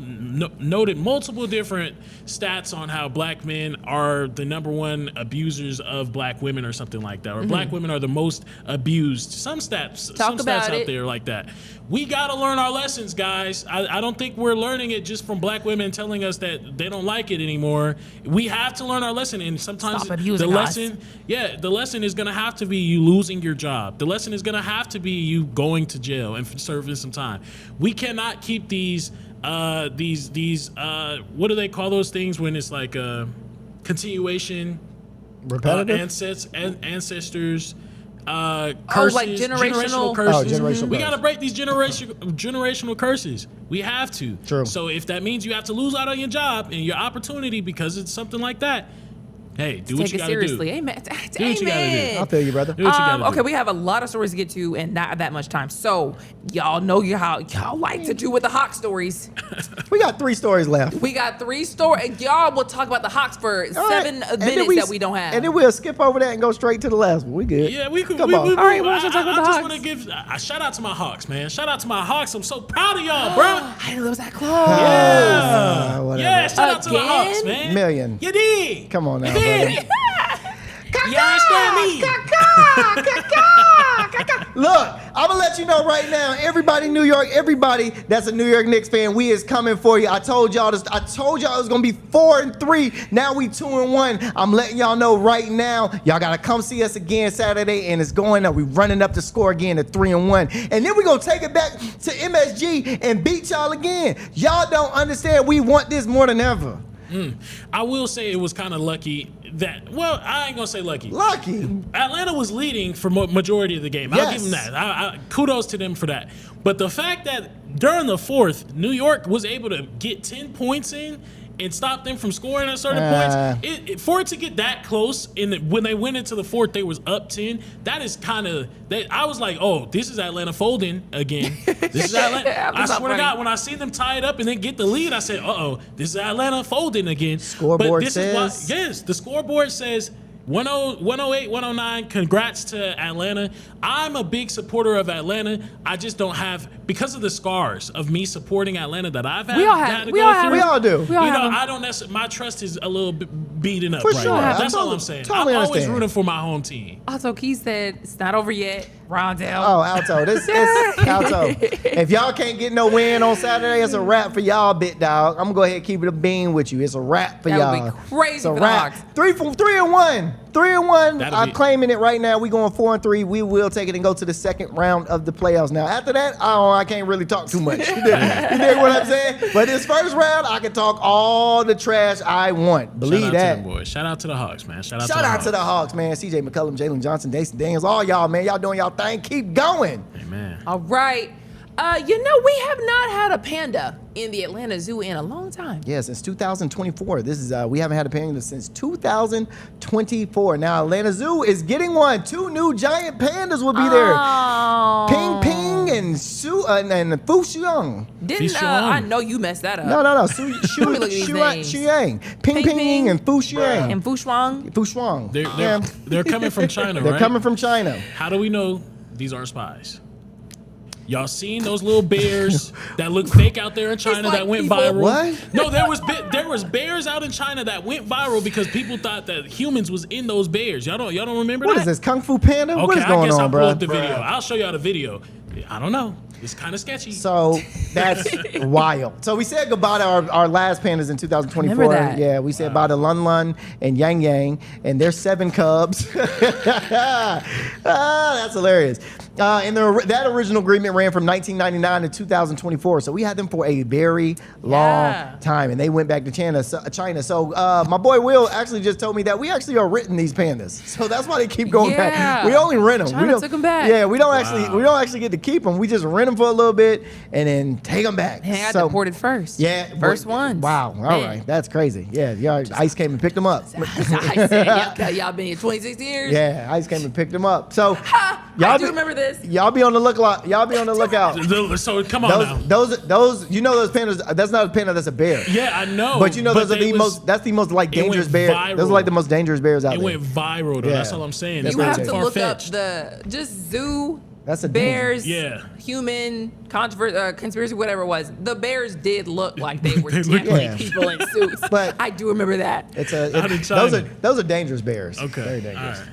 noted multiple different stats on how black men are the number one abusers of black women or something like that, or black women are the most abused. Some stats out there like that. We got to learn our lessons, guys. I don't think we're learning it just from black women and telling us that they don't like it anymore. We have to learn our lesson, and sometimes Stop abusing us. the lesson is gonna have to be you losing your job. The lesson is gonna have to be you going to jail and serving some time. We cannot keep these what do they call those things when it's like a continuation, Repetitive? ancestors. Oh, Curses, like generational curses. generational We curses. gotta break these generational curses. We have to. True. So if that means you have to lose out on your job and your opportunity because it's something like that, hey, do what Take you it gotta seriously. do. Amen. Do what you gotta do. I feel you, brother. Do what you gotta do. Okay, we have a lot of stories to get to and not that much time. So y'all know how y'all like to do with the Hawk stories. We got 3 stories left. We got 3 stories. Y'all will talk about the Hawks for All right. 7 And then minutes that we don't have. And then we'll skip over that and go straight to the last one. We good. Yeah, we could. Come we, on. we, All right, we- why don't you talk about the I just Hawks? want to give a shout out to my Hawks, man. Shout out to my Hawks. I'm so proud of y'all, bro. I didn't know it was that close. Yeah. Whatever. Yeah, shout out to the Hawks, Again? man. Million. You did. Come on now, You did. brother. You understand me? Look, I'm gonna let you know right now, everybody in New York, everybody that's a New York Knicks fan, we is coming for you. I told y'all this. I told y'all it was gonna be 4-3. Now we 2-1. I'm letting y'all know right now. Y'all gotta come see us again Saturday, and it's going up. We running up the score again to 3-1, and then we gonna take it back to MSG and beat y'all again. Y'all don't understand. We want this more than ever. I will say it was kind of lucky that, well, I ain't gonna say lucky. Lucky. Atlanta was leading for majority of the game. I'll give them that. Kudos to them for that. But the fact that during the fourth, New York was able to get 10 points in and stop them from scoring at certain points, for it to get that close, when they went into the fourth, they was up 10. That is kind of, I was like, oh, this is Atlanta folding again. This is Atlanta. I swear to God, when I seen them tie it up and then get the lead, I said, uh-oh, this is Atlanta folding again. Scoreboard but this says. is why, yes, the scoreboard says 108, 109, congrats to Atlanta. I'm a big supporter of Atlanta. I just don't have, because of the scars of me supporting Atlanta that I've had, We all have- had to we go all have through. We all do. We all You know, have 'em. I don't necessarily, my trust is a little bit beaten up For right sure. now. I That's all totally- I'm saying. totally I'm always understand. rooting for my home team. Also, Key said it's not over yet. Rondell. Oh, Alto. This Alto. If y'all can't get no win on Saturday, it's a wrap for y'all, bit dog. I'm gonna go ahead and keep it a bean with you. It's a wrap for That y'all. would be crazy It's a for the wrap. Hawks. 3-1. 3-1. That'll I'm be- claiming it right now. We going 4-3. We will take it and go to the second round of the playoffs. Now, after that, I can't really talk too much. You dig what I'm saying? But this first round, I can talk all the trash I want. Believe Shout out that. to them boys. Shout out to the Hawks, man. Shout out to the Hawks, man. CJ McCollum, Jalen Johnson, Jason Daniels, all y'all, man. Y'all doing y'all thing. Keep going. Amen. All right. We have not had a panda in the Atlanta Zoo in a long time. Yeah, since 2024. This is we haven't had a panda since 2024. Now Atlanta Zoo is getting one. 2 new giant pandas will be there. Oh. Ping Ping and Fu Xiang. Didn't I know you messed that up? No. Let me look at these names. Xiang. Ping Ping and Fu Xiang. And Fu Shuang. Fu Shuang. They're coming from China, They're right? coming from China. How do we know these aren't spies? Y'all seen those little bears that look fake out there in China like that went people. viral? What? No, there was bears out in China that went viral because people thought that humans was in those bears. Y'all don't remember What that? is this, Kung Fu Panda? Okay, What is I going guess on, I'll pull bro? up the video. I'll show y'all the video. I don't know. It's kind of sketchy. So that's wild. So we said goodbye to our last pandas in 2024. Remember that. Yeah, we said bye to Lun Lun and Yang Yang and their 7 cubs. That's hilarious. And that original agreement ran from 1999 to 2024. So we had them for a very long time, and they went back to China. So my boy Will actually just told me that we actually are renting these pandas. So that's why they keep going back. We only rent them. China took 'em back. Yeah, we don't actually get to keep them. We just rent them for a little bit and then take them back. And I got deported first. Yeah, First ones. Wow. All right, that's crazy. Yeah, ICE came and picked them up. I said, y'all been here 26 years. Yeah, ICE came and picked them up. So I do remember this. Y'all be on the lookout. Y'all be on the lookout. So come on now. Those, you know, those pandas. That's not a panda. That's a bear. Yeah, I know. But you know, those are they the was- most. That's the most like it went dangerous bear. viral. Those are like the most dangerous bears out It there. went viral though. Yeah. That's all I'm saying. That's You It's have not to look up far-fetched. the just zoo. That's a bears. Yeah. Human conspiracy, whatever it was. The bears did look like they were They look definitely like- people in suits. But- I do remember that. It's Out in China. those are dangerous bears. Okay. Very dangerous. All right.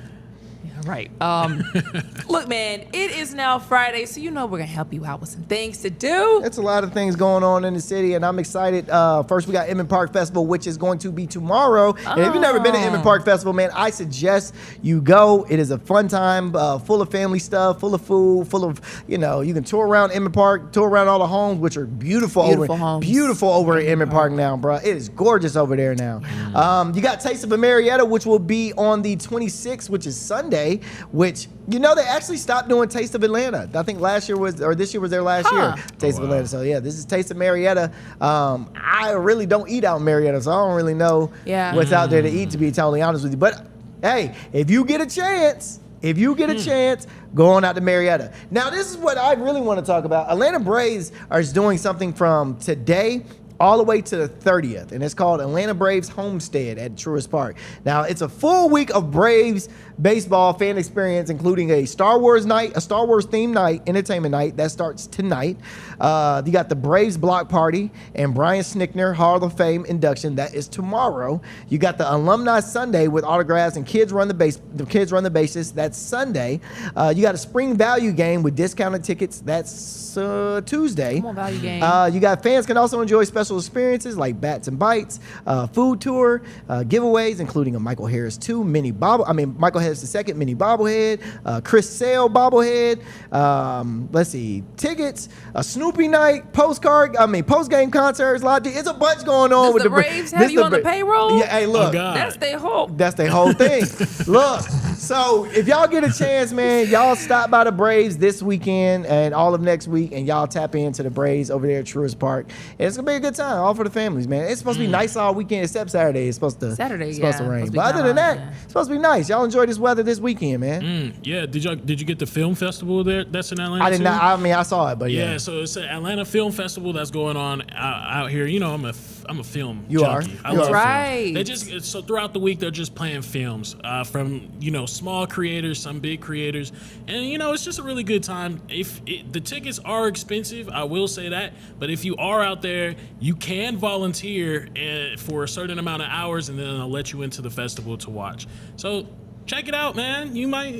Right. Look, man, it is now Friday, so you know we're going to help you out with some things to do. It's a lot of things going on in the city, and I'm excited. First, we got Emmett Park Festival, which is going to be tomorrow. And if you've never been to Emmett Park Festival, man, I suggest you go. It is a fun time, full of family stuff, full of food, full of, you can tour around Emmett Park, tour around all the homes, which are beautiful over at Emmett Park now, bro. It is gorgeous over there now. You got Taste of Marietta, which will be on the 26th, which is Sunday, which, they actually stopped doing Taste of Atlanta. I think this year was their last year, Taste of Atlanta. So, yeah, this is Taste of Marietta. I really don't eat out in Marietta, so I don't really know what's out there to eat, to be totally honest with you. But, hey, if you get a chance, go on out to Marietta. Now, this is what I really want to talk about. Atlanta Braves are doing something from today all the way to the 30th, and it's called Atlanta Braves Homestead at Truist Park. Now, it's a full week of Braves baseball fan experience, including a Star Wars themed night, entertainment night that starts tonight. You got the Braves block party and Brian Snickner Hall of Fame induction that is tomorrow. You got the Alumni Sunday with autographs and kids run the bases. That's Sunday. You got a spring value game with discounted tickets. That's Tuesday. Come on, value game. You got fans can also enjoy special experiences like Bats and Bites, food tour, giveaways, including a Michael Harris Michael Harris II mini bobblehead, Chris Sale bobblehead. Let's see, tickets, a Snoopy night, post-game concerts. It's a bunch going on Does with the Braves have you on the payroll? Yeah, hey, look, that's their whole thing. Look, so if y'all get a chance, man, y'all stop by the Braves this weekend and all of next week, and y'all tap into the Braves over there at Truist Park. And it's gonna be a good time, all for the families, man. It's supposed to be nice all weekend, except Saturday. It's supposed to rain. But other than that, it's supposed to be nice. Y'all enjoy this weather this weekend, man. Yeah. Did you get the film festival there? That's in Atlanta. I did not. I saw it, but yeah. So it's an Atlanta Film Festival that's going on out here. I'm a film. You junkie. are. I love right. films. So throughout the week they're just playing films from small creators, some big creators, and it's just a really good time. The tickets are expensive, I will say that, but if you are out there, you can volunteer for a certain amount of hours, and then they'll let you into the festival to watch. So check it out, man. You might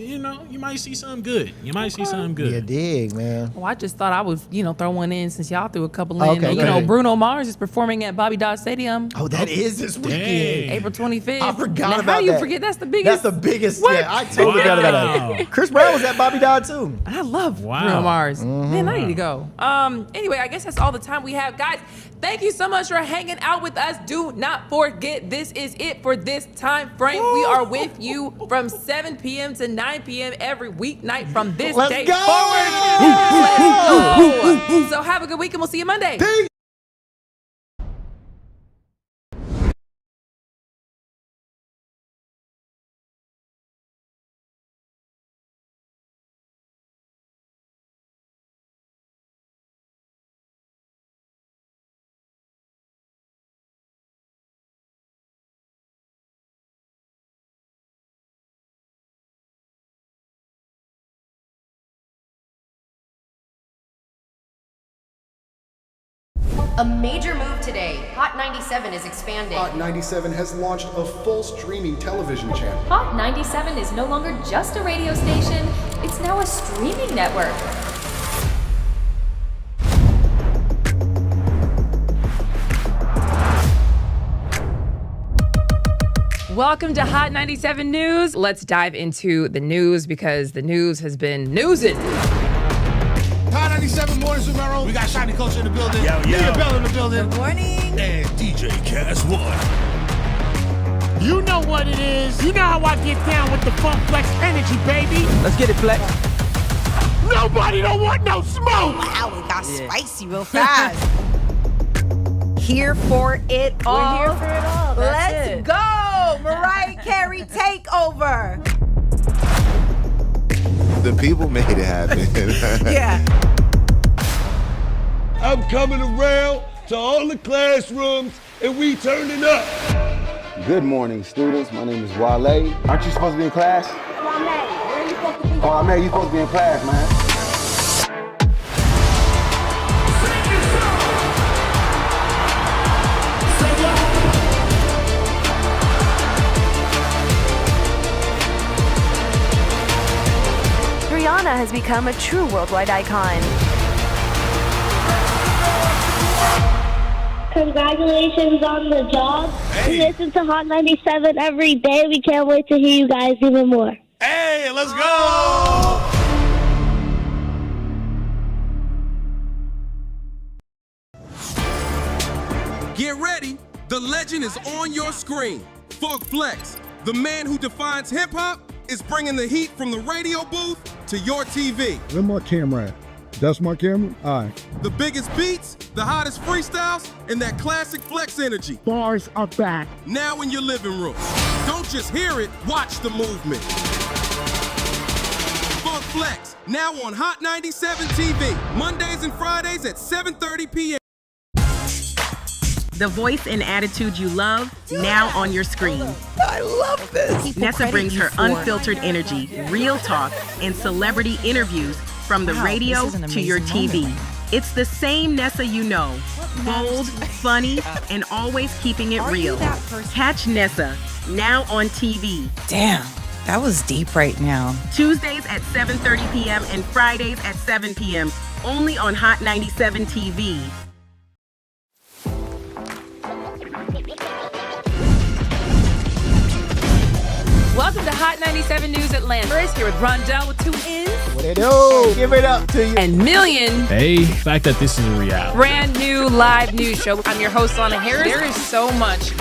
see something good. You dig, man. Well, I just thought I would, throw one in since y'all threw a couple in. Okay, And, Bruno Mars is performing at Bobby Dodd Stadium. Oh, that is this weekend. April 25th. I forgot now, about how do you that. forget? That's the biggest. That's the biggest. What? Yeah, I totally forgot about that. Chris Brown was at Bobby Dodd too. I love Bruno Mars. Man, I need to go. Anyway, I guess that's all the time we have. Guys, thank you so much for hanging out with us. Do not forget, this is it for this time frame. We are with you from 7 p.m. to 9 p.m. every weeknight from this day forward. Let's go. So have a good week, and we'll see you Monday. Peace. A major move today. Hot 97 is expanding. Hot 97 has launched a full streaming television channel. Hot 97 is no longer just a radio station, it's now a streaming network. Welcome to Hot 97 News. Let's dive into the news because the news has been newsing. Hot 97 mornings with Mero. We got Shiny Culture in the building. Leah Bell in the building. Good morning. And DJ Cass One. You know what it is. You know how I get down with the Funk Flex energy, baby. Let's get it, Flex. Nobody don't want no smoke. Wow, it got spicy real fast. Here for it all. We're here for it all. Let's go. Mariah Carey takeover. The people made it happen. Yeah. I'm coming around to all the classrooms and we turning up. Good morning, students. My name is Wale. Aren't you supposed to be in class? Wale, where are you supposed to be? Oh, man, you're supposed to be in class, man. has become a true worldwide icon. Congratulations on the job. We listen to Hot 97 every day. We can't wait to hear you guys even more. Hey, let's go! Get ready. The legend is on your screen. Funk Flex, the man who defines hip-hop, is bringing the heat from the radio booth to your TV. Where my camera at? That's my camera? All right. The biggest beats, the hottest freestyles, and that classic Flex energy. Bars are back. Now in your living room. Don't just hear it, watch the movement. Funk Flex, now on Hot 97 TV, Mondays and Fridays at 7:30 p.m. The voice and attitude you love, now on your screen. I love this. Nessa brings her unfiltered energy, real talk, and celebrity interviews from the radio to your TV. It's the same Nessa you know. Bold, funny, and always keeping it real. Catch Nessa, now on TV. Damn, that was deep right now. Tuesdays at 7:30 p.m. and Fridays at 7 p.m. Only on Hot 97 TV. Welcome to Hot 97 News Atlanta. First, here with Rondell with 2 N's. What it do? Give it up to you. And Million. Hey, the fact that this is a reality. Brand new live news show. I'm your host, Lana Harris. There is so much